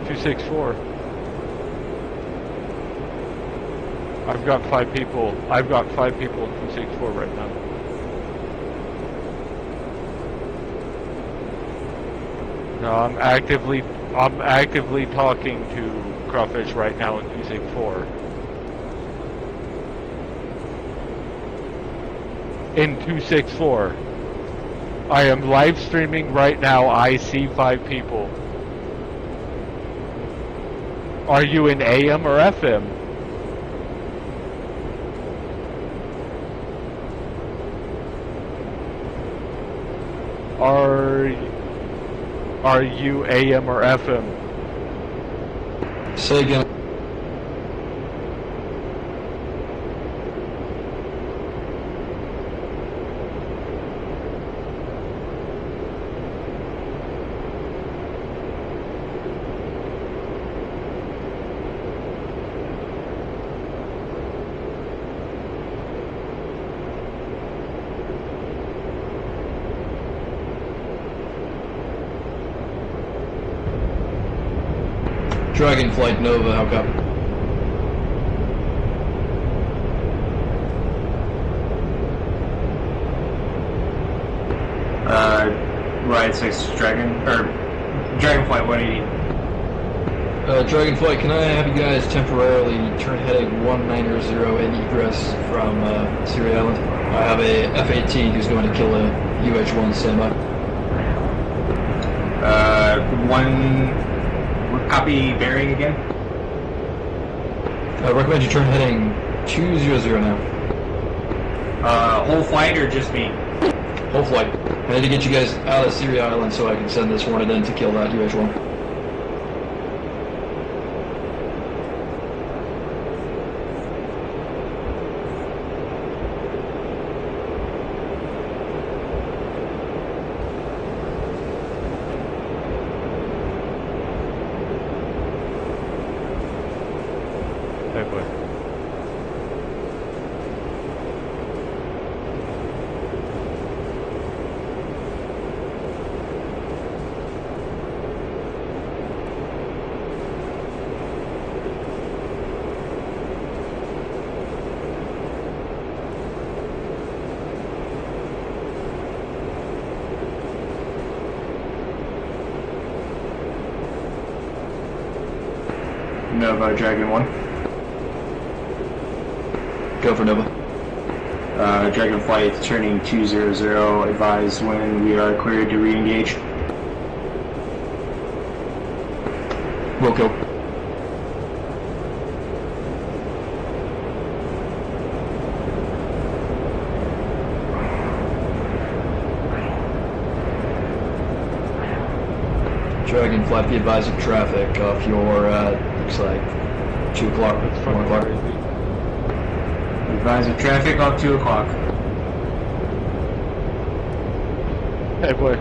264. I've got 5 people. I've got 5 people in 264 right now. No, I'm actively talking to Crawfish right now in 264. In 264. I am live streaming right now. I see 5 people. Are you in AM or FM? Are you AM or FM? Say again. Dragonflight Nova, how come? Ride 6 Dragon, or Dragonflight 180. Dragonflight, can I have you guys temporarily turn heading 190 in egress from Syria Island? I have a F-18 who's going to kill a UH-1 standby. Copy bearing again. I recommend you turn heading 200 now. Whole flight or just me? Whole flight. I need to get you guys out of Syria Island so I can send this Hornet in to kill that UH-1. Nova Dragon 1. Go for Nova. Dragonflight turning 200, advise when we are cleared to re-engage. Will kill. Dragonflight, be advised of traffic off your, looks like 2 o'clock, 1 o'clock. Advise of traffic off 2 o'clock. Hey boy.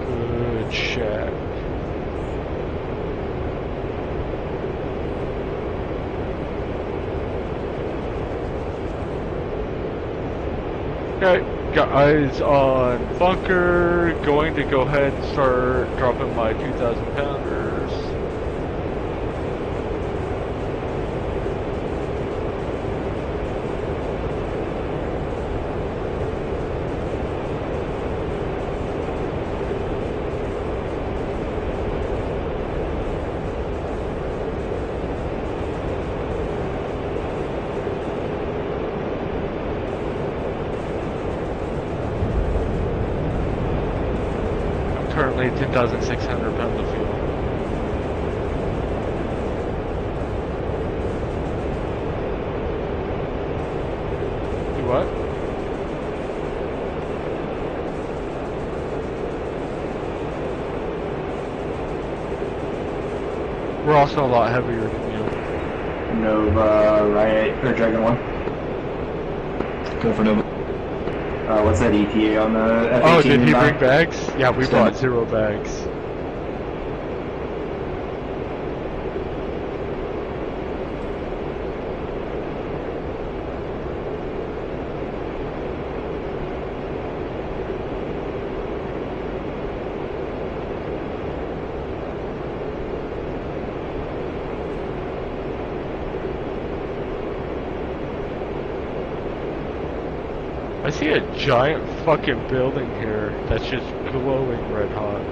Good check. Okay, got eyes on bunker. Going to go ahead and start dropping my 2,000 pounders. Currently 10,600 pounds of fuel. what? We're also a lot heavier than you. Nova, right, or Dragon 1. Go for Nova. What's that ETA on the F-18? Oh, did he inbound? bring bags? Yeah, we brought 0 bags. I see a giant fucking building here that's just glowing red hot.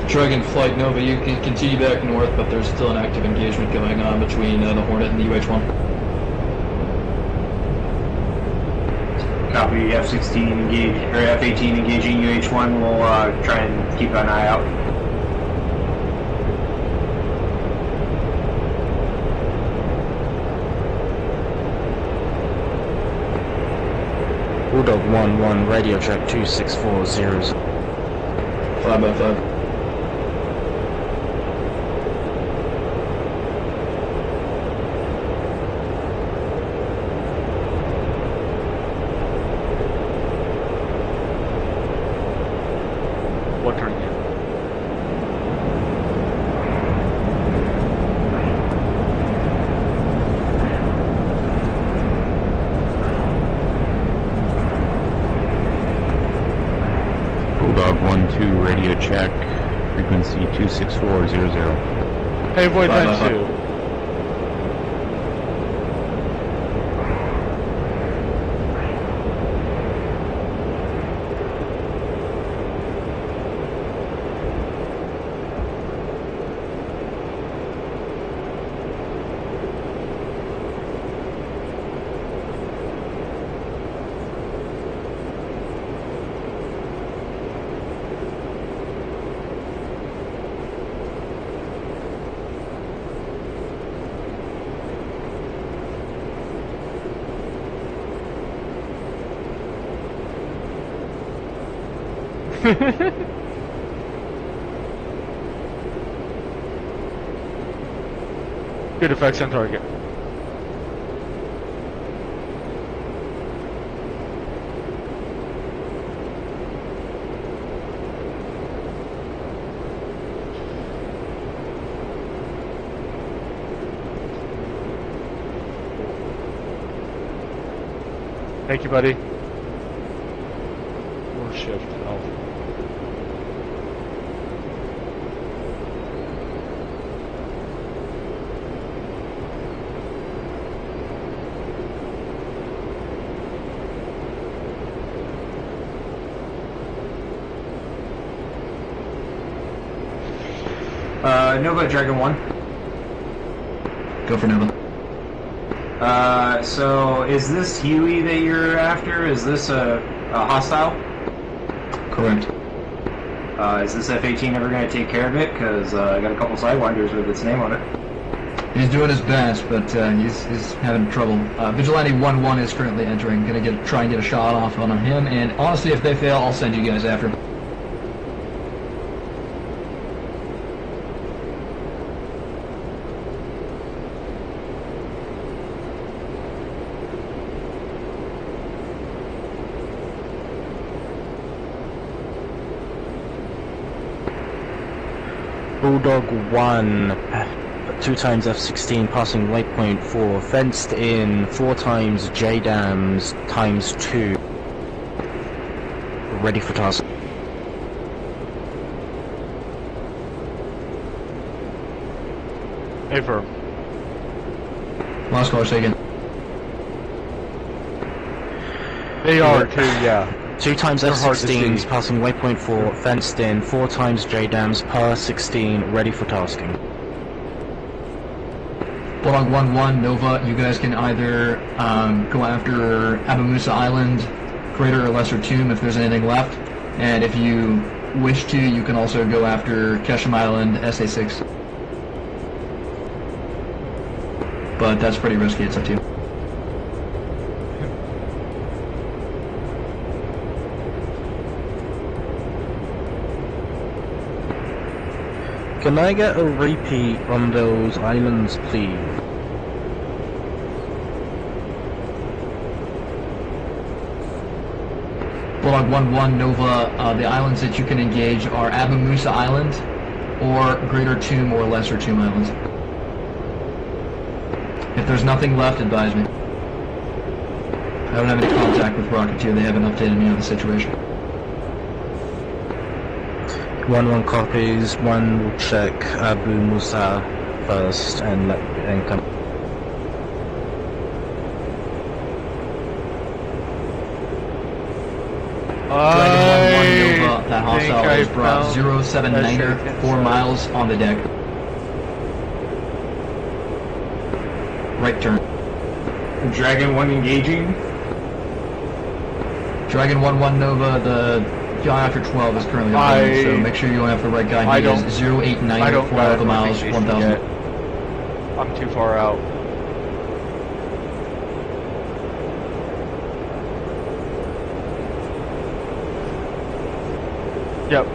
Dragon Flight Nova, you can continue back north, but there's still an active engagement going on between the Hornet and the UH-1. Copy, F-16 engage, or F-18 engaging UH-1. We'll try and keep an eye out. Bulldog 1-1, radio track 26400. 5x5. What turn you? Bulldog 1-2, radio check, frequency 26400. Hey, Void Man 2. Good effects on target. Thank you, buddy. More shift health. Nova, Dragon 1. Go for Nova. So is this Huey that you're after? Is this a hostile? Correct. Is this F-18 ever going to take care of it? Because I got a couple Sidewinders with its name on it. He's doing his best, but he's having trouble. Vigilante 1-1 is currently entering. Gonna try and get a shot off on him, and honestly, if they fail, I'll send you guys after. Bulldog 1, 2 times F-16 passing waypoint 4, fenced in 4 times J-dams times 2. Ready for task. Affirm. Last call taken. They are too, yeah. 2 times They're hard to F-16s see. passing waypoint 4, fenced in, 4 times JDAMs per 16, ready for tasking. Bulldog 1-1, Nova, you guys can either go after Abu Musa Island, Greater or Lesser Tomb if there's anything left, and if you wish to, you can also go after Keshem Island, SA-6. But that's pretty risky, it's up to you. Can I get a repeat on those islands, please? Bulldog 1-1, Nova, the islands that you can engage are Abu Musa Island, or Greater Tomb or Lesser Tomb Islands. If there's nothing left, advise me. I don't have any contact with Rocketeer, they haven't updated me on the situation. 1-1 copies, 1 will check Abu Musa first and come. Dragon 1-1 Nova, that hostile is brought 079er, 4 miles on the deck. Right turn. Dragon 1 engaging. Dragon 1-1 Nova, the guy after 12 is currently on the so make sure you don't have the right guy. He is 089er, 4 nautical miles, 1000. I'm too far out. Yep.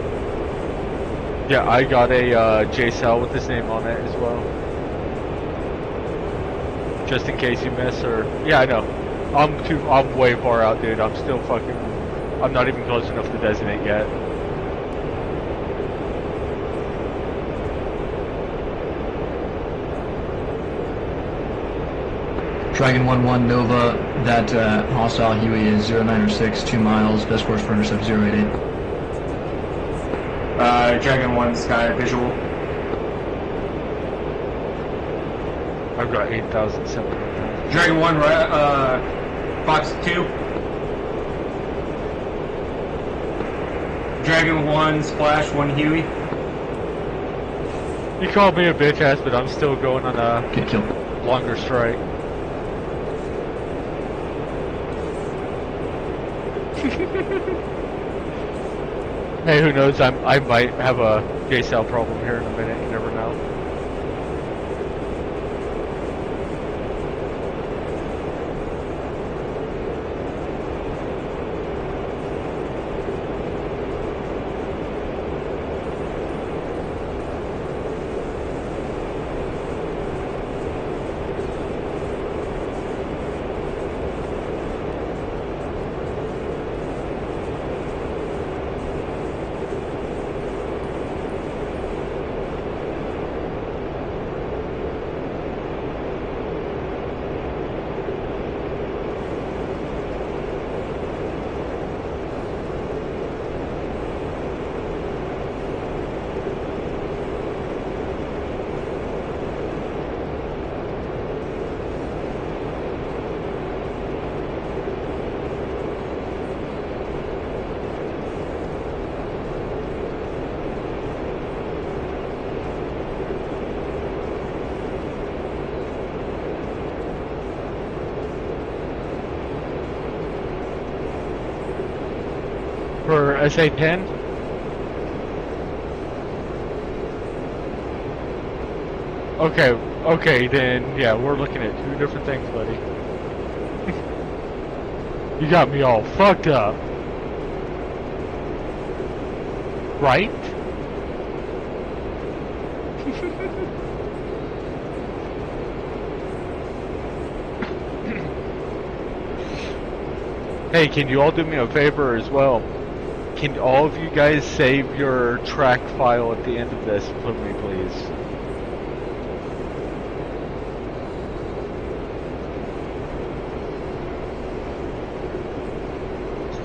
Yeah, I got a JSL with his name on it as well. Just in case you miss or yeah, I know. I'm way far out, dude. I'm still fucking I'm not even close enough to designate yet. Dragon 1-1 Nova, that hostile Huey is 096, 2 miles, best course for intercept 088. Dragon 1 Sky visual. I've got 8,700. Dragon 1 Fox 2. Dragon 1 Splash 1 Huey. You called me a bitch ass, but I'm still going on a good kill. Longer strike. Hey, who knows? I might have a JSL problem here in a minute. You never know. For SA-10? Okay, then, yeah, we're looking at two different things, buddy. You got me all fucked up. Right? Hey, can you all do me a favor as well? Can all of you guys save your track file at the end of this for me, please?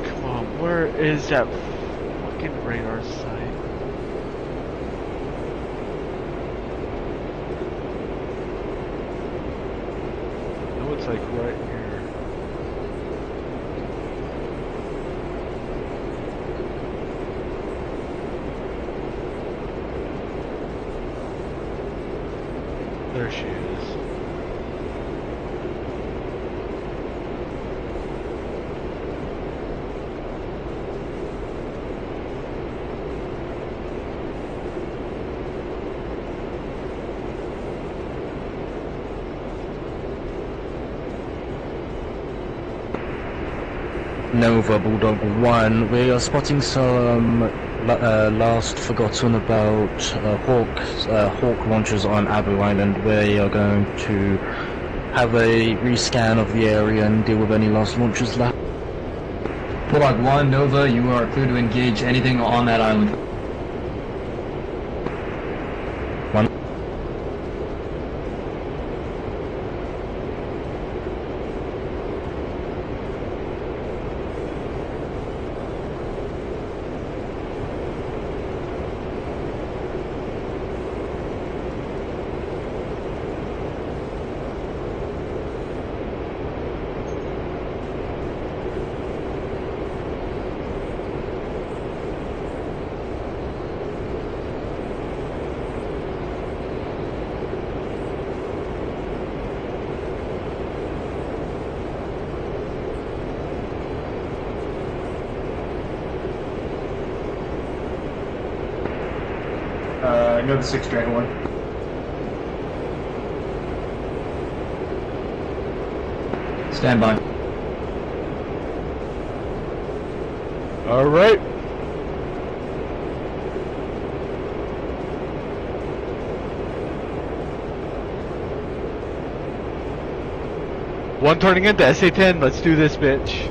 Come on, where is that fucking radar site? No, it's like right here. There she is. Nova Bulldog 1, we are spotting some last forgotten about Hawk launchers on Abu Island. We are going to have a rescan of the area and deal with any last launchers left. Bulldog 1, Nova, you are clear to engage anything on that island. One. Nova 6, Dragon 1. Stand by. All right. One turning into SA-10. Let's do this, bitch.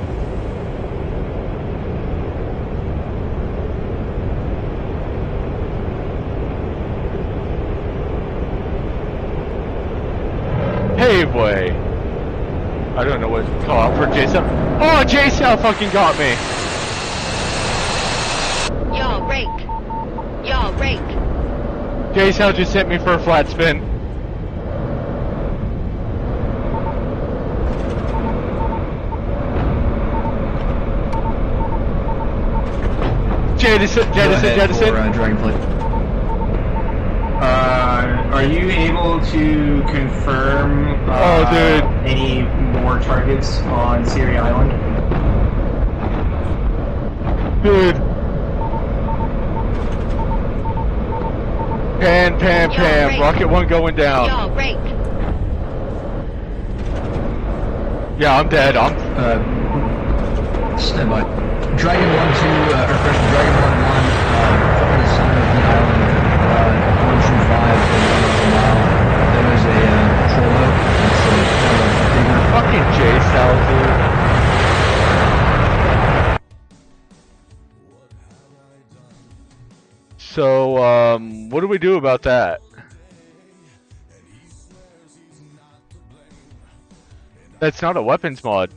Hey, boy. I don't know what to call out for JSL. Oh, JSL fucking got me. Y'all rake. Y'all rake. JSL just hit me for a flat spin. Jettison. Dragonflight. Are you able to confirm any more targets on Siri Island? Dude. Pan. Rocket 1 going down. Y'all rake. Yeah, I'm dead. Stand by. Dragon 1-2, or correction, Dragon 1-1, from the center of the island, 125 a mile. There is a patrol boat. It's a kind of bigger. Fucking JSL, dude. So, what do we do about that? That's not a weapons mod.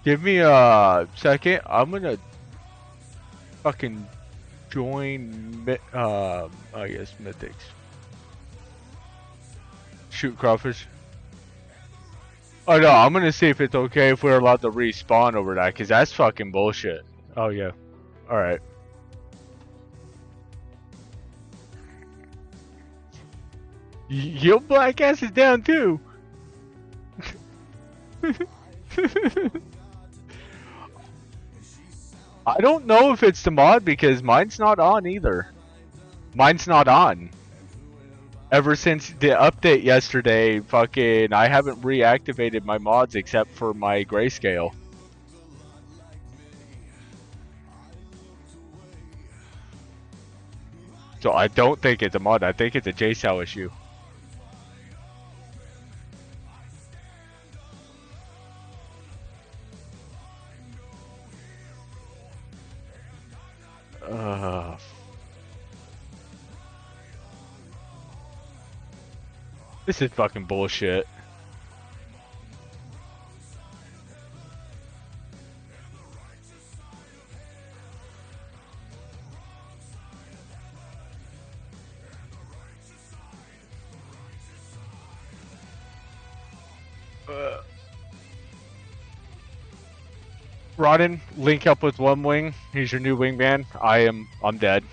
Give me a second. I'm gonna fucking join, I guess, Mythics. Shoot crawfish. Oh no, I'm gonna see if it's okay if we're allowed to respawn over that, cause that's fucking bullshit. Oh yeah. Alright. Your black ass is down too. I don't know if it's the mod because mine's not on either. Mine's not on. Ever since the update yesterday, fucking, I haven't reactivated my mods except for my grayscale. So I don't think it's a mod, I think it's a JSOW issue. This is fucking bullshit. Rodden, link up with One Wing. He's your new wingman. I'm dead.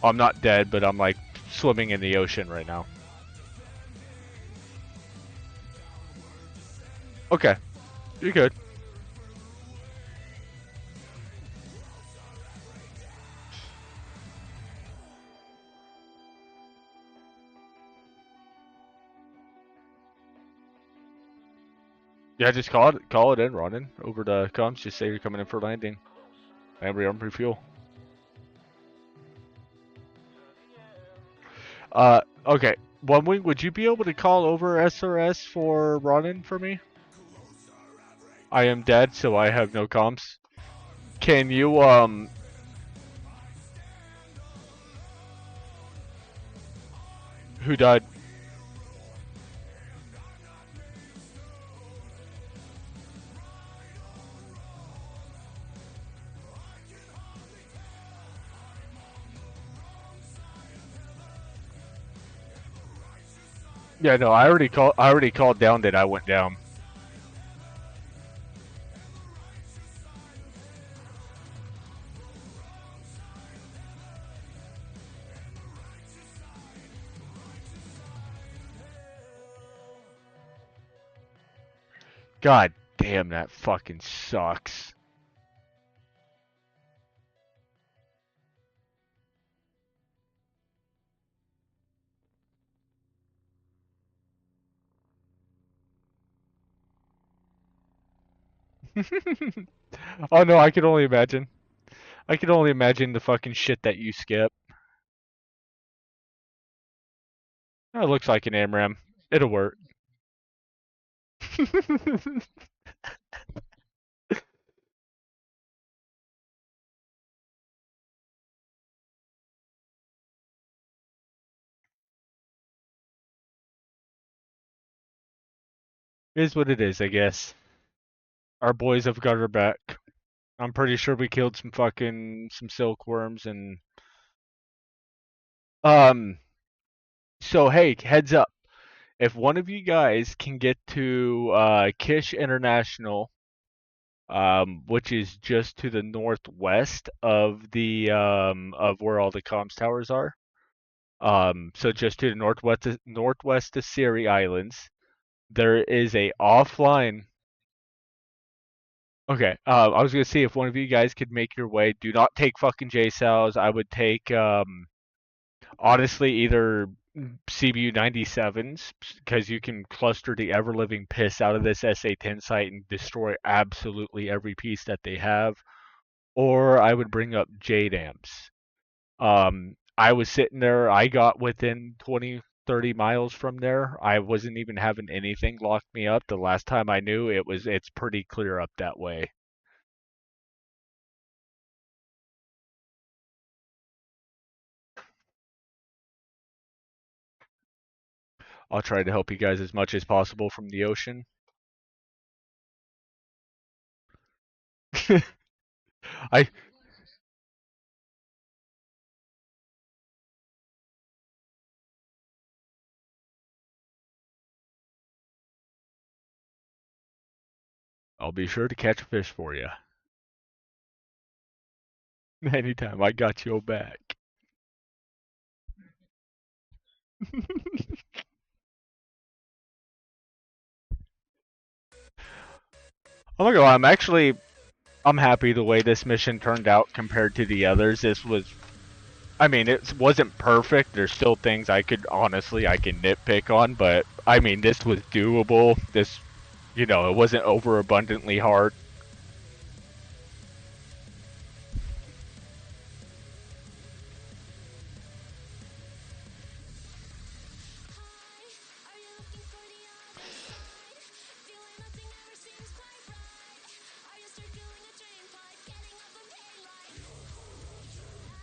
I'm not dead, but I'm like swimming in the ocean right now. Okay, you're good. Yeah, just call it in, Rodden. Over to comms, just say you're coming in for landing. And refuel. Okay. One Wing, would you be able to call over SRS for Rodden for me? I am dead, so I have no comms. Can you, Who died? Yeah, no, I already called down that I went down. God damn, that fucking sucks. Oh no, I can only imagine. I can only imagine the fucking shit that you skip. Oh, it looks like an AMRAM. It'll work. Is what it is, I guess. Our boys have got our back. I'm pretty sure we killed some silkworms and so hey, heads up. If one of you guys can get to Kish International, which is just to the northwest of the of where all the comms towers are. So just to the northwest of Siri Islands, there is a offline. Okay, I was gonna see if one of you guys could make your way. Do not take fucking J cells. I would take honestly either CBU 97s because you can cluster the ever living piss out of this SA-10 site and destroy absolutely every piece that they have. Or I would bring up JDAMs. I was sitting there. I got within 20, 30 miles from there. I wasn't even having anything lock me up. The last time I knew, it's pretty clear up that way. I'll try to help you guys as much as possible from the ocean. I'll be sure to catch a fish for you. Anytime, I got your back. Oh my god, I'm happy the way this mission turned out compared to the others. I mean, it wasn't perfect. There's still things I can nitpick on, but I mean, this was doable. It wasn't overabundantly hard.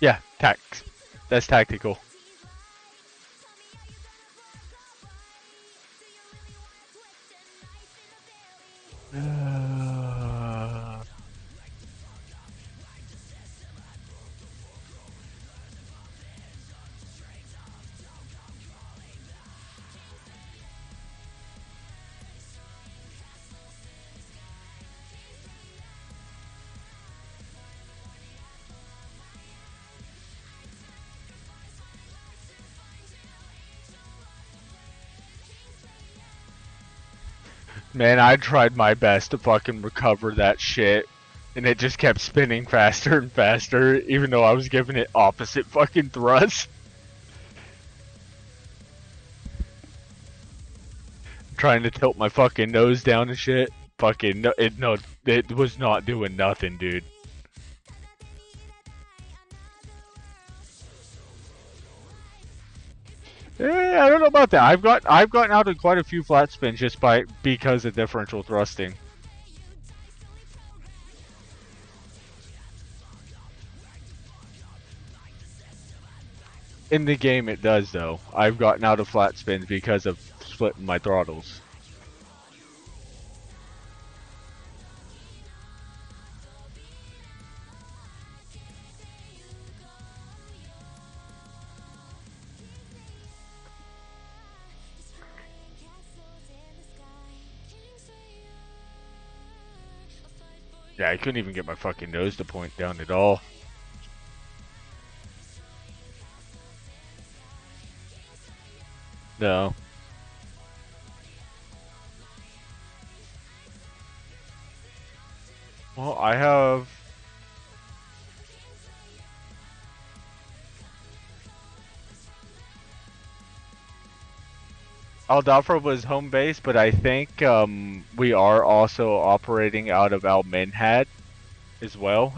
Yeah, that's tactical. Man, I tried my best to fucking recover that shit, and it just kept spinning faster and faster, even though I was giving it opposite fucking thrust. Trying to tilt my fucking nose down and shit. Fucking no, it was not doing nothing, dude. I don't know about that. I've gotten out of quite a few flat spins just because of differential thrusting. In the game, it does though. I've gotten out of flat spins because of splitting my throttles. Yeah, I couldn't even get my fucking nose to point down at all. No. Well, I have... Aldafra was home base, but I think we are also operating out of Al Minhad as well.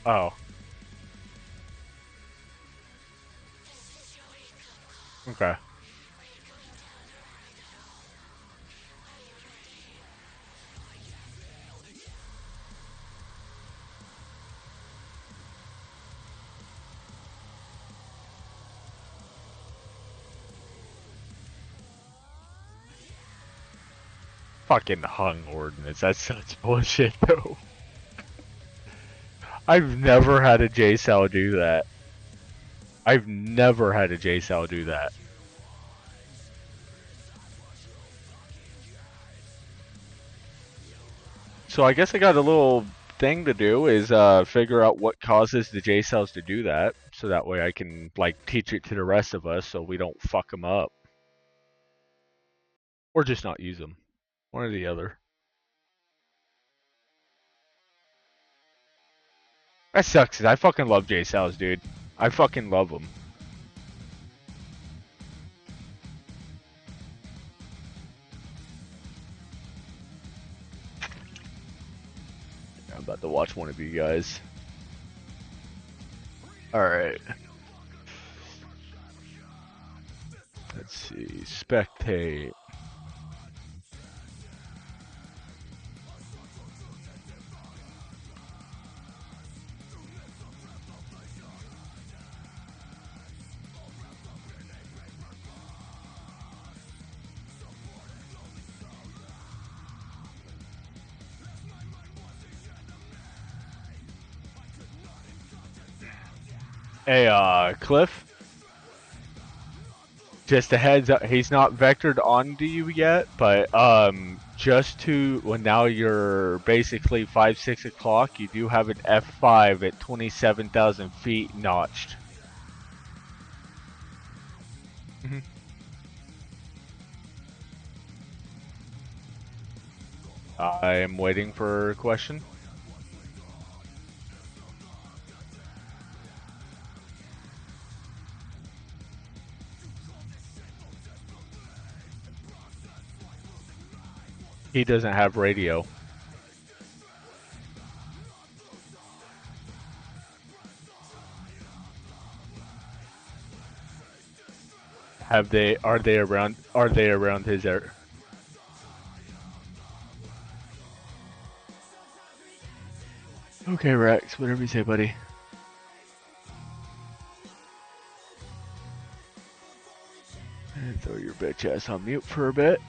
Oh. Okay. Fucking hung ordinance. That's such bullshit, though. I've never had a JSAL do that. I've never had a JSAL do that. So I guess I got a little thing to do is figure out what causes the JSALs to do that, so that way I can like teach it to the rest of us so we don't fuck them up. Or just not use them. One or the other. That sucks, 'cause I fucking love JSALs, dude. I fucking love them. I'm about to watch one of you guys. Alright. Let's see. Spectate. Hey, Cliff? Just a heads up, he's not vectored onto you yet, but just to, well, now you're basically 5-6 o'clock, you do have an F5 at 27,000 feet notched. Mm-hmm. I am waiting for a question. He doesn't have radio. Are they around his area? Okay, Rex, whatever you say, buddy. And throw your bitch ass on mute for a bit.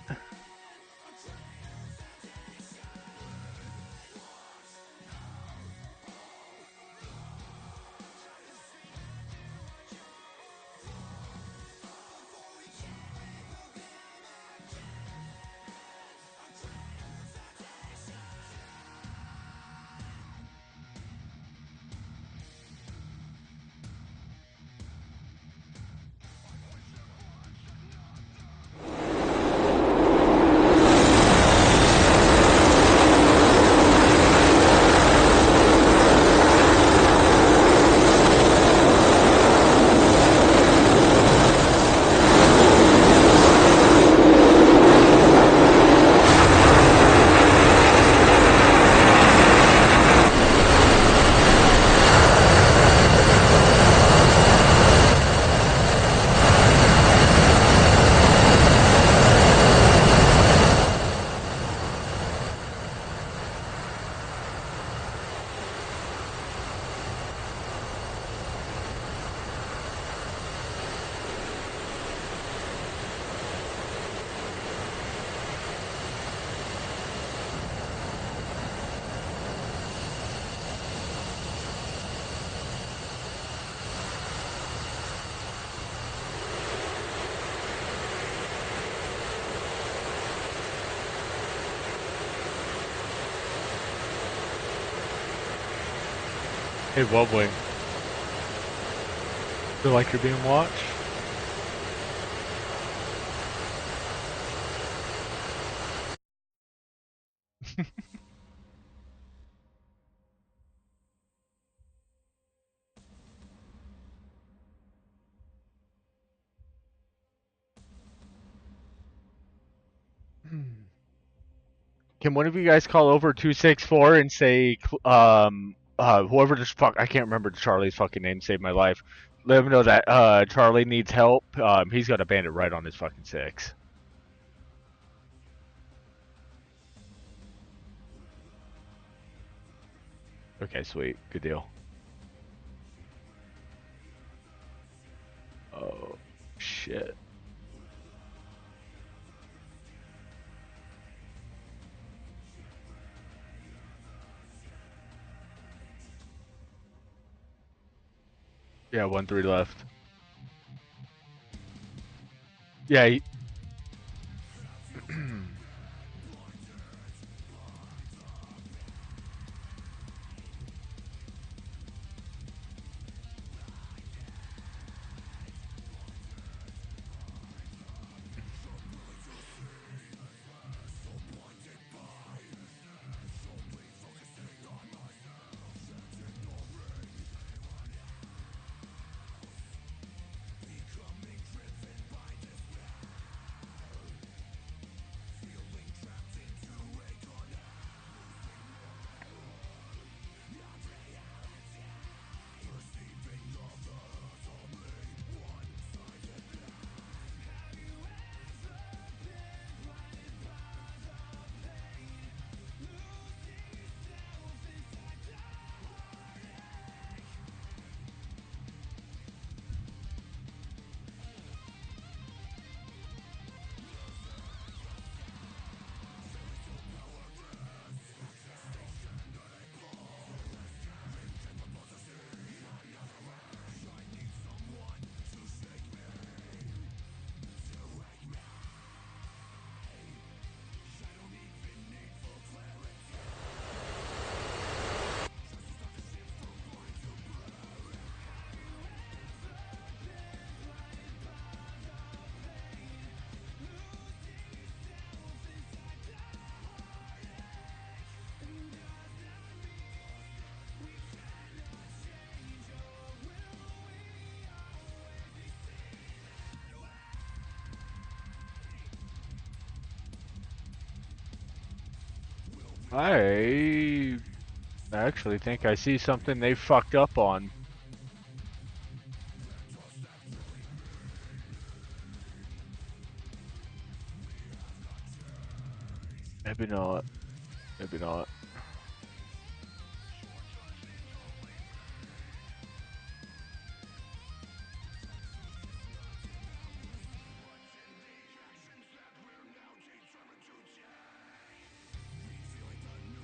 Hey, Wobbling. Feel like you're being watched? Can one of you guys call over 264 and say, whoever this fuck, I can't remember Charlie's fucking name, saved my life. Let him know that, Charlie needs help. He's got a bandit right on his fucking 6. Okay, sweet. Good deal. Oh, shit. Yeah, 1-3 left. Yeah, I actually think I see something they fucked up on. Maybe not. Maybe not.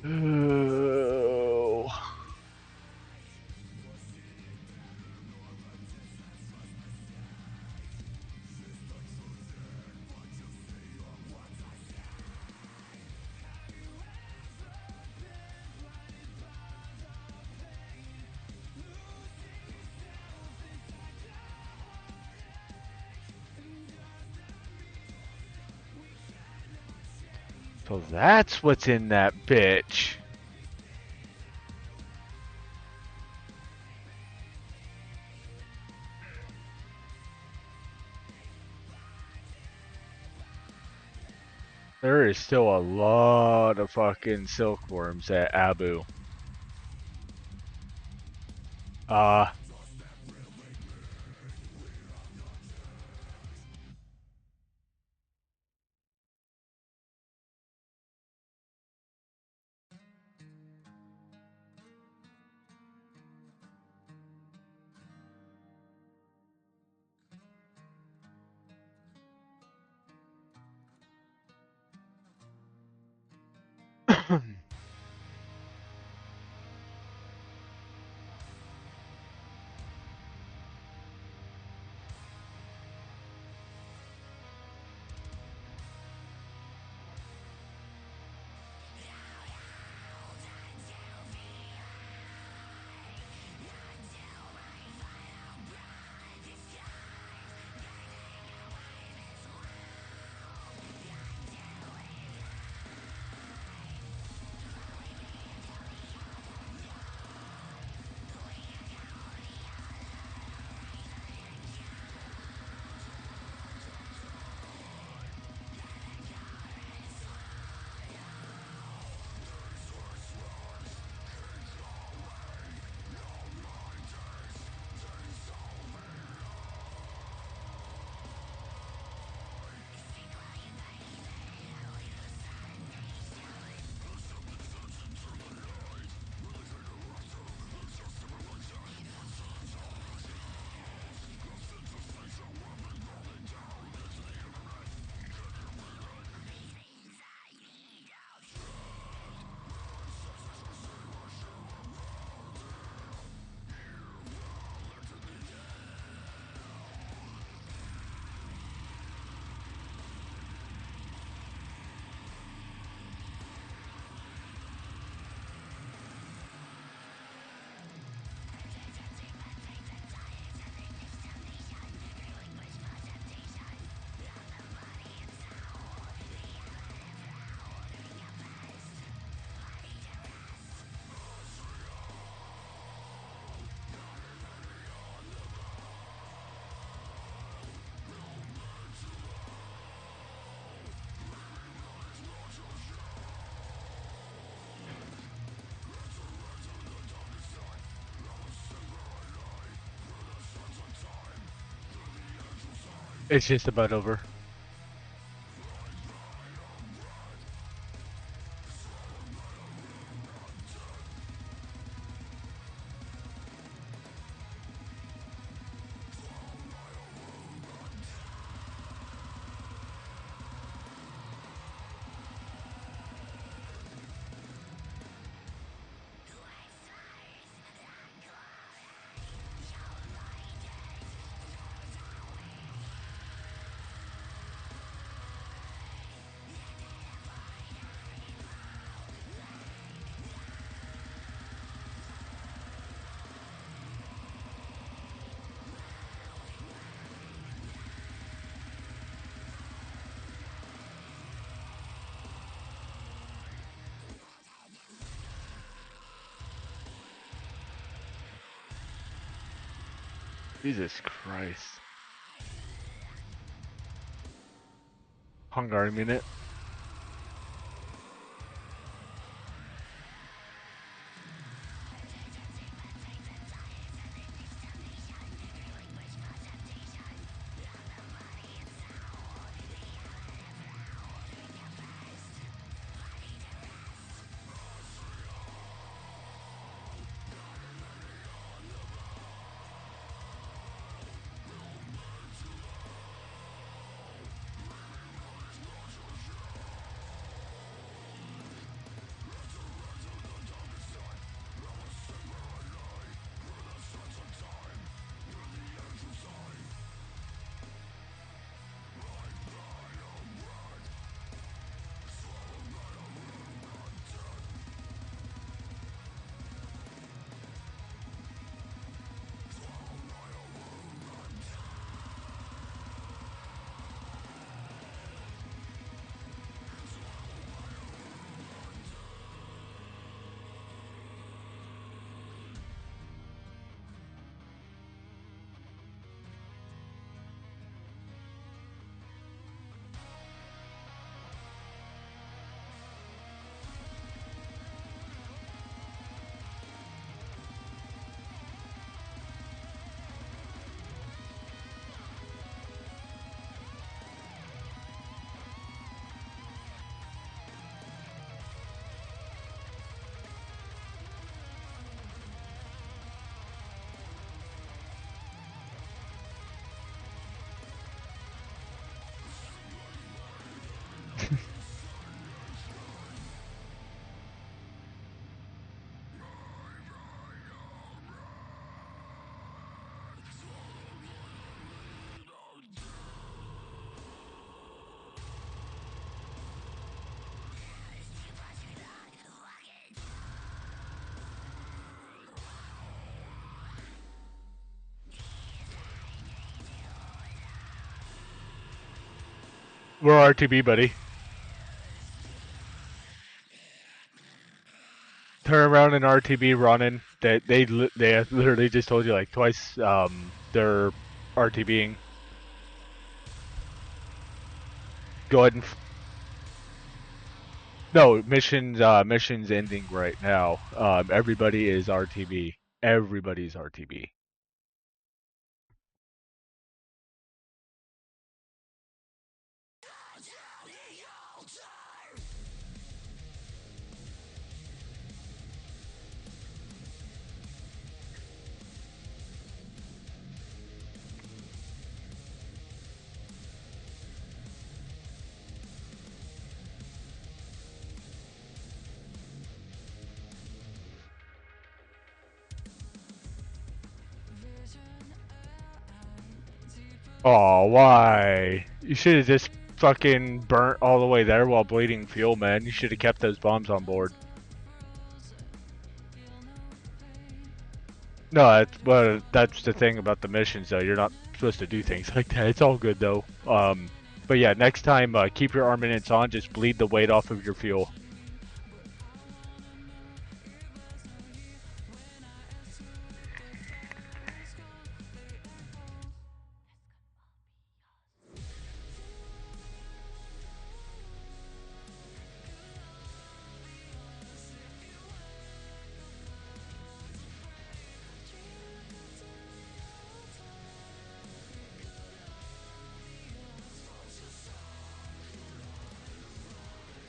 Oh. So that's what's in that bitch. There is still a lot of fucking silkworms at Abu. It's just about over. Jesus Christ. Hungary minute. We're RTB, buddy. Turn around and RTB running. They literally just told you like twice. They're RTBing. Go ahead and. No, mission's ending right now. Everybody is RTB. Everybody's RTB. Oh, why? You should have just fucking burnt all the way there while bleeding fuel, man. You should have kept those bombs on board. No, that's the thing about the missions, though. You're not supposed to do things like that. It's all good, though. But yeah, next time, keep your armaments on. Just bleed the weight off of your fuel.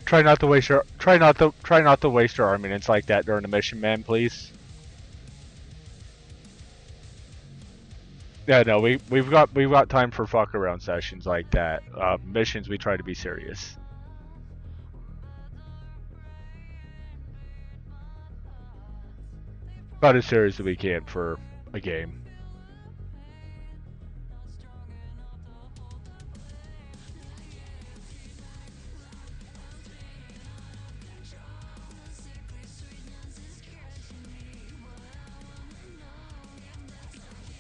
Try not to waste your armaments like that during the mission, man, please. Yeah, no, we've got time for fuck around sessions like that. Missions we try to be serious. About as serious as we can for a game.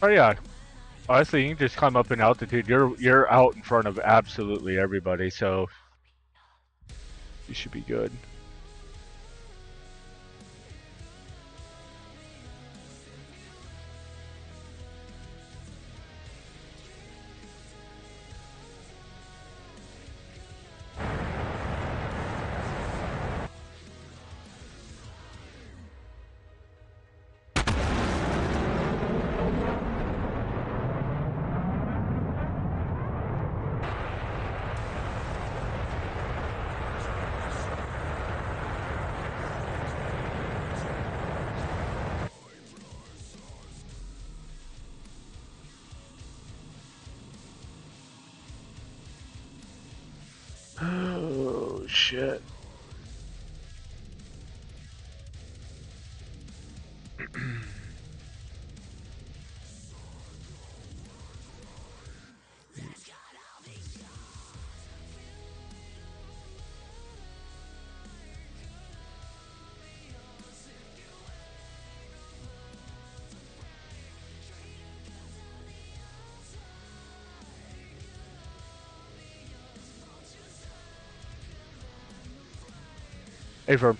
Oh yeah. Honestly, you can just come up in altitude. You're out in front of absolutely everybody, so you should be good. Oh shit. Hey, Verb.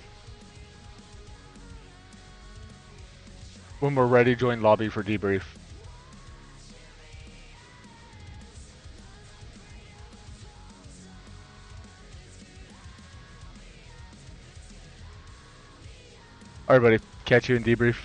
When we're ready, join lobby for debrief. Alright, buddy. Catch you in debrief.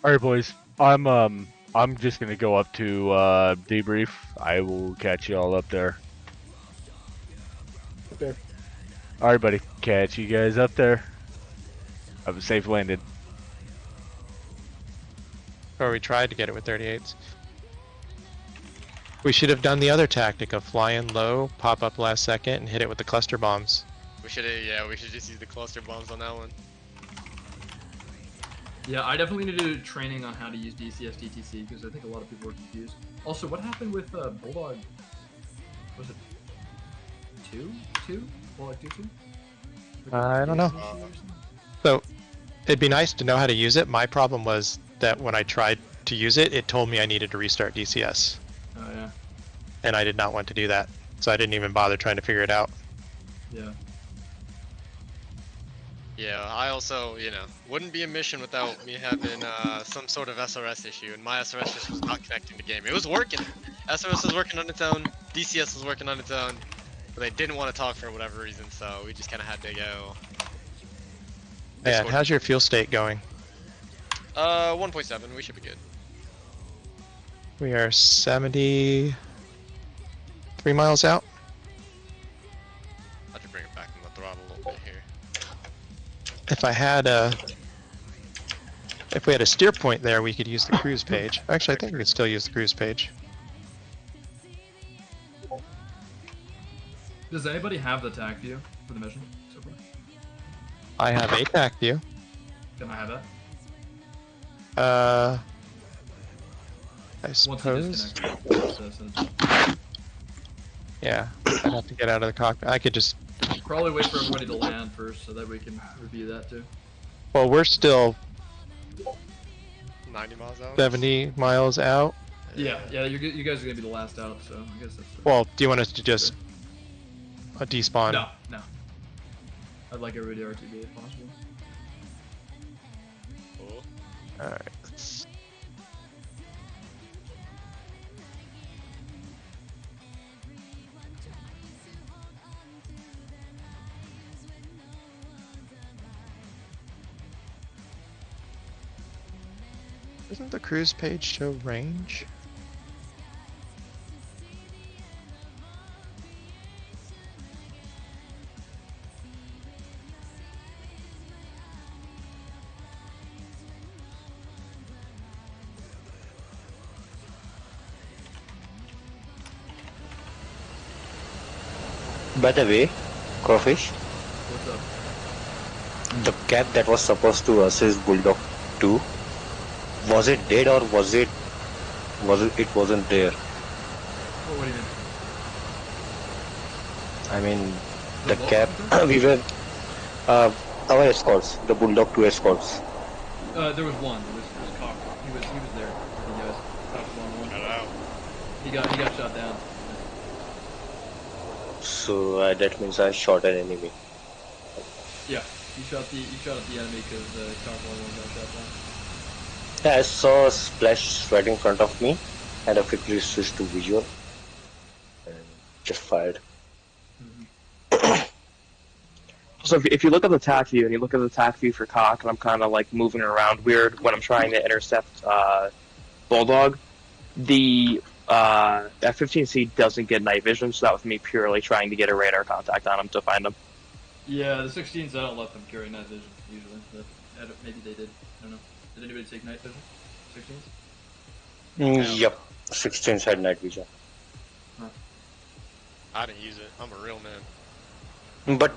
Alright, boys. I'm just gonna go up to debrief. I will catch you all up there. Okay. Alright, buddy. Catch you guys up there. Have a safe landing. Or we tried to get it with 38s. We should have done the other tactic of flying low, pop up last second, and hit it with the cluster bombs. We should just use the cluster bombs on that one. Yeah, I definitely need to do training on how to use DCS DTC because I think a lot of people are confused. Also, what happened with Bulldog? Was it 2? Bulldog 2? I don't know. So, it'd be nice to know how to use it. My problem was that when I tried to use it, it told me I needed to restart DCS. Oh, yeah. And I did not want to do that. So I didn't even bother trying to figure it out. Yeah. Yeah, I also, wouldn't be a mission without me having some sort of SRS issue, and my SRS just was not connecting to game. It was working. SRS was working on its own, DCS was working on its own, but they didn't want to talk for whatever reason, so we just kind of had to go. Yeah, and how's your fuel state going? 1.7, we should be good. We are 73 miles out. I have to bring it back on the throttle a little bit here. If we had a steer point there, we could use the cruise page. Actually, I think we could still use the cruise page. Does anybody have the TAC view for the mission so far? I have a TAC view. Can I have that? I suppose. Yeah, I'd have to get out of the cockpit. I could just probably wait for everybody to land first so that we can review that too. Well, we're still 90 miles out. 70 miles out. Yeah, you guys are gonna be the last out, so I guess that's. Well, do you want us to just despawn? No. I'd like everybody to RTB if possible. Cool. Alright. Doesn't the cruise page show range? By the way, Crawfish, What's up? the cat that was supposed to assist Bulldog 2, was it dead or was it wasn't there? What do you mean? I mean, the what cap we were our escorts, the Bulldog 2 escorts. There was one. It was Cock. He was there. You guys touched one. Hello. He got shot down. So that means I shot an enemy. Yeah, you shot at the enemy because Cock one got shot down. Yeah, I saw a splash right in front of me, and I quickly switched to visual and just fired. So if you look at the attack view and you look at the attack view for Cock, and I'm kind of like moving around weird when I'm trying to intercept Bulldog, the F-15C doesn't get night vision, so that was me purely trying to get a radar contact on him to find him. Yeah, the 16s, I don't let them carry night vision usually, but maybe they did. I don't know. Did anybody take night vision? 16s? Yep, 16 had night vision. I didn't use it. I'm a real man. But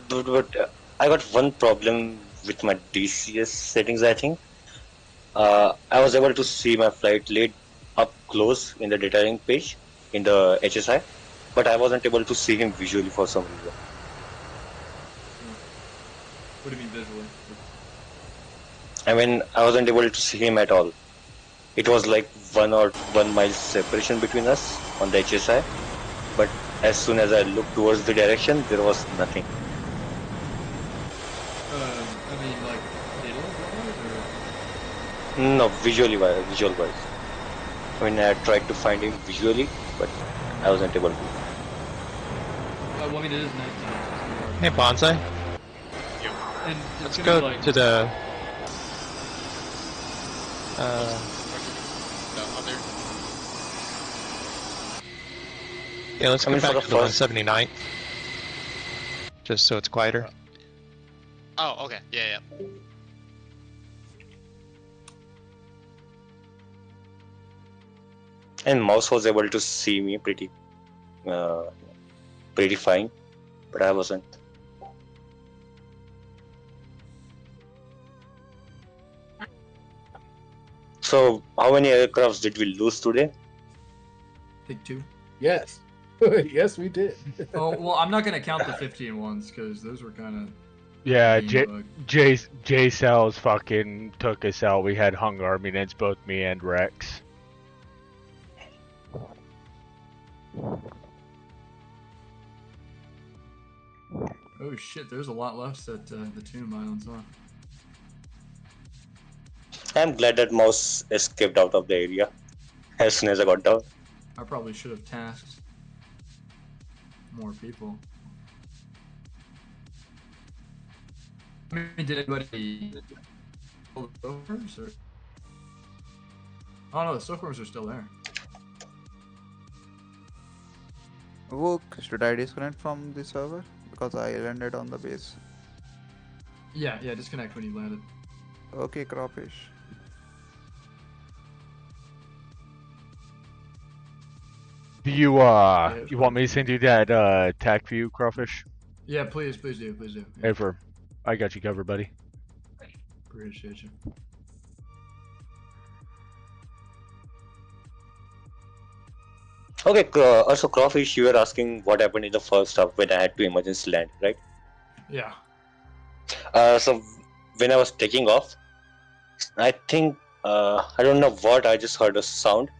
I got one problem with my DCS settings, I think. I was able to see my flight lead up close in the data link page in the HSI, but I wasn't able to see him visually for some reason. What do you mean visually? I mean, I wasn't able to see him at all. It was like 1 mile separation between us on the HSI, but as soon as I looked towards the direction, there was nothing. I mean, like, data-wise, or? No, visual wise. I mean, I tried to find him visually, but I wasn't able to. Well, I mean, it is nighttime. Hey, Bonsai. And Let's it's go like, to the. The other. Yeah, let's go back to the 179th. Just so it's quieter. Oh, okay. Yeah. And Mouse was able to see me pretty fine, but I wasn't. So, how many aircrafts did we lose today? I think 2. Yes. Yes, we did. Oh, well, I'm not going to count the 15 ones, because those were kind of... Yeah, J Cells fucking took us out. We had hung army, and it's both me and Rex. Oh shit, there's a lot left at the Tomb Islands, huh? I'm glad that Mouse escaped out of the area as soon as I got down. I probably should have tasked more people. I mean, did anybody pull the Silkworms, or? Oh no, the Silkworms are still there. Wook, should I disconnect from the server? Because I landed on the base. Yeah, disconnect when you landed. Okay, Crawfish. Do you want me to send you that attack view, Crawfish? Yeah, please do. Yeah. Ever. I got you covered, buddy. Appreciate you. Okay, also Crawfish, you were asking what happened in the first half when I had to emergency land, right? Yeah. So when I was taking off, I think I don't know what, I just heard a sound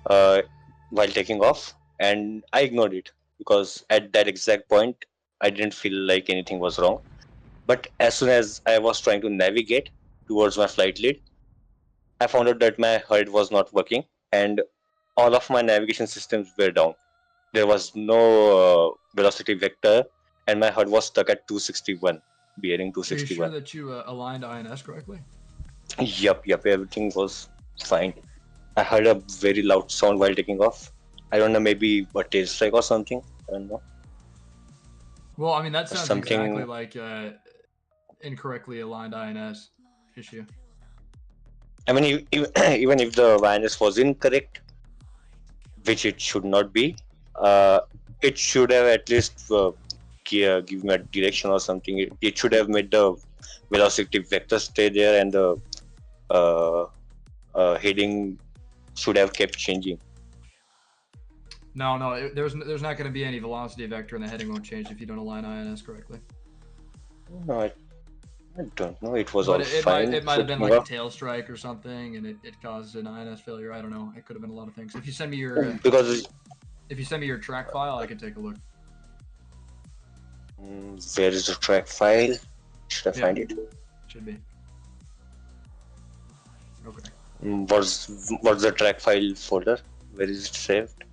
while taking off, and I ignored it because at that exact point I didn't feel like anything was wrong. But as soon as I was trying to navigate towards my flight lead, I found out that my HUD was not working and all of my navigation systems were down. There was no velocity vector, and my HUD was stuck at 261, bearing Are you 261. sure that you aligned INS correctly? Yep, everything was fine. I heard a very loud sound while taking off. I don't know, maybe a tail strike or something. I don't know. Well, I mean, that sounds Something- exactly like incorrectly aligned INS issue. I mean, even if the INS was incorrect, which it should not be, it should have at least give me a direction or something. It should have made the velocity vector stay there, and the heading should have kept changing. No, there's not going to be any velocity vector, and the heading won't change if you don't align INS correctly. No, I don't know. It was But all it fine. might have been for like a now. tail strike or something, and it caused an INS failure. I don't know. It could have been a lot of things. If you send me your Because if you send me your track file, I can take a look. Where is the track file? Should I find it? Should be. Okay. What's the track file folder? Where is it saved?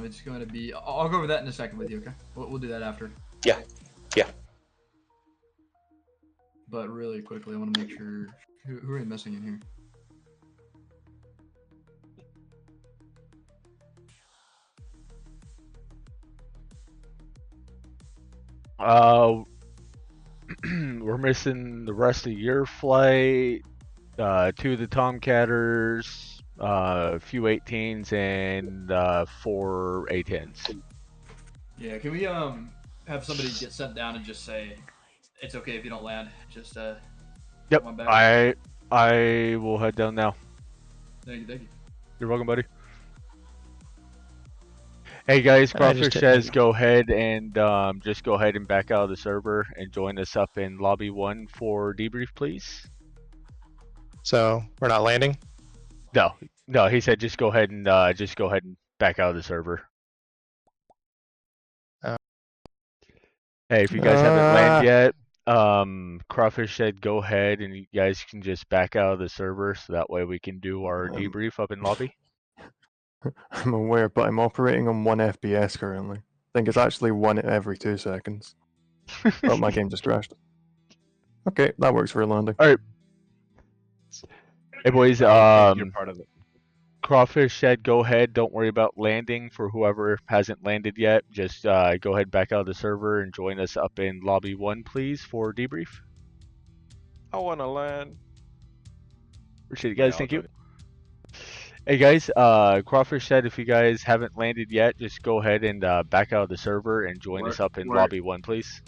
It's going to be. I'll go over that in a second with you. Okay. We'll do that after. Yeah. But really quickly, I want to make sure who are we missing in here. We're missing the rest of your flight, 2 of the Tomcatters, a few 18s, and 4 A10s. Yeah, can we have somebody get sent down and just say it's okay if you don't land? Just Yep, come on back. I will head down now. Thank you. You're welcome, buddy. Hey guys, Crawfish says go ahead and just go ahead and back out of the server and join us up in lobby 1 for debrief, please. So we're not landing? No, he said just go ahead and back out of the server. Hey, if you guys haven't landed yet, Crawfish said go ahead and you guys can just back out of the server so that way we can do our debrief up in lobby. I'm aware, but I'm operating on 1 FPS currently. I think it's actually 1 every 2 seconds. Oh, my game just crashed. Okay, that works for a landing. Alright. Hey boys, You're part of it. Crawfish said go ahead, don't worry about landing for whoever hasn't landed yet. Just go ahead back out of the server and join us up in lobby 1 please for debrief. I want to land. Appreciate it guys, thank you. Hey guys, Crawfish said if you guys haven't landed yet, just go ahead and back out of the server and join us up in lobby 1 please.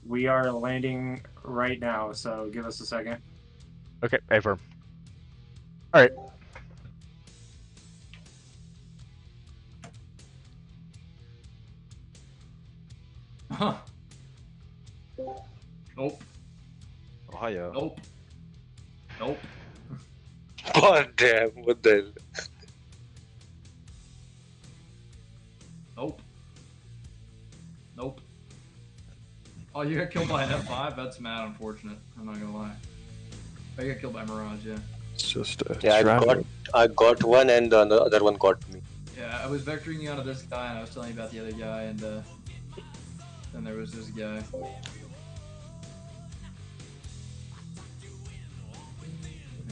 We are landing right now, so give us a second. Okay, affirm. Alright. Huh. Nope. Ohio. Nope. Oh damn! What the? Nope. Oh, you got killed by an F5? That's mad unfortunate. I'm not gonna lie. Oh, you got killed by Mirage, yeah. It's just a I got one, and the other one got me. Yeah, I was vectoring you onto this guy, and I was telling you about the other guy, and then there was this guy.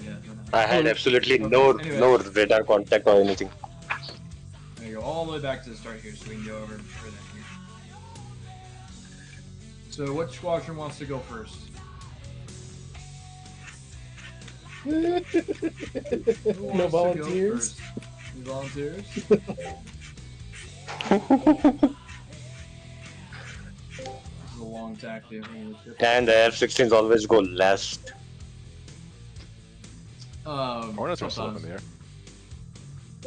Yeah, I had absolutely no radar contact or anything. There you go, all the way back to the start here, so we can go over everything here. So, what squadron wants to go first? No volunteers? Any volunteers? This is a long tactic. And the F-16s always go last. Hornets are still up in the air.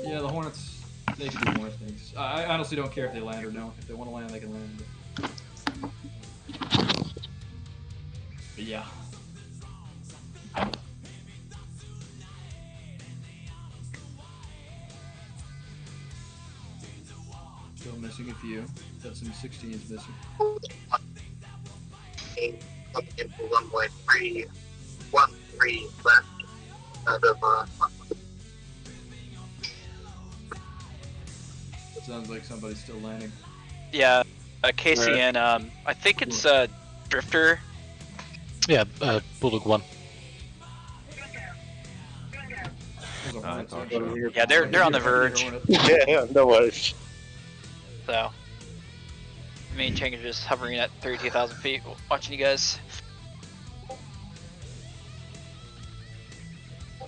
Yeah, the Hornets, they can do more things. I honestly don't care if they land or no. If they want to land, they can land. Yeah. Still missing a few. Got some 16s missing. Coming in for 1.313 left out of Sounds like somebody's still landing. Yeah, KCN. I think it's Drifter. Yeah, Bulldog 1. Yeah, they're on the verge. Yeah, no worries. So, me and Chang are just hovering at 32,000 feet, watching you guys.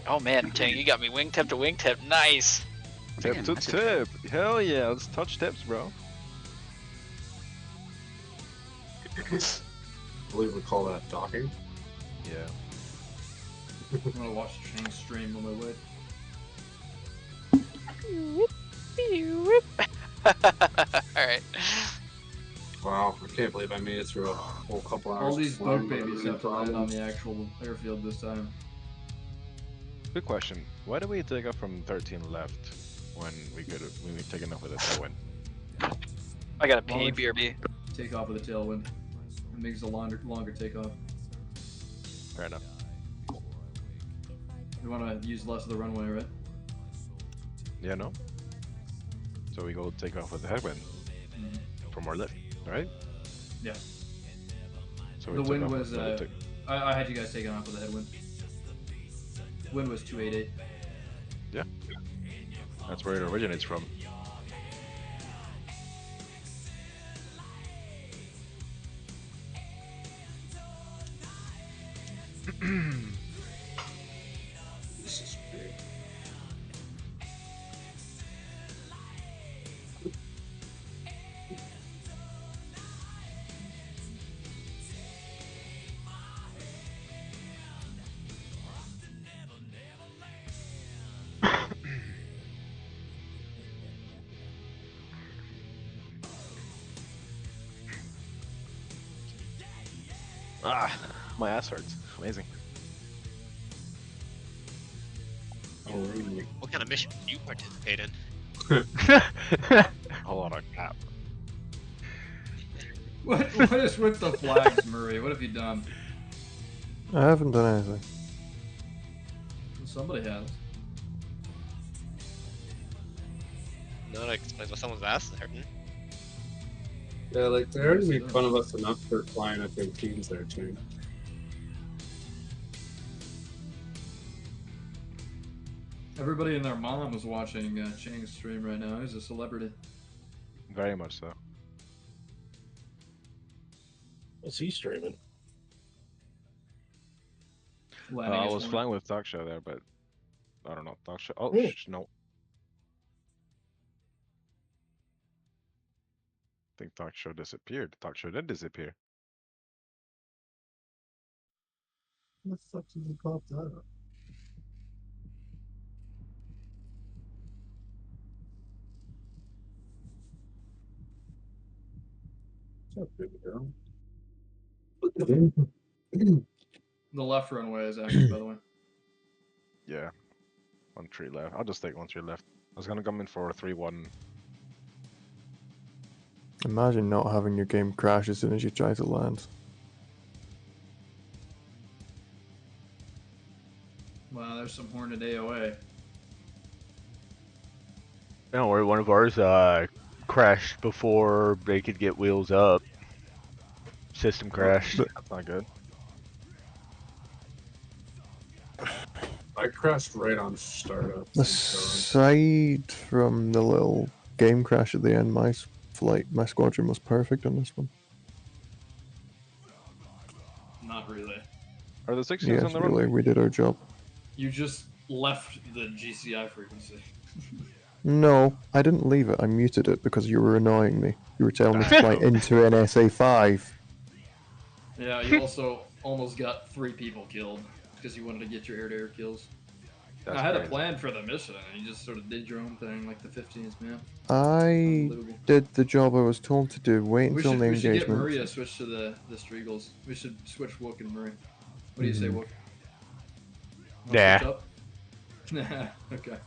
Oh man, Chang, you got me wingtip to wingtip. Nice. Tip to tip. Hell yeah, let's touch tips, bro. I believe we call that docking. Yeah. I'm gonna watch Chang's stream on my way. Alright. Wow, I can't believe I made it through a whole couple hours. All these flying boat without babies any have to land on problems. the actual airfield this time. Good question. Why do we take off from 13 left when we take enough with a tailwind? I got a P, BRB. Take off with a tailwind. It makes a longer takeoff. Fair enough. You want to use less of the runway, right? Yeah, no? So we go take off with the headwind for more lift, right? Yeah. So we The took wind off was, with the I had you guys taking off with the headwind. Wind was 288. Yeah. That's where it originates from. This is big. Ah, my ass hurts. Amazing. Oh, really? What kind of mission did you participate in? A lot of cap. What is with the flags, Murray? What have you done? I haven't done anything. Somebody has. No, that explains why someone's ass is hurting. Yeah, like they already made fun of us enough for flying at their teams there too. Everybody and their mom is watching Chang's stream right now. He's a celebrity. Very much so. What's he streaming? I was flying with Talk Show there, but I don't know. Talk Show. Oh, no. I think Talk Show disappeared. Talk Show did disappear. What the fuck did he pop that up? What's up, baby girl? The left runway is active, by the way. Yeah. 1 tree left. I'll just take 1 tree left. I was gonna come in for a 3-1. Imagine not having your game crash as soon as you try to land. Wow, there's some Hornet AOA. No, or one of ours crashed before they could get wheels up. System crashed. That's not good. I crashed right on startup. Aside from the little game crash at the end, my squadron was perfect on this one. Not really. Are the 16s Yes, on the really, runway? we did our job. You just left the GCI frequency. No, I didn't leave it. I muted it because you were annoying me. You were telling me to fly into an SA5. Yeah, you also almost got 3 people killed because you wanted to get your air-to-air kills. I had a plan for the mission, and you just sort of did your own thing like the 15th, man. I Unbelievable. did the job I was told to do. Wait We until should, the we should get engagement. Maria switch to the Streagles. We should switch Wook and Murray. What do you say, Mhm. Wook? Nah. Switch up? Nah, okay.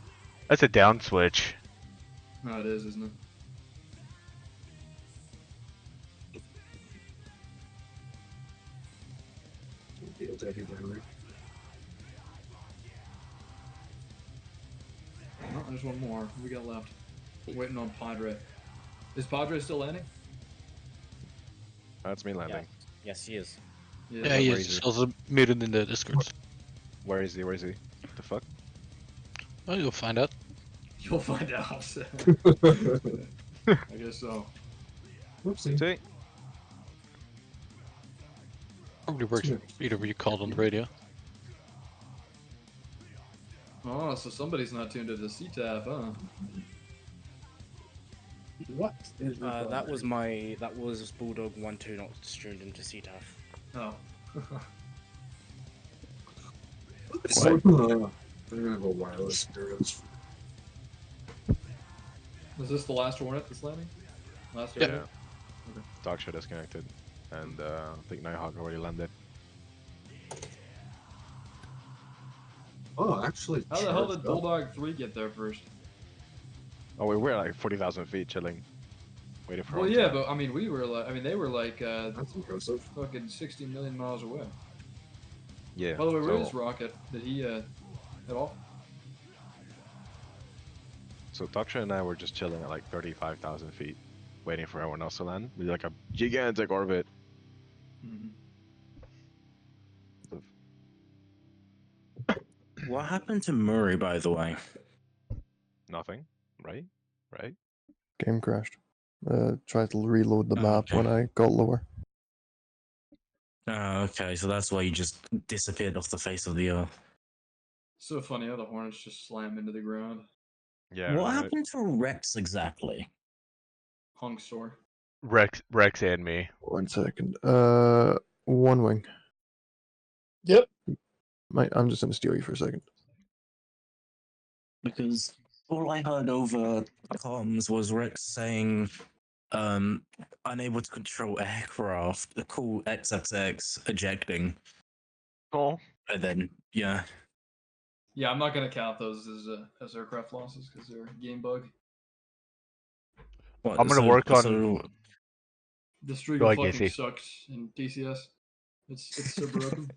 That's a down switch. No, it is, isn't it? Oh, there's one more. What we got left? Waiting on Padre. Is Padre still landing? That's me landing. Yes, he is. Yeah, he where is. is He's he? also muted in the Discord. Where is he? Where is he? The fuck? Well, you'll find out. You'll find out. I guess so. Whoopsie. Probably works either way you called on the radio. Oh, so somebody's not tuned to the CTAF, huh? What? That was Bulldog 1-2 not streamed into CTAF. Oh. They're gonna go wireless girls. Was this the last Hornet that's landing? Last Yeah. Hornet? Okay. Darkshot disconnected, and I think Nighthawk already landed. Oh, actually. How the hell did charged up. Bulldog 3 get there first? Oh, we're like 40,000 feet chilling, waiting for. Well, our yeah, turn. but I mean, we were like, they were like, That's impressive. fucking 60 million miles away. Yeah. By the way, where so- is Rocket? Did he, at all? So Darkshot and I were just chilling at like 35,000 feet, waiting for everyone else to land. We did like a gigantic orbit. What happened to Murray, by the way? Nothing, right? Right? Game crashed. Tried to reload the map when I got lower. Oh, okay, so that's why you just disappeared off the face of the earth. So funny how the Hornets just slam into the ground. Yeah. What right. happened to Rex exactly? Hunk store. Rex and me. 1 second. One wing. Yep. I'm just gonna steal you for a second. Because all I heard over comms was Rex saying, unable to control aircraft, the call XXX ejecting. Oh. And then, yeah. Yeah, I'm not gonna count those as aircraft losses because they're a game bug. What, I'm gonna work on. The Striegel Go ahead, fucking Casey. sucks in DCS. It's so broken.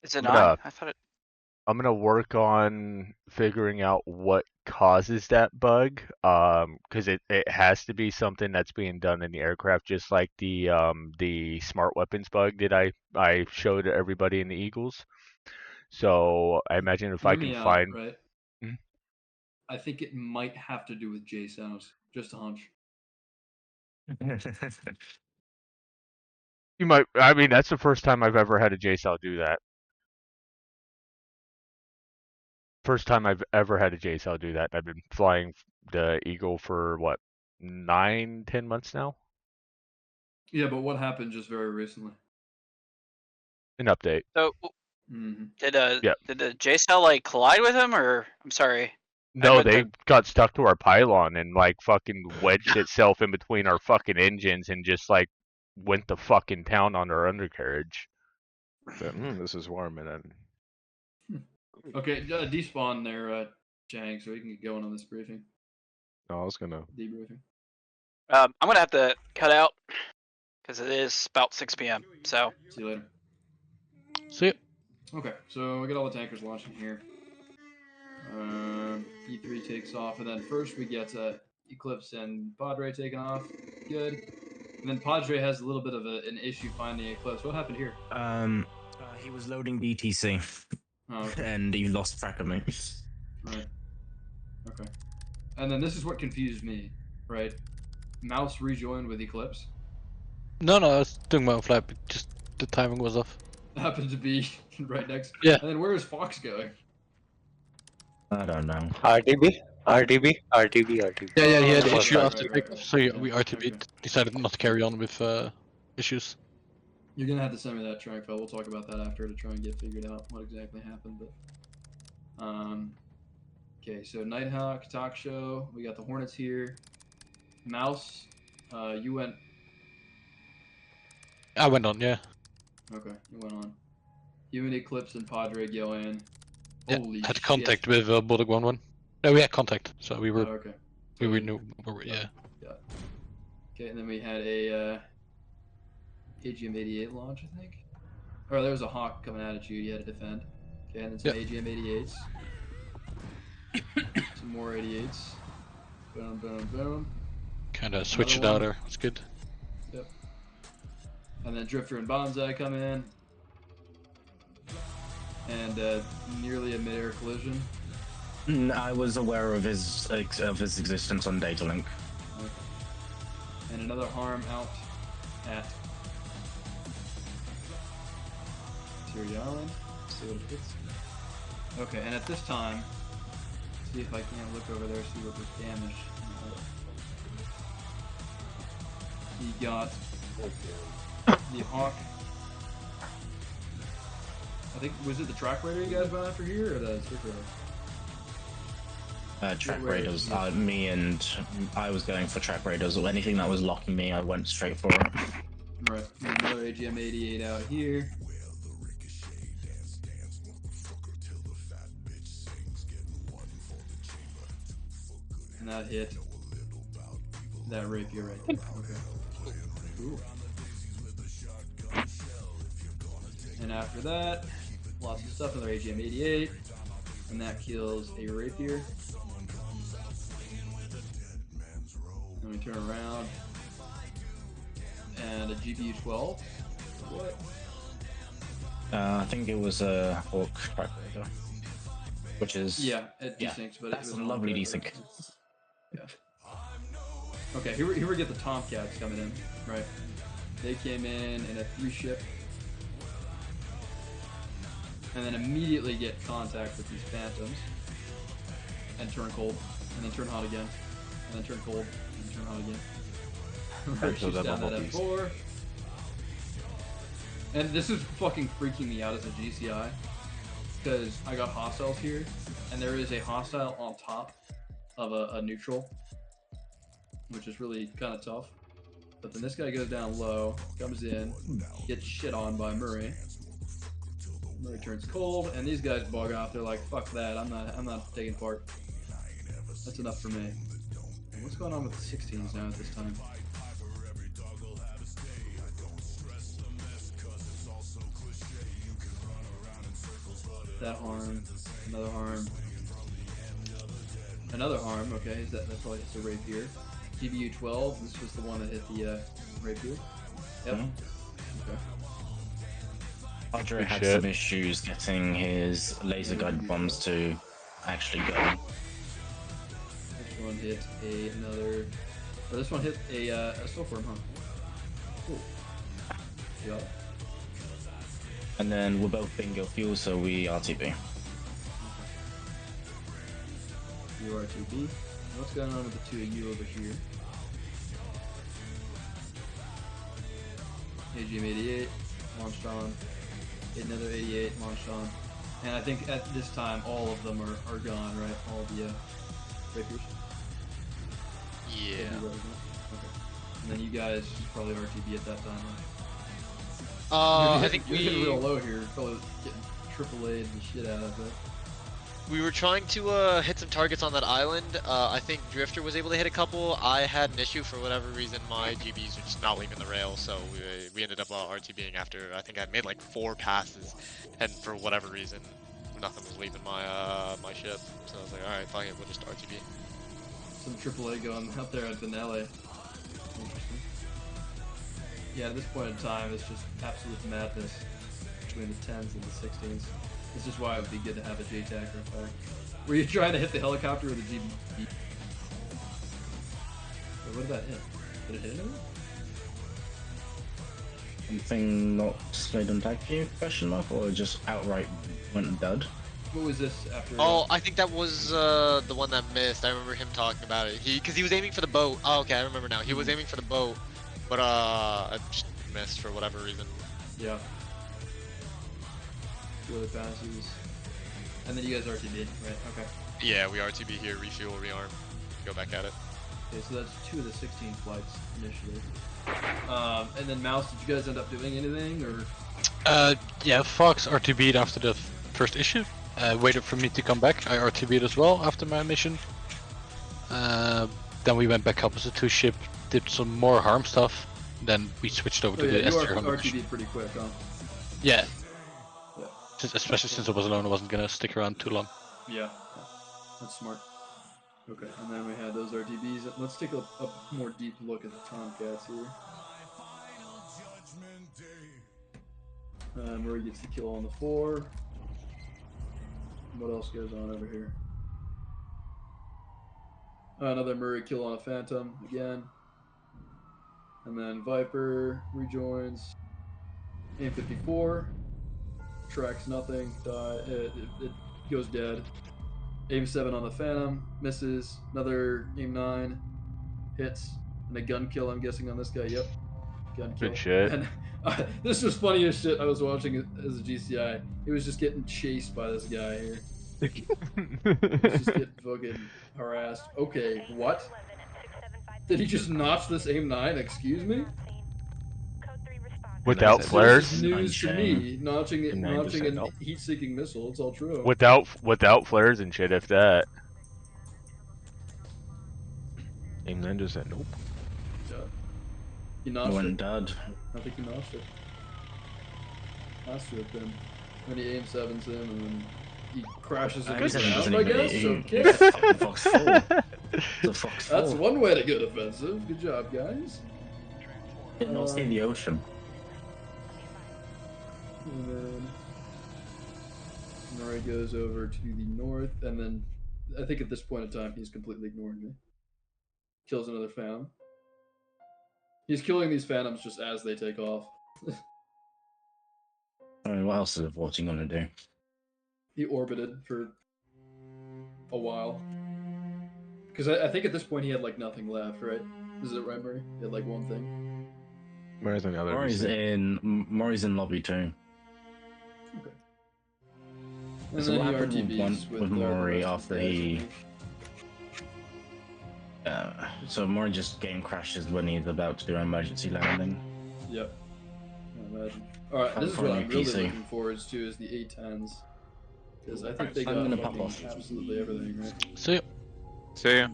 Is it Yeah. not? I thought it. I'm gonna work on figuring out what causes that bug. Because it has to be something that's being done in the aircraft, just like the smart weapons bug that I showed everybody in the Eagles. So I imagine if I Hear can me out, find. right? Hmm? I think it might have to do with J sounds. Just a hunch. You might. I mean, that's the first time I've ever had a JSOW do that. First time I've ever had a JSOW do that. I've been flying the Eagle for what, 9-10 months now. Yeah, but what happened just very recently? An update. So Mm-hmm. did Yeah. did the JSL like collide with him, or I'm sorry? No, meant they the- got stuck to our pylon and like fucking wedged itself in between our fucking engines and just like went to fucking town on our undercarriage. So, this is warm, and then Okay, despawn there, Chang, so we can get going on this briefing. no, I was gonna. Debriefing. I'm gonna have to cut out because it is about 6 p.m. So See you later. See ya. Okay, so we got all the tankers launching here. E3 takes off, and then first we get Eclipse and Padre taking off. Good. And then Padre has a little bit of an issue finding Eclipse. What happened here? He was loading BTC. Oh, okay. And he lost track of me. Right. Okay. And then this is what confused me, right? Mouse rejoined with Eclipse. No, I was doing my own flight, but just the timing was off. Happened to be right next. Yeah. And then where is Fox going? I don't know. RTB. Yeah, he had Oh, issue right, after right, takeoff, so we RTB decided not to carry on with issues. You're gonna have to send me that track file. We'll talk about that after to try and get figured out what exactly happened. But okay, so Nighthawk, Talk Show. We got the Hornets here. Mouse, you went. I went on, yeah. Okay, you went on. You and Eclipse and Padre go in. Yeah, Holy had shit. contact with Bulldog 1-1. No, we had contact, so we were. Oh, okay. We knew where we, yeah. Yeah. Okay, and then we had a AGM-88 launch, I think. Or there was a Hawk coming out at you. You had to defend. Okay, and then some AGM-88s. Some more 88s. Boom, boom, boom. Kind of switch it out there. It's good. Yep. And then Drifter and Bonsai come in. And nearly a mid-air collision. I was aware of his existence on Datalink. Okay. And another harm out at Syria Island. Let's see what it hits. Okay, and at this time, see if I can't look over there, see what was damaged. He got the Hawk. I think, was it the Track Raider you guys went after here, or the Stick Raider? Track Raiders. Me and I was going for Track Raiders. Or anything that was locking me, I went straight for it. Right. Another AGM-88 out here. And that hit that rapier right there. Okay. Cool. And after that, lots of stuff, another AGM-88. And that kills a rapier. And we turn around. And a GPU-12. What? I think it was a Hawk Track Raider. Which is... Yeah, it desyncs, but that's it was a on lovely the- desync. Yeah. Okay, here we get the Tomcats coming in, right? They came in a 3-ship. And then immediately get contact with these Phantoms. And turn cold. And then turn hot again. And then turn cold. And then turn hot again. Right, shoots down that F4. And this is fucking freaking me out as a GCI. Because I got hostiles here. And there is a hostile on top of a neutral. Which is really kind of tough. But then this guy goes down low. Comes in. Gets shit on by Murray. Murray turns cold, and these guys bug off. They're like, "Fuck that! I'm not taking part. That's enough for me." And what's going on with the 16s now at this time? That harm, another harm. Okay, that probably hits a rapier. GBU-12. This was the one that hit the rapier. Yep. Okay. Padre had some issues getting his laser guided bombs to actually go. This one hit another. Or this one hit a Silkworm, huh? Cool. Yeah. And then we're both bingo fuel, so we RTB. You RTB. What's going on with the two of you over here? AGM-88 launched on. Another 88 launched on. And I think at this time all of them are gone, right? All the rapiers. Yeah. Okay. And then you guys probably RTB at that time, right? I think you're we getting real low here. Probably getting AAA'd the shit out of it. We were trying to hit some targets on that island. I think Drifter was able to hit a couple. I had an issue for whatever reason. My GBs were just not leaving the rail, so we ended up RTBing after. I think I made like 4 passes, and for whatever reason, nothing was leaving my my ship. So I was like, all right, fine, we'll just RTB. Some AAA going out there at Benelli. Interesting. Yeah, at this point in time, it's just absolute madness between the 10s and the 16s. This is why it would be good to have a JTAC or a fact. Were you trying to hit the helicopter or the GB? Wait, what did that hit? Did it hit anything? Something not displayed on tag view, question mark, or just outright went dead? What was this after? Oh, I think that was the one that missed. I remember him talking about it. Because he was aiming for the boat. Oh, okay, I remember now. He was aiming for the boat, but it just missed for whatever reason. Yeah. 2 other passes. And then you guys RTB, right? Okay. Yeah, we RTB here, refuel, rearm, go back at it. Okay, so that's 2 of the 16 flights initially. And then Mouse, did you guys end up doing anything, or? Yeah, Fox RTB'd after the first issue. Waited for me to come back. I RTB'd as well after my mission. Then we went back up as a 2 ship, did some more harm stuff. Then we switched over to the S-300. RTB'd pretty quick, huh? Yeah. Yeah. Especially since I was alone, I wasn't gonna stick around too long. Yeah. That's smart. Okay, and then we had those RTBs. Let's take a more deep look at the Tomcats here. Murray gets the kill on the 4. What else goes on over here? Another Murray kill on a Phantom again. And then Viper rejoins. Aim 54. Tracks nothing. It goes dead. Aim 7 on the Phantom. Misses. Another aim 9. Hits. And a gun kill, I'm guessing, on this guy. Yep. Gun kill. Good shit. And this was funny as shit. I was watching it as a GCI. He was just getting chased by this guy here. He was just getting fucking harassed. Okay, what? Did he just notch this aim 9? Excuse me? Without flares? This is news to me. Notching a heat-seeking missile. It's all true. Without flares and shit, if that. Aim 9 just said nope. Yeah. He notched Went it. dead. I think he notched it. Has to have been. Then he aim 7s him, and then he crashes into the ground, I guess. Okay. Fox 4. The Fox 4. That's one way to go defensive. Good job, guys. It not in the ocean. And then Murray goes over to the north, and then I think at this point in time he's completely ignoring me. Kills another Phantom. He's killing these Phantoms just as they take off. I mean, what else is watching gonna do? He orbited for a while. Because I think at this point he had like nothing left, right? Is it right, Murray? He had like one thing. Murray's on the other. Murray's in lobby 2. Okay. And So then what he happened RTBs with Murray after he? So Murray just game crashes when he's about to do an emergency landing. Yep. I imagine. Alright, this is what I'm really looking forward to is the A10s. Because I think they got gonna pop off. absolutely everything, right? See ya. See ya.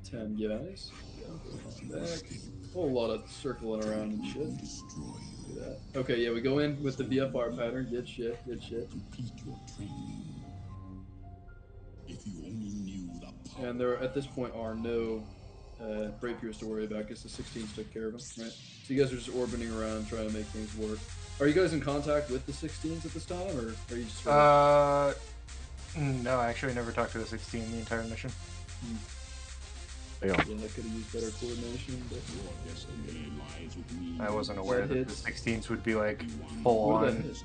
10 guys. Back. Whole lot of circling around and shit. Look at that. Okay, yeah, we go in with the VFR pattern. Good shit, good shit. And there, at this point, are no Brave Peers to worry about because the 16s took care of them, right? So you guys are just orbiting around trying to make things work. Are you guys in contact with the 16s at this time, or are you just... No, I actually never talked to the 16 the entire mission. Yeah, that could have used better coordination, but... I wasn't aware that the 16s would be like full What on. did that hit?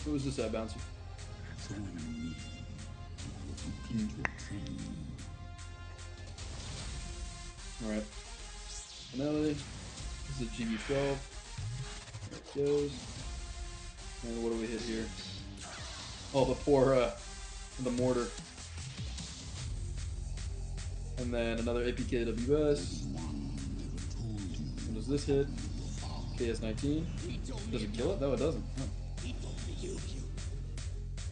What was this at, Bouncer? Alright. Finality. This is a GB12. There it goes. And what do we hit here? Oh, the mortar. And then another APKWS. What does this hit? KS-19. Does it kill it? No, it doesn't. Huh.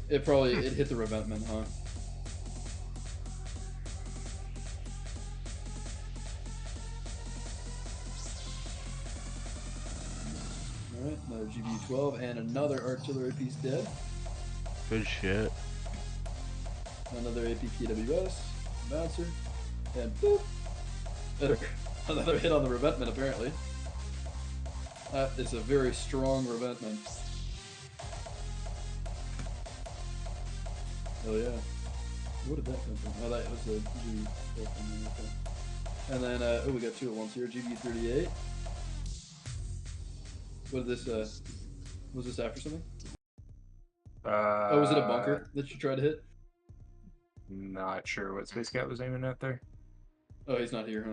It hit the revetment, huh? Alright, another GBU-12 and another artillery piece dead. Good shit. Another APKWS, bouncer, and boop! Another hit on the revetment, apparently. That is a very strong revetment. Oh yeah. What did that come from? Oh, that was the GB. And then, oh, we got two at once here. GB38. What did this, was this after something? Oh, was it a bunker that you tried to hit? Not sure what Space Cat was aiming at there. Oh, he's not here,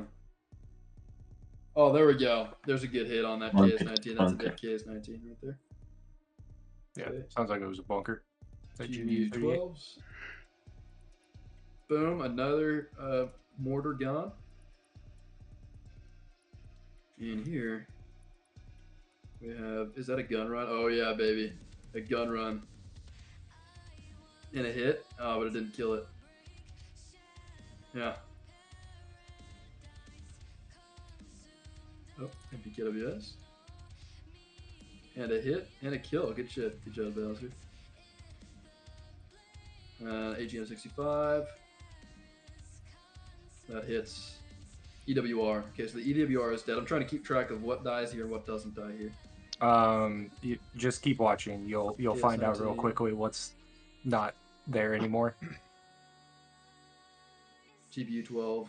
huh? Oh, there we go. There's a good hit on that Bunker, KS-19. That's a bunker. dead KS-19 right there. Yeah, sounds like it was a bunker. That GBU 12s. Boom, another mortar gun. And here we have, is that a gun run? Oh yeah, baby. A gun run. And a hit. Oh, but it didn't kill it. Yeah. Oh, MPKWS. And a hit and a kill. Good shit. Good job, Bowser. AGM-65. That hits. EWR. Okay, so the EWR is dead. I'm trying to keep track of what dies here and what doesn't die here. You just keep watching. You'll find out real quickly what's not there anymore. GPU 12.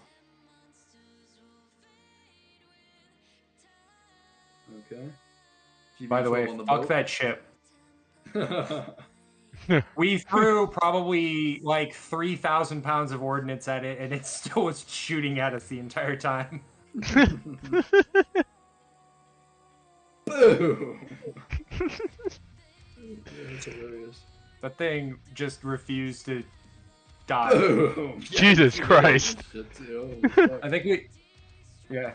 Okay. By the way, fuck that ship. We threw probably like 3,000 pounds of ordnance at it, and it still was shooting at us the entire time. Boom! That's hilarious. That thing just refused to die. Boom! Jesus Christ. I think we... Yeah.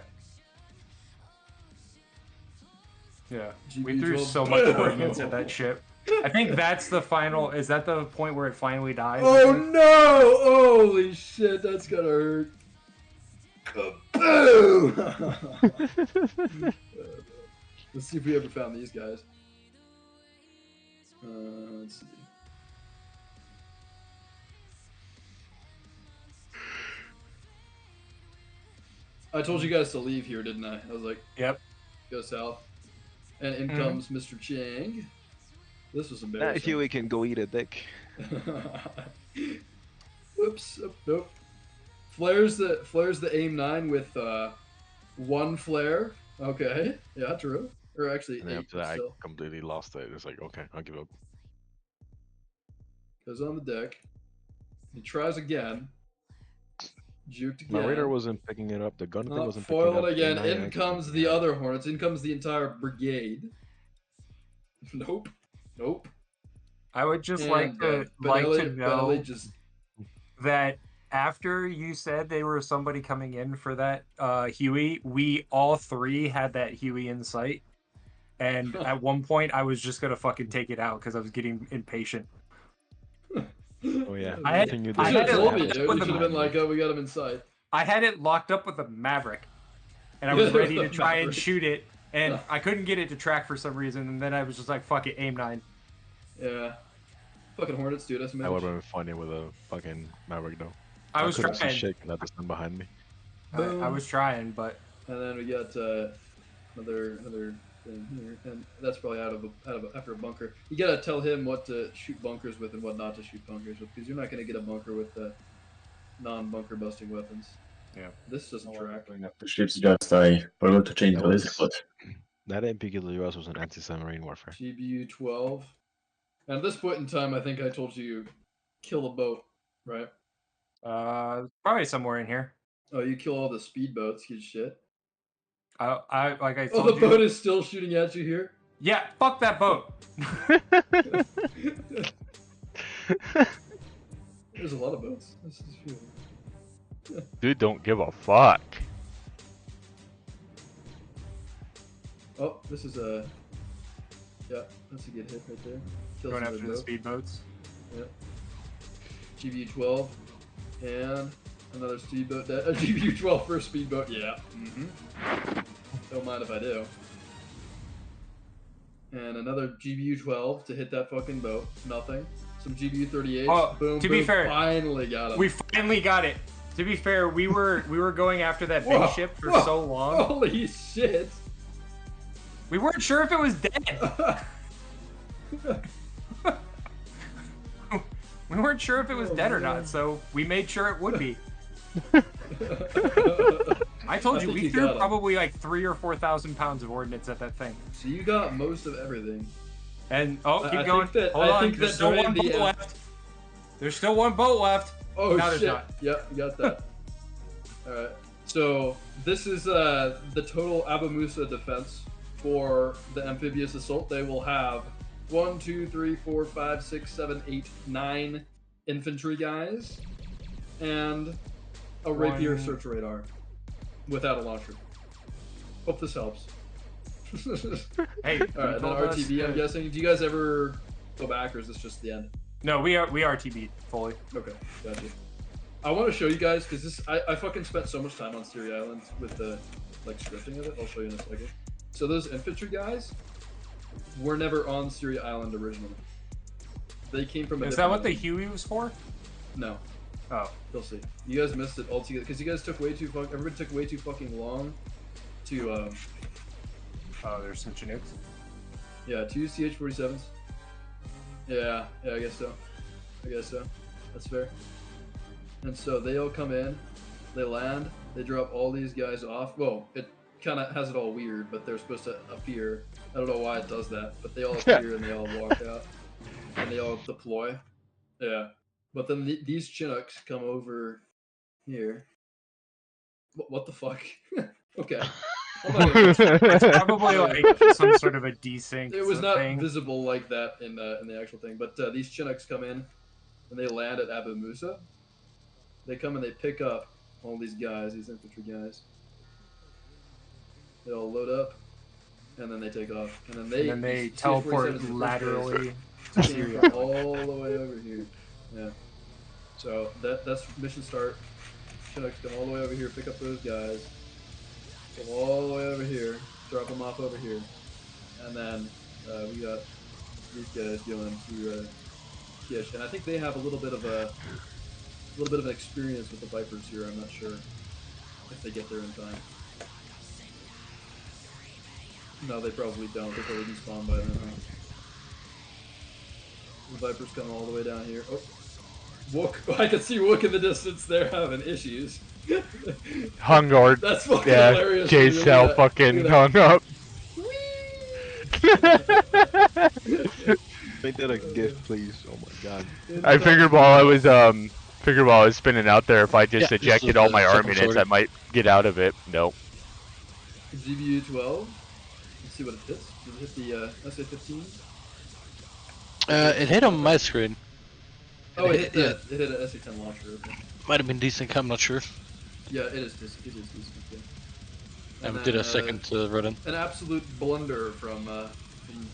Yeah. We threw so much ordnance at that ship. I think that's the final... Is that the point where it finally dies? Oh no! Holy shit, that's gonna hurt. Kaboom! Let's see if we ever found these guys. Let's see. I told you guys to leave here, didn't I? I was like, yep. Go south. And in comes Mr. Chang. This was Now embarrassing. Huey can go eat a dick. Whoops. Oh, nope. Flares the aim 9 with one flare. Okay. Yeah, true. Or actually, And then 8 after that, I still. completely lost it. It's like, okay, I'll give up. Goes on the deck. He tries again. Juked again. My radar wasn't picking it up. The gun thing Oh, wasn't picking it foiled up. again. and I In actually- comes the other Hornets. In comes the entire brigade. Nope. Nope. I would just And, like to Benelli know just that after you said they were somebody coming in for that Huey, we all three had that Huey in sight. And at one point, I was just gonna fucking take it out because I was getting impatient. Oh yeah. I had, Everything you I did had You it told me, locked dude. up with You should have the- been like, oh, we got him inside. I had it locked up with a Maverick, and I was ready to try and shoot it, and I couldn't get it to track for some reason. And then I was just like, "Fuck it, aim 9." Yeah. Fucking Hornets, dude. That's I would have been funny with a fucking Maverick though. I was couldn't see trying. shit without the sun behind me. I was trying, but And then we got another thing here, and that's probably after a bunker. You gotta tell him what to shoot bunkers with and what not to shoot bunkers with, because you're not gonna get a bunker with non-bunker busting weapons. Yeah. This doesn't track. The ships just I forgot to change the laser but That MPKWS was an anti-submarine warfare. GBU 12. And at this point in time, I think I told you kill a boat, right? probably somewhere in here. Oh, you kill all the speedboats, good shit. I like I Oh, told the you. boat is still shooting at you here? Yeah, fuck that boat. There's a lot of boats. This is true. Dude, don't give a fuck. Oh, this is a... Yeah, that's a good hit right there. Kills Going another after the boat. speedboats. Yep. GBU 12. And another speedboat. GBU 12 for a speedboat. Yeah. Don't mind if I do. And another GBU 12 to hit that fucking boat. Nothing. Some GBU 38. Oh, boom, to boom. be fair, Finally got him. We finally got it. To be fair, we were going after that big Whoa, ship for whoa, so long. Holy shit. We weren't sure if it was dead. We weren't sure if it was dead or not, so we made sure it would be. I told you, think we you threw got 'em. probably like 3,000 or 4,000 pounds of ordnance at that thing. So you got most of everything. And I keep going. think that- Hold I on. think There's that still during one the boat end- left. There's still one boat left. Oh No, there's shit. not. Yep, you got that. Alright. So this is the total Abu Musa defense for the amphibious assault. They will have 1, 2, 3, 4, 5, 6, 7, 8, 9 infantry guys and a rapier One- search radar without a launcher. Hope this helps. Hey, all right, then told us RTB. I'm that- guessing. Do you guys ever go back, or is this just the end? No, we are TB fully. Okay, gotcha. I want to show you guys because this I fucking spent so much time on Syria Island with the like scripting of it. I'll show you in a second. So those infantry guys were never on Syria Island originally. They came from. Is that what the Huey was for? No. Oh, you'll see. You guys missed it altogether because you guys took way too everybody took way too fucking long to. Oh, there's some Chinooks. Yeah, 2 CH-47s. Yeah, I guess so. That's fair. And so they all come in, they land, they drop all these guys off. Well, it kind of has it all weird, but they're supposed to appear. I don't know why it does that, but they all appear and they all walk out and they all deploy. Yeah. But then these Chinooks come over here. What the fuck? Okay. It's probably like some sort of a desync. It was not thing. visible like that in the actual thing, but these Chinooks come in and they land at Abu Musa. They come and they pick up all these guys, these infantry guys. They all load up, and then they take off, and then they teleport CH-47s laterally to to Syria. all the way over here. Yeah. So that's mission start. Chinooks come all the way over here, pick up those guys. Come all the way over here, drop them off over here, and then we got these guys going to Kish, and I think they have a little bit of an experience with the Vipers here. I'm not sure if they get there in time. No, they probably don't. They probably despawn by then, huh? The Vipers come all the way down here. Oh, Wook! I can see Wook in the distance. They're having issues. Hung guard. That's fucking yeah, hilarious. J-Cell fucking hung up. Make that a gift, please. Oh my god. I figured while I was spinning out there, if I just ejected all my arm units, I might get out of it. Nope. GBU 12. Let's see what it hits. Did it hit the SA-15? It hit on my screen. Oh, it hit an SA-10 launcher. Okay. Might have been decent. I'm not sure. Yeah, it is decent. Yeah. I did a second to run in. An absolute blunder from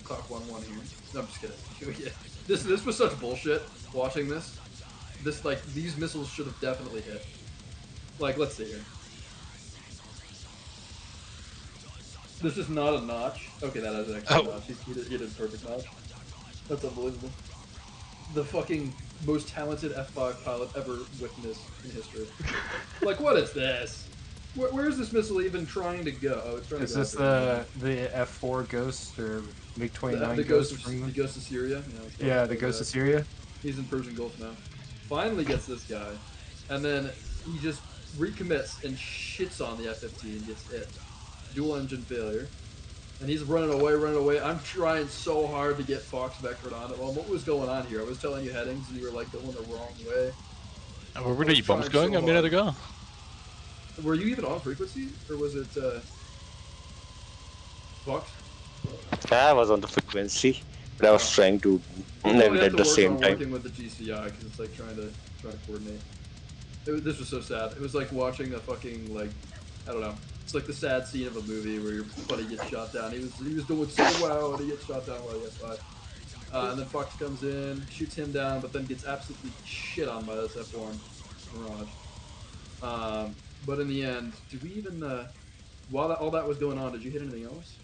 Clock 1-1 here. No, I'm just kidding. Yeah. This was such bullshit. Watching this, these missiles should have definitely hit. Like, let's see here. This is not a notch. Okay, that is actually a notch. He did perfect notch. That's unbelievable. The fucking most talented F5 pilot ever witnessed in history. Like, what is this? Where is this missile even trying to go? Oh, it's trying Is to go. this the F4 Ghost or MiG-29 the Ghost? Ghost of Syria? Yeah, the Ghost of Syria. He's in Persian Gulf now. Finally gets this guy, and then he just recommits and shits on the F-15, gets hit. Dual engine failure. And he's running away. I'm trying so hard to get Fox vectored on it. Well, what was going on here? I was telling you headings, and you were like going the wrong way. Where were the bombs going a minute ago? Were you even on frequency, or was it Fox? I was on the frequency, but I was trying to navigate at the same time. Working with the GCI because it's like trying to coordinate. This was so sad. It was like watching a fucking I don't know. It's like the sad scene of a movie where your buddy gets shot down. He was doing so well, and he gets shot down while he gets fired. And then Fox comes in, shoots him down, but then gets absolutely shit on by this F1 Mirage. But in the end, did we even while all that was going on, did you hit anything else?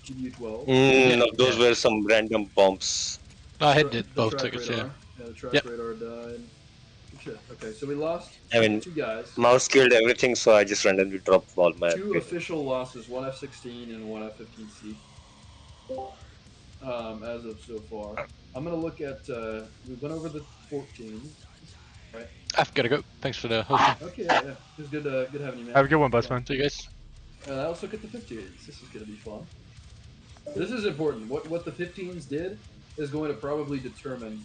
GBU 12. No, those were some random bombs. I hit both tickets. Yeah. Yeah, the track radar died. Good shit. Okay, so we lost two guys. Mouse killed everything, so I just randomly dropped all my. Two official losses, one F-16 and one F-15C. As of so far, I'm gonna look at. We went over the 14, right? I've gotta go. Thanks for the hosting. Okay, yeah. It was good having you, man. Have a good one, Busman. See you guys. Let's look at the 15s. This is gonna be fun. This is important. What the 15s did is going to probably determine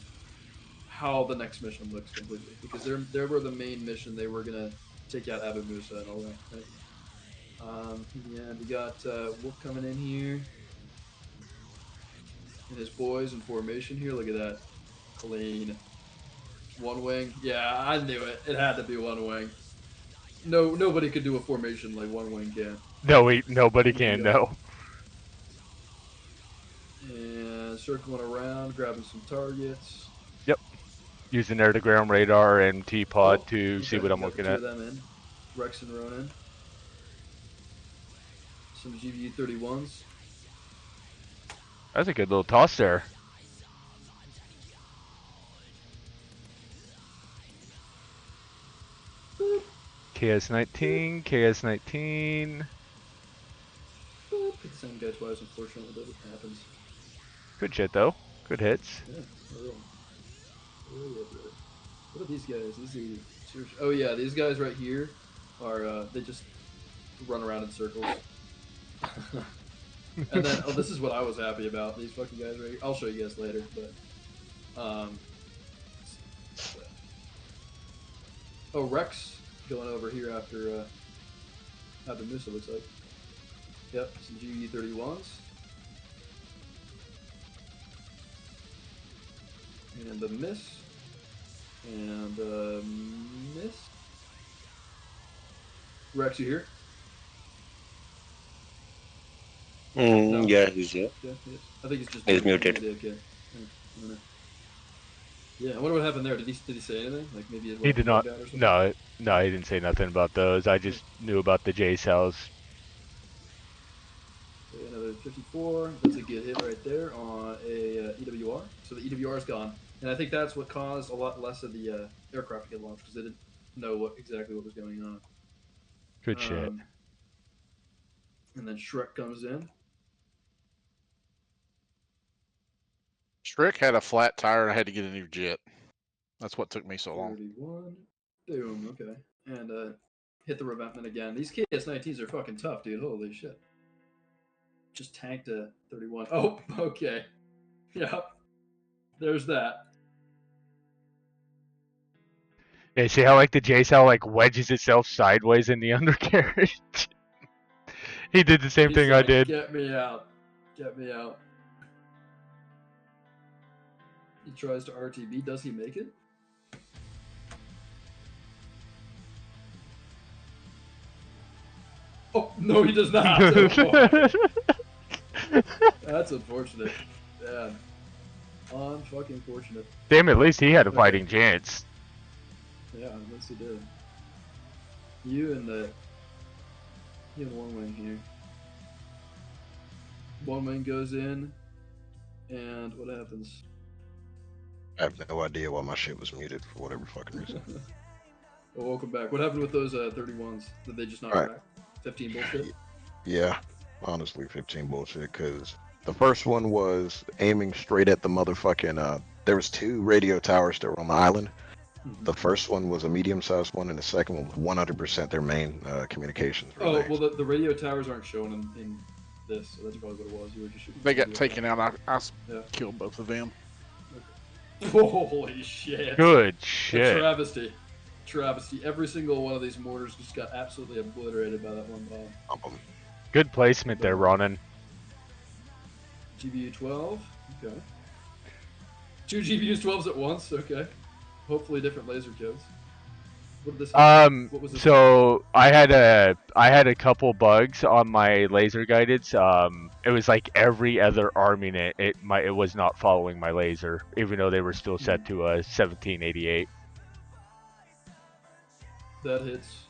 how the next mission looks completely, because they were the main mission. They were gonna take out Abu Musa and all that. Right? Yeah, we got Wolf coming in here. And his boys in formation here. Look at that. Clean. One wing. Yeah, I knew it. It had to be one wing. No, nobody could do a formation like one wing can. No, nobody can. No. And circling around, grabbing some targets. Yep. Using air to ground radar and T-pod to see Okay, what I'm got looking the two at. of them in. Rex and Ronin. Some GVU 31s. That's a good little toss there. KS-19, KS-19. Hit the same guy twice, unfortunately, but it happens. Good shit though. Good hits. Yeah, oh yeah. Oh yeah, brother. What are these guys? These are oh yeah, these guys right here are they just run around in circles. And then this is what I was happy about. These fucking guys right here. I'll show you guys later, but oh, Rex going over here after Musa, looks like. Yep, some GE 31s. And a miss. And a miss. Rex, you here? No? Yeah, he's here. Yeah, I think he's just He's muted. Okay. Yeah, I wonder what happened there. Did he say anything? Like maybe He did not. No, he didn't say nothing about those. I just knew about the J cells. Okay, another 54. That's a good hit right there on a EWR. So the EWR is gone, and I think that's what caused a lot less of the aircraft to get launched because they didn't know exactly what was going on. Good shit. And then Shrek comes in. Shrek had a flat tire and I had to get a new jet. That's what took me so long. 31. Boom. Okay. And hit the revetment again. These KS-19s are fucking tough, dude. Holy shit. Just tanked a 31. Oh, okay. Yep. There's that. Yeah, see how like the J cell like wedges itself sideways in the undercarriage? He did the same He's thing like, I did. Get me out. Get me out. He tries to RTB. Does he make it? Oh, no, he does not. That's unfortunate. Yeah. Unfucking fortunate. Damn, at least he had a fighting chance. Yeah, at least he did. You and one wing here. One wing goes in, and what happens? I have no idea why my shit was muted for whatever fucking reason. Well, welcome back. What happened with those 31s? Did they just not Right. crack? 15 bullshit? Yeah, honestly, 15 bullshit. Because the first one was aiming straight at the motherfucking. There was 2 radio towers that were on the island. The first one was a medium-sized one, and the second one was 100% their main communications. Oh, well, the radio towers aren't shown in this, so that's probably what it was. You were just shooting. They got radio taken towers. out. I Yeah. killed both of them. Holy shit. Good A shit. travesty. Travesty. Every single one of these mortars just got absolutely obliterated by that one bomb. Good placement there, Ronan. GBU 12. Okay. 2 GBUs 12s at once. Okay. Hopefully different laser codes. What did this? What was this? So I had a couple bugs on my laser guidance. It was like every other arming it was not following my laser, even though they were still set to a 1788. That hits.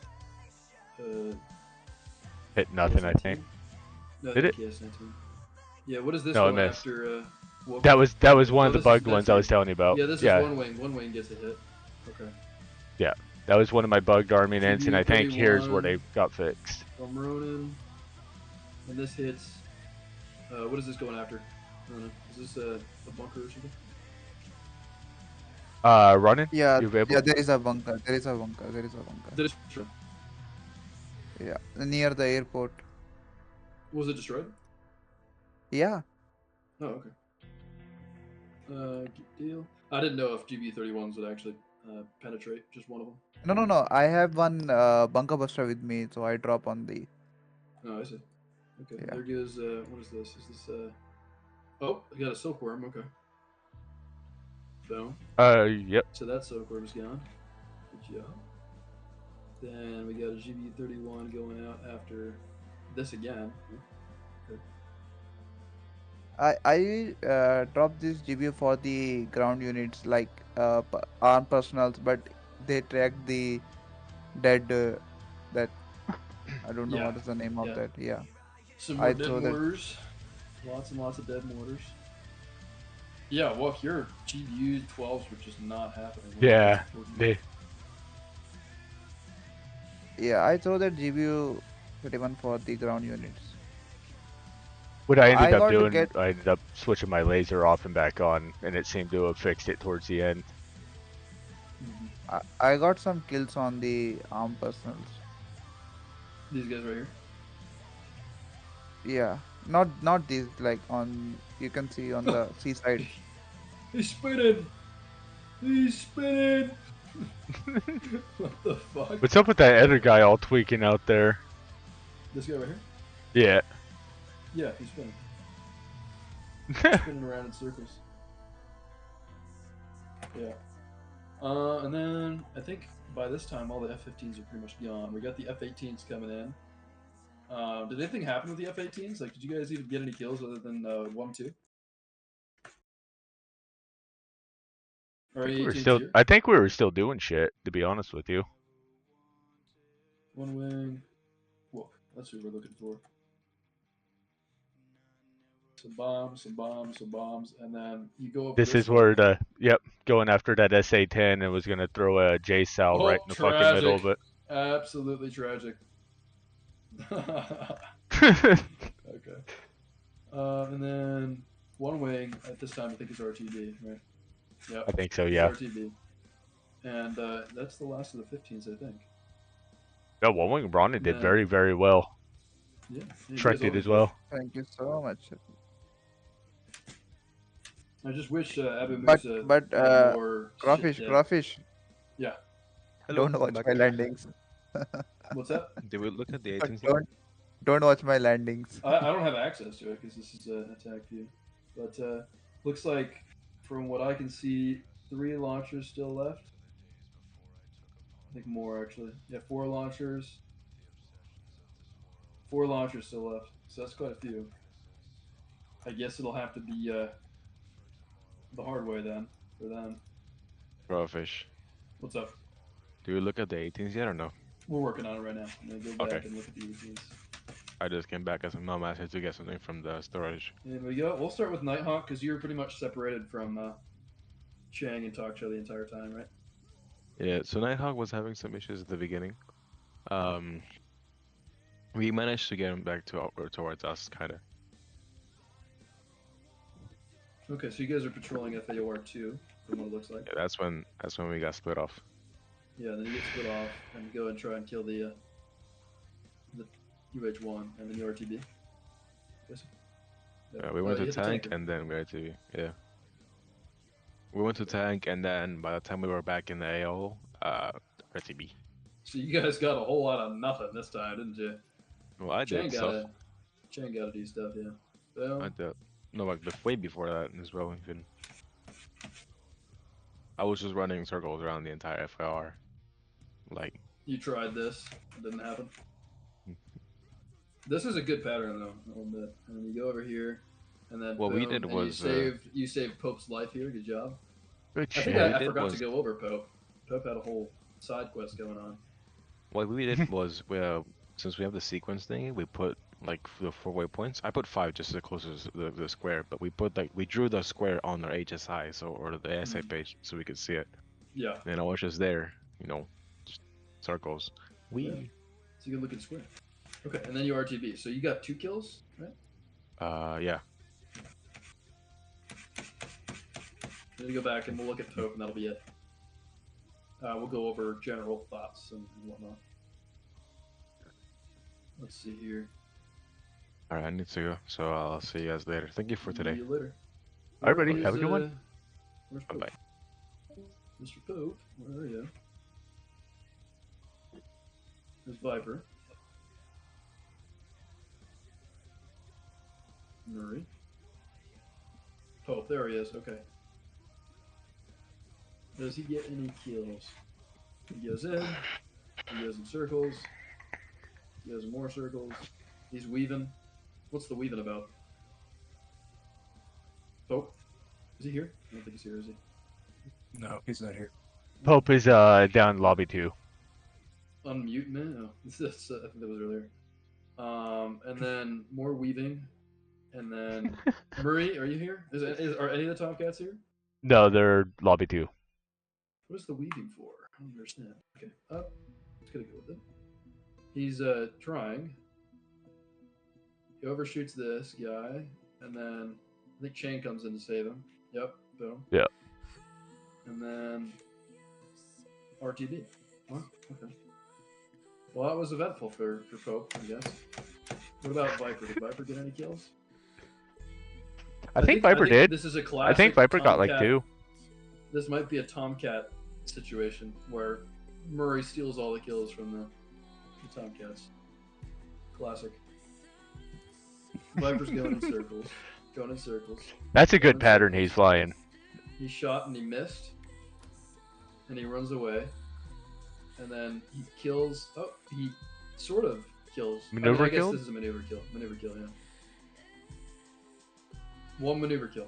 Hit nothing, I think. No, Did it? KS-19. Yeah. What is this No, it one missed. after? That was one of the this is- bugged that's ones I was telling you about. Yeah, this Yeah. is one wing. One wing gets a hit. Okay. Yeah, that was one of my bugged arming ends, and I think here's where 31. they got fixed. From Ronin. And this hits. What is this going after? I don't know. Is this a bunker or something? Running? Yeah, You available? yeah, there is a bunker. There is a bunker. There is a bunker. Did it destroy? Yeah, near the airport. Was it destroyed? Yeah. Oh, okay. Good deal. I didn't know if GB31s would actually penetrate, just one of them. No. I have one bunker buster with me, so I drop on the. Oh, I see. Okay, Yeah. there goes. What is this? Is this? Oh, I got a silkworm. Okay. Boom. Yep. So that silkworm's gone. Good job. Then we got a GB31 going out after this again. Okay. I dropped this GBU for the ground units like armed personals, but they track the dead. That I don't know Yeah. what is the name of Yeah. that. Yeah. Some I more dead throw that. mortars. Lots and lots of dead mortars. Yeah, well, your GBU 12s were just not happening. Yeah. They. Yeah, I throw that GBU 31 for the ground units. What I ended I up got to doing, get. I ended up switching my laser off and back on, and it seemed to have fixed it towards the end. I got some kills on the armed personals. These guys right here. Yeah, not these. Like on, you can see on the seaside. He's spinning. He's spinning. What the fuck? What's up with that other guy all tweaking out there? This guy right here. Yeah. Yeah, he's spinning. Spinning around in circles. Yeah. And then I think by this time all the F-15s are pretty much gone. We got the F-18s coming in. Did anything happen with the F-18s? Like, did you guys even get any kills other than 1-2? Or I think we were still doing shit, to be honest with you. One wing. Whoa, that's what we're looking for. Some bombs, and then you go over This is way. where going after that SA-10 and was gonna throw a J-Sal right in the fucking middle of it. Absolutely tragic. Okay. And then one wing at this time I think is RTB, right? Yep. I think so, it's yeah. RTB. And that's the last of the 15s, I think. Yeah, One Wing Ronin did Then- very, very well. Yeah. Shrek did as well. Thank you so much. I just wish Abu But Musa but had more crawfish, shit. crawfish. Yeah. Don't watch my landings. What's that? Did we look at the But 18th? don't watch my landings. I don't have access to it because this is an attack view. But looks like, from what I can see, 3 launchers still left. I think more actually. Yeah, 4 launchers. 4 launchers still left. So that's quite a few. I guess it'll have to be the hard way then for them. Crawfish. What's up? Do we look at the 18s yet or no? We're working on it right now. I'm gonna go back Okay. and look at the routines. I just came back as a message to get something from the storage. There we go. We'll start with Nighthawk because you're pretty much separated from Chang and Talkshow the entire time, right? Yeah, so Nighthawk was having some issues at the beginning. We managed to get him back towards us, kind of. Okay, so you guys are patrolling FAOR2, from what it looks like. Yeah, that's when we got split off. Yeah, then you get split off and you go and try and kill the UH-1 and then the RTB. Yes. Yeah, we went to you hit the tank tanker. and then we had to, yeah. We went to tank and then by the time we were back in the AO, RTB. So you guys got a whole lot of nothing this time, didn't you? Well, I did stuff. Chang got to do stuff, yeah. Well, I did. No, like way before that as well. Even I was just running circles around the entire FIR. Like you tried this, it didn't happen. This is a good pattern though, I'll admit. And then you go over here, and then what we boom, did and was you saved Pope's life here. Good job. Good I think shit. I forgot to go over Pope. Pope had a whole side quest going on. What we did was since we have the sequence thing, we put like the 4 waypoints. I put 5 just as close as the square, but we drew the square on our HSI or the ASI page so we could see it. Yeah. And I was just there, just circles. Yeah. It's a good looking square. Okay, and then you RTB. So you got 2 kills, right? Yeah. Then you go back and we'll look at Pope, and that'll be it. We'll go over general thoughts and whatnot. Let's see here. Alright, I need to go, so I'll see you guys later. Thank you for today. See you later. Everybody, have a good one. Where's Bye Pope? bye. Mr. Pope, where are you? There's Viper. Murray. Pope, there he is. Okay. Does he get any kills? He goes in. He goes in circles. He goes in more circles. He's weaving. What's the weaving about? Pope? Is he here? I don't think he's here, is he? No, he's not here. Pope is down lobby 2. Unmute me? Oh, I think that was earlier. And then more weaving. And then Murray, are you here? Are any of the Tomcats here? No, they're lobby 2. What is the weaving for? I don't understand. Okay, up. Let's gonna go with it. He's trying. He overshoots this guy, and then I think Chain comes in to save him. Yep, boom. Yeah. And then RTB. Wow, okay. Well, that was eventful for Pope, I guess. What about Viper? Did Viper get any kills? I think Viper did. This is a I classic think Viper got like Tomcat. 2. This might be a Tomcat situation where Murray steals all the kills from the Tomcats. Classic. Viper's going in circles. Going in circles. That's a Going good in pattern circles. he's flying. He shot and he missed. And he runs away. And then he kills. Oh, he sort of kills. Maneuver I guess kill? this is a maneuver kill. Maneuver kill, yeah. One maneuver kill.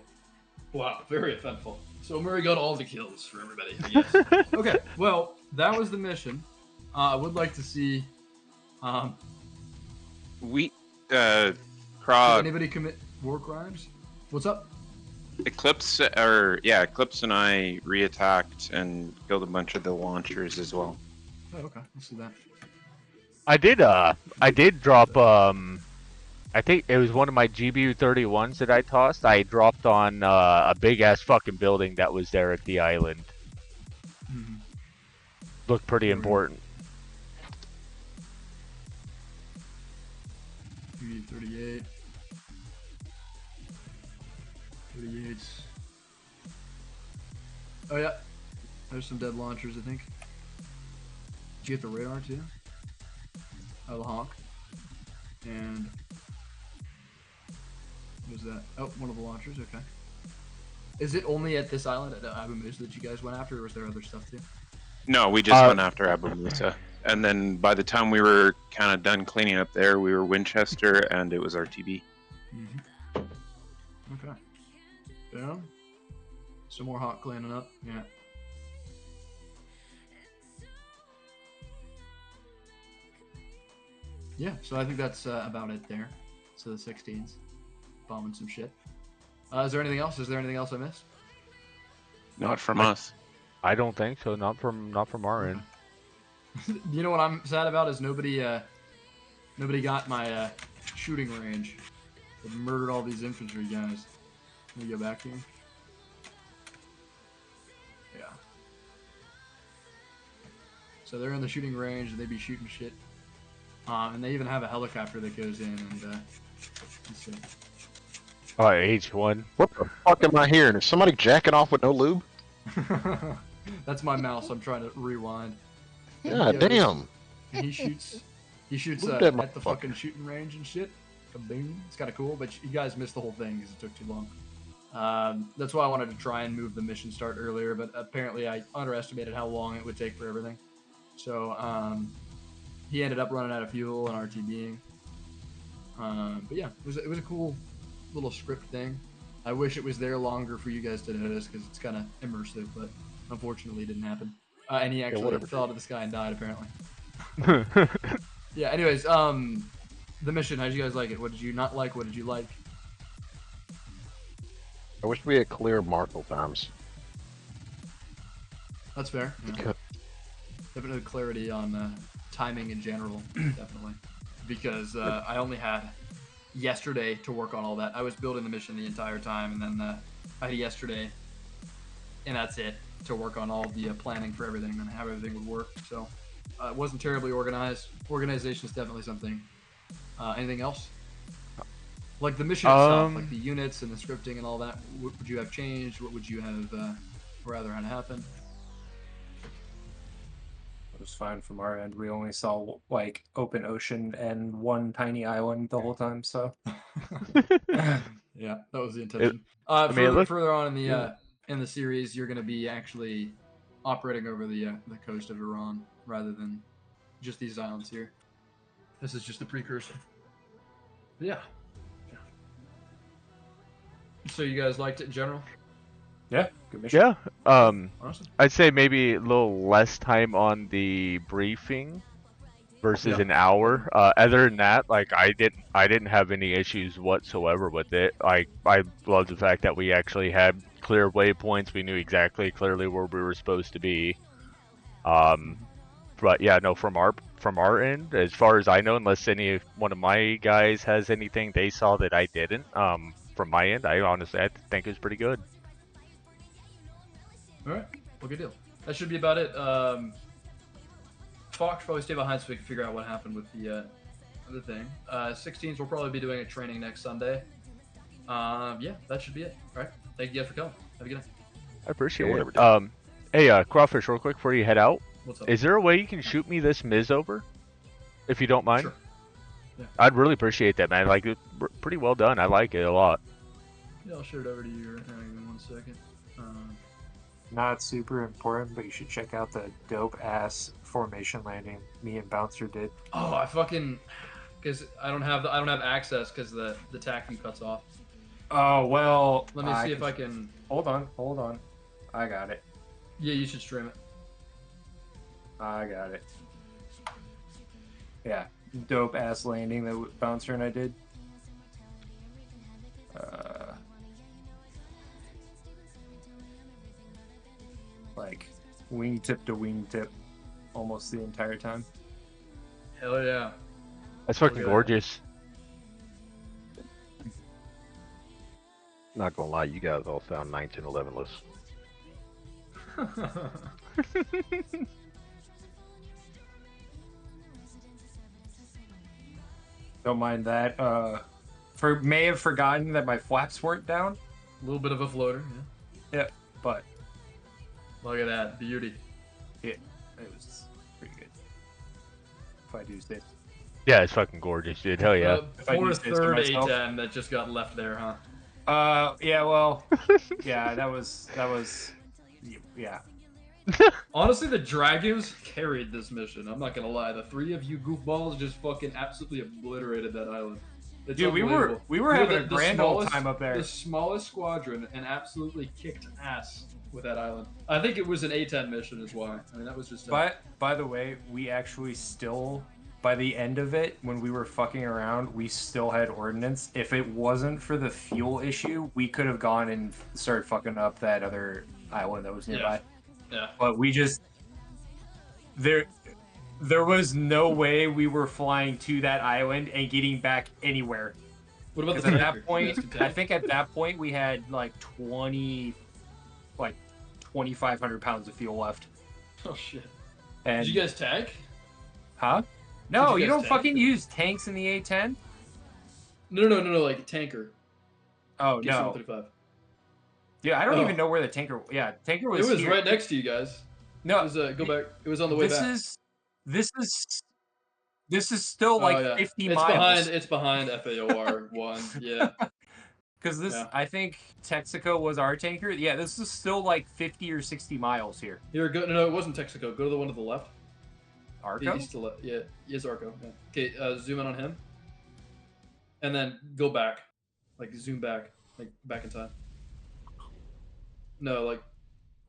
Wow, very eventful. So Murray got all the kills for everybody, I guess. Okay, well, that was the mission. I would like to see. Did anybody commit war crimes? What's up? Eclipse, Eclipse and I reattacked and killed a bunch of the launchers as well. Oh, okay, let's do that. I did drop I think it was one of my GBU 31s that I tossed. I dropped on a big ass fucking building that was there at the island. Mhm. Looked pretty important. GBU 38. 38s. Oh yeah, there's some dead launchers, I think. Did you get the radar too? Oh, the Hawk. And what was that? Oh, one of the launchers. Okay. Is it only at this island at Abu Musa that you guys went after, or was there other stuff too? No, we just went after Abu Musa. And then by the time we were kind of done cleaning up there, we were Winchester and it was RTB. Mm-hmm. Okay. Yeah. Some more Hawk cleaning up. Yeah. Yeah, so I think that's about it there. So the 16s. Bombing some shit. Is there anything else? Is there anything else I missed? Not from us. I don't think so. Not from our end. You know what I'm sad about is nobody got my shooting range. They murdered all these infantry guys. Let me go back here. Yeah. So they're in the shooting range and they be shooting shit. And they even have a helicopter that goes in and let's see. Oh, H1. What the fuck am I hearing? Is somebody jacking off with no lube? That's my mouse. I'm trying to rewind. God damn. And he shoots Move that at the fucking shooting range and shit. Kaboom. It's kind of cool, but you guys missed the whole thing because it took too long. That's why I wanted to try and move the mission start earlier, but apparently I underestimated how long it would take for everything. So he ended up running out of fuel and RTBing. But yeah, it was a cool little script thing. I wish it was there longer for you guys to notice because it's kind of immersive, but unfortunately it didn't happen. And he actually fell out of the sky and died apparently. Yeah, anyways, the mission, how did you guys like it? What did you not like? What did you like? I wish we had clear Marshall times. That's fair. Yeah. Definitely clarity on timing in general, definitely. Because I only had yesterday to work on all that. I was building the mission the entire time, and then I had yesterday, and that's it, to work on all the planning for everything and how everything would work. So it wasn't terribly organized. Organization is definitely something. Anything else? Like the mission itself, like the units and the scripting and all that, what would you have changed? What would you have rather had happen? was fine from our end. We only saw like open ocean and one tiny island the whole time. So yeah, that was the intention. Further on in the series, you're going to be actually operating over the coast of Iran rather than just these islands here. This is just a precursor. But yeah. So you guys liked it in general? Yeah, good mission. Yeah. Awesome. I'd say maybe a little less time on the briefing versus an hour. Other than that, like I didn't have any issues whatsoever with it. Like I love the fact that we actually had clear waypoints. We knew exactly clearly where we were supposed to be. But yeah, no, from our end, as far as I know, unless any one of my guys has anything they saw that I didn't, from my end, I think it was pretty good. All right, well, good deal. That should be about it. Fox probably stay behind so we can figure out what happened with the other thing. 16s, we'll probably be doing a training next Sunday. Yeah, that should be it. All right, thank you guys for coming. Have a good night. I appreciate it. Hey, Crawfish, real quick before you head out, What's up? is there a way you can shoot me this Miz over, if you don't mind? Sure. Yeah. I'd really appreciate that, man. Like, it's pretty well done. I like it a lot. Yeah, I'll share it over to you right now. Give me 1 second. Not super important, but you should check out the dope ass formation landing me and Bouncer did. Oh, I fucking, because I don't have access because the TACU cuts off. Oh well. Let me see if I can. Hold on. I got it. Yeah, you should stream it. I got it. Yeah, dope ass landing that Bouncer and I did. Like wingtip to wingtip, almost the entire time. Hell yeah. That's fucking gorgeous. Not gonna lie, you guys all sound 1911less. Don't mind that. May have forgotten that my flaps weren't down. A little bit of a floater, yeah. Yeah, but look at that beauty. Yeah, it was pretty good. If I do say. Yeah, it's fucking gorgeous, dude. Hell yeah. For a third A10 that just got left there, huh? Yeah, well, yeah, that was, yeah. Honestly, the Dragons carried this mission. I'm not gonna lie. The three of you goofballs just fucking absolutely obliterated that island. It's Dude, we were having a grand old time up there. The smallest squadron and absolutely kicked ass with that island. I think it was an A10 mission, is why. I mean, that was just. By the way, we actually still, by the end of it, when we were fucking around, we still had ordnance. If it wasn't for the fuel issue, we could have gone and started fucking up that other island that was nearby. Yeah. But we just there was no way we were flying to that island and getting back anywhere. What about the at tanker? that point? I think at that point we had like 2,500 pounds of fuel left. Oh shit! And did you guys tank? Huh? No, you don't tank? fucking use tanks in the A10. No, like tanker. Oh no. 135. Yeah, I don't even know where the tanker. Yeah, tanker was. It was here. right next to you guys. No, it was, go back. It was on the way back. This is still like 50 miles. It's behind FAOR 1. Yeah. Because I think Texaco was our tanker. Yeah, this is still like 50 or 60 miles here. Here, go. No, it wasn't Texaco. Go to the one to the left. Arco? He's to the left. Yeah, he is Arco. Yeah. Okay, zoom in on him. And then go back. Like, zoom back. Like, back in time. No, like,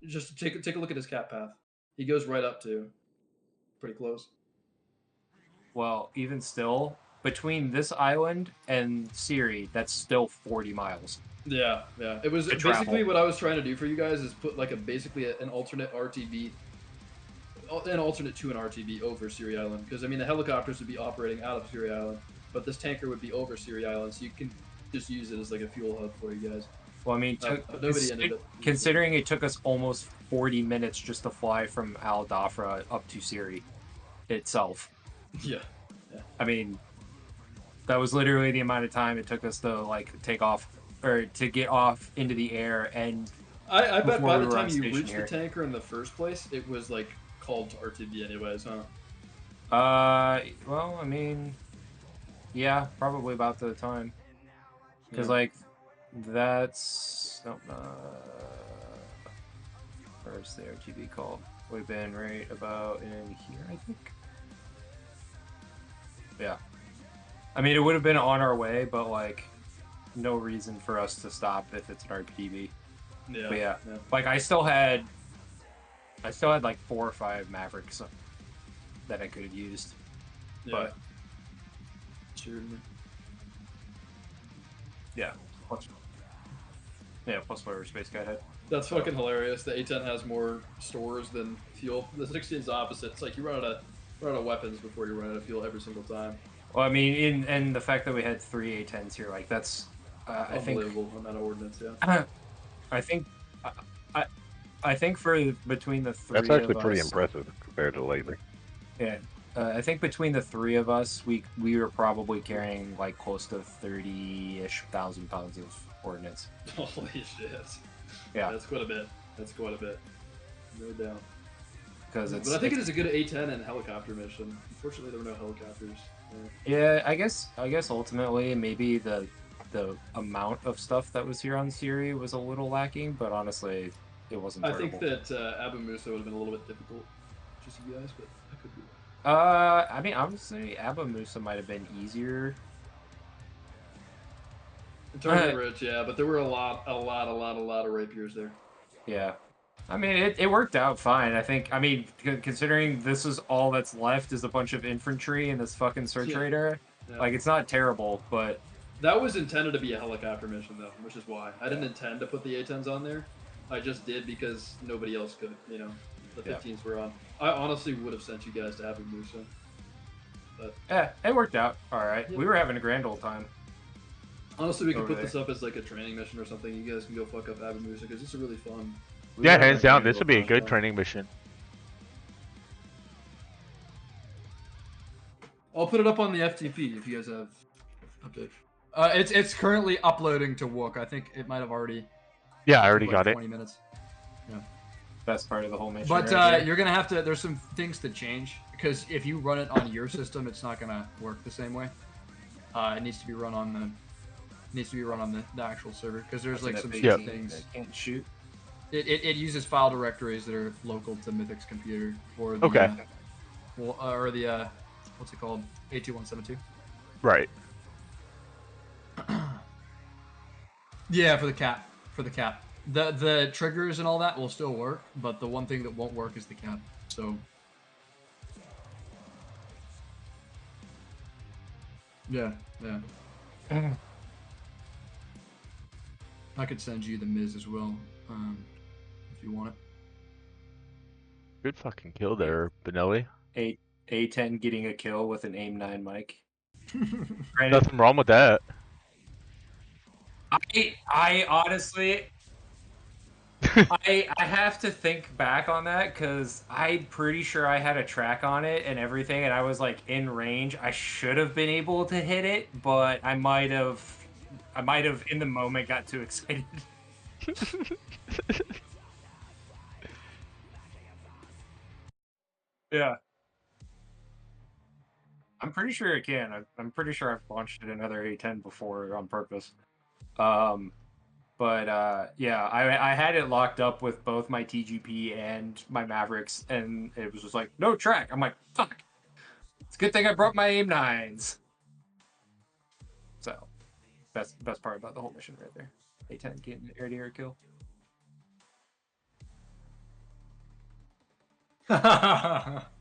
just take a look at his cat path. He goes right up to. Pretty close. Well, even still, between this island and Siri, that's still 40 miles. Yeah. It was basically what I was trying to do for you guys is put like an alternate RTB, an alternate to an RTB over Siri Island, because I mean the helicopters would be operating out of Siri Island, but this tanker would be over Siri Island, so you can just use it as like a fuel hub for you guys. Well, I mean, considering it took us almost 40 minutes just to fly from Al Dhafra up to Siri itself. Yeah. I mean, that was literally the amount of time it took us to like take off or to get off into the air. And I bet by the time you reached the tanker in the first place, it was like called to RTB anyways, huh? Well, I mean, yeah, probably about the time. Because, Yeah. like, that's... where's the RTB call? Would have been right about in here, I think. Yeah. I mean, it would have been on our way, but, like, no reason for us to stop if it's an RTB. Yeah. But yeah, yeah. like, I still had, like, 4 or 5 Mavericks that I could have used. Yeah. But, Sure. yeah. Plus whatever Space Guy had. That's fucking hilarious. The A10 has more stores than fuel. The 16 is the opposite. It's like you run out of weapons before you run out of fuel every single time. Well, I mean, and the fact that we had 3 A10s here, like, that's I think Unbelievable amount of ordnance. Yeah. I think for between the 3 That's actually of pretty us, impressive compared to lately. Yeah, I think between the 3 of us, we were probably carrying like close to 30-ish thousand pounds of ordnance. Holy shit. Yeah, That's quite a bit. That's quite a bit. No doubt. Because But I think it is a good A10 and helicopter mission. Unfortunately, there were no helicopters. Yeah, I guess ultimately maybe the amount of stuff that was here on Siri was a little lacking, but honestly, it wasn't I terrible. think that Abu Musa would have been a little bit difficult, just you guys, but I could be wrong. I mean, honestly, Abu Musa might have been easier. Target rich, yeah, but there were a lot of rapiers there. Yeah. I mean, it worked out fine. I mean, considering this is all that's left is a bunch of infantry in this fucking search radar, Yeah. like, it's not terrible, but... That was intended to be a helicopter mission, though, which is why. I didn't intend to put the A-10s on there. I just did because nobody else could, you know. The 15s were on. I honestly would have sent you guys to Abu Musa. But yeah, it worked out alright. Yeah. We were having a grand old time. Honestly, we could over put this up as like a training mission or something. You guys can go fuck up Abu Musa because it's really fun. Yeah, hands down, this would be a good training mission. I'll put it up on the FTP if you guys have update. It's currently uploading to Wook. I think it might have already. Yeah, I already like got it. 20 minutes. Yeah. That's part of the whole mission. But right here. you're gonna have to. There's some things to change because if you run it on your system, it's not gonna work the same way. It needs to be run on the actual server because there's like some things that can't shoot. It uses file directories that are local to Mythic's computer or the Okay. or the what's it called, 82172. Right. Yeah, for the cap. The triggers and all that will still work, but the one thing that won't work is the cap. So yeah. I could send you the Miz as well, if you want it. Good fucking kill there, Benelli. A10 getting a kill with an AIM-9 mic. Nothing wrong with that. I honestly, I have to think back on that because I'm pretty sure I had a track on it and everything, and I was like in range. I should have been able to hit it, but I might have in the moment got too excited. Yeah. I'm pretty sure it can. I'm pretty sure I've launched it another A10 before on purpose. But yeah, I had it locked up with both my TGP and my Mavericks, and it was just like, no track. I'm like, fuck. It's a good thing I brought my AIM-9s. So, best part about the whole mission right there. A10 getting an air-to-air kill.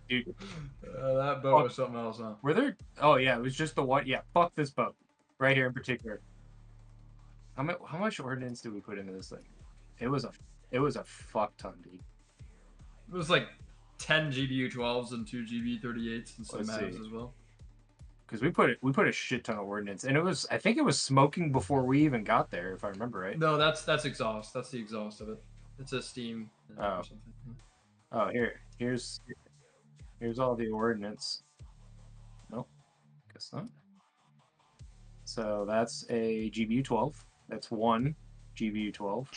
Dude, that boat was something else, huh? Were there? Oh yeah, it was just the one. Yeah, fuck this boat, right here in particular. How much ordnance did we put into this thing? It was a fuck ton, dude. It was like 10 GBU-12s and 2 GB-38s and some Let's Mavs see. as well. Because we put a shit ton of ordnance, and I think it was smoking before we even got there, if I remember right. No, that's exhaust. That's the exhaust of it. It's a steam or something. Oh, here's all the ordnance. Nope, guess not. So that's a GBU-12. That's one GBU-12.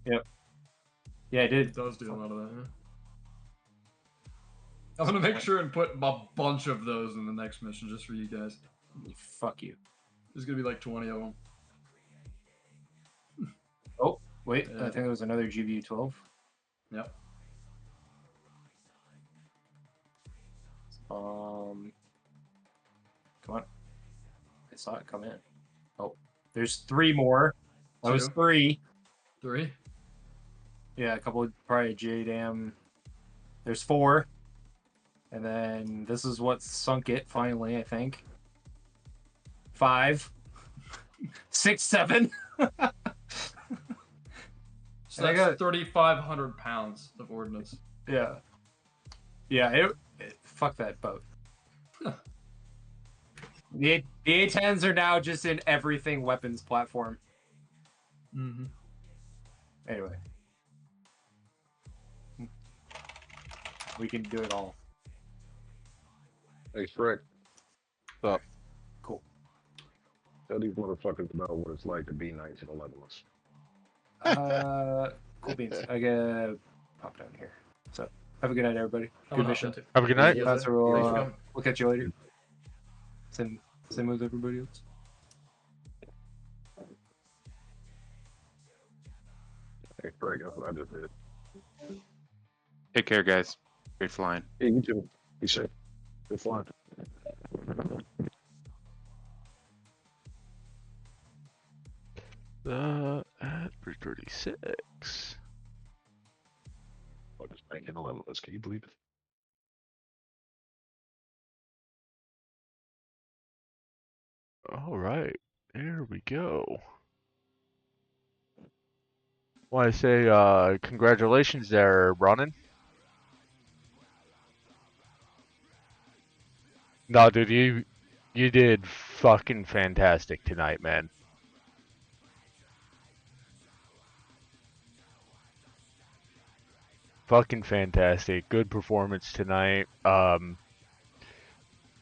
Yep. Yeah, I did. It does do a lot of that. Yeah. I'm gonna make sure and put a bunch of those in the next mission just for you guys. Fuck you. There's gonna be like 20 of them. Oh, wait. Yeah. I think there was another GBU-12. Yep. Come on. I saw it come in. Oh, there's 3 more. That was 2. 3. 3. Yeah, a couple of probably JDAM. There's 4. And then this is what sunk it finally, I think. 5. 6, 7. So that's 3,500 pounds of ordnance. Yeah. Yeah, fuck that boat. The A10s are now just in everything weapons platform. Mm-hmm. Anyway. We can do it all. Hey, Shrek. What's up? Cool. Tell these motherfuckers about what it's like to be nice and 11-less. Cool beans. I gotta pop down here. So, have a good night, everybody. Good mission. Have a good night. Spencer, we'll catch you later. Same with everybody else. Hey, Shrek, that's what I just did. Take care, guys. Great flying. Hey, you too. Be safe. Good flying. At 336. Oh, just making 11-less. Can you believe it? All right, there we go. Want to say congratulations there, Ronan. No, dude, you did fucking fantastic tonight, man. Fucking fantastic. Good performance tonight.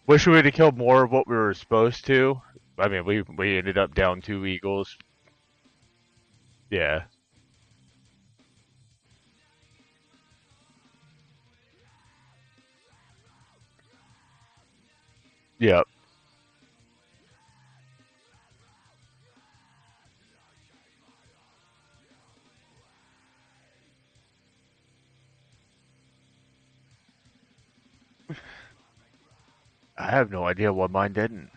Wish we would have killed more of what we were supposed to. I mean, we ended up down 2 eagles. Yeah. Yep. I have no idea why mine didn't.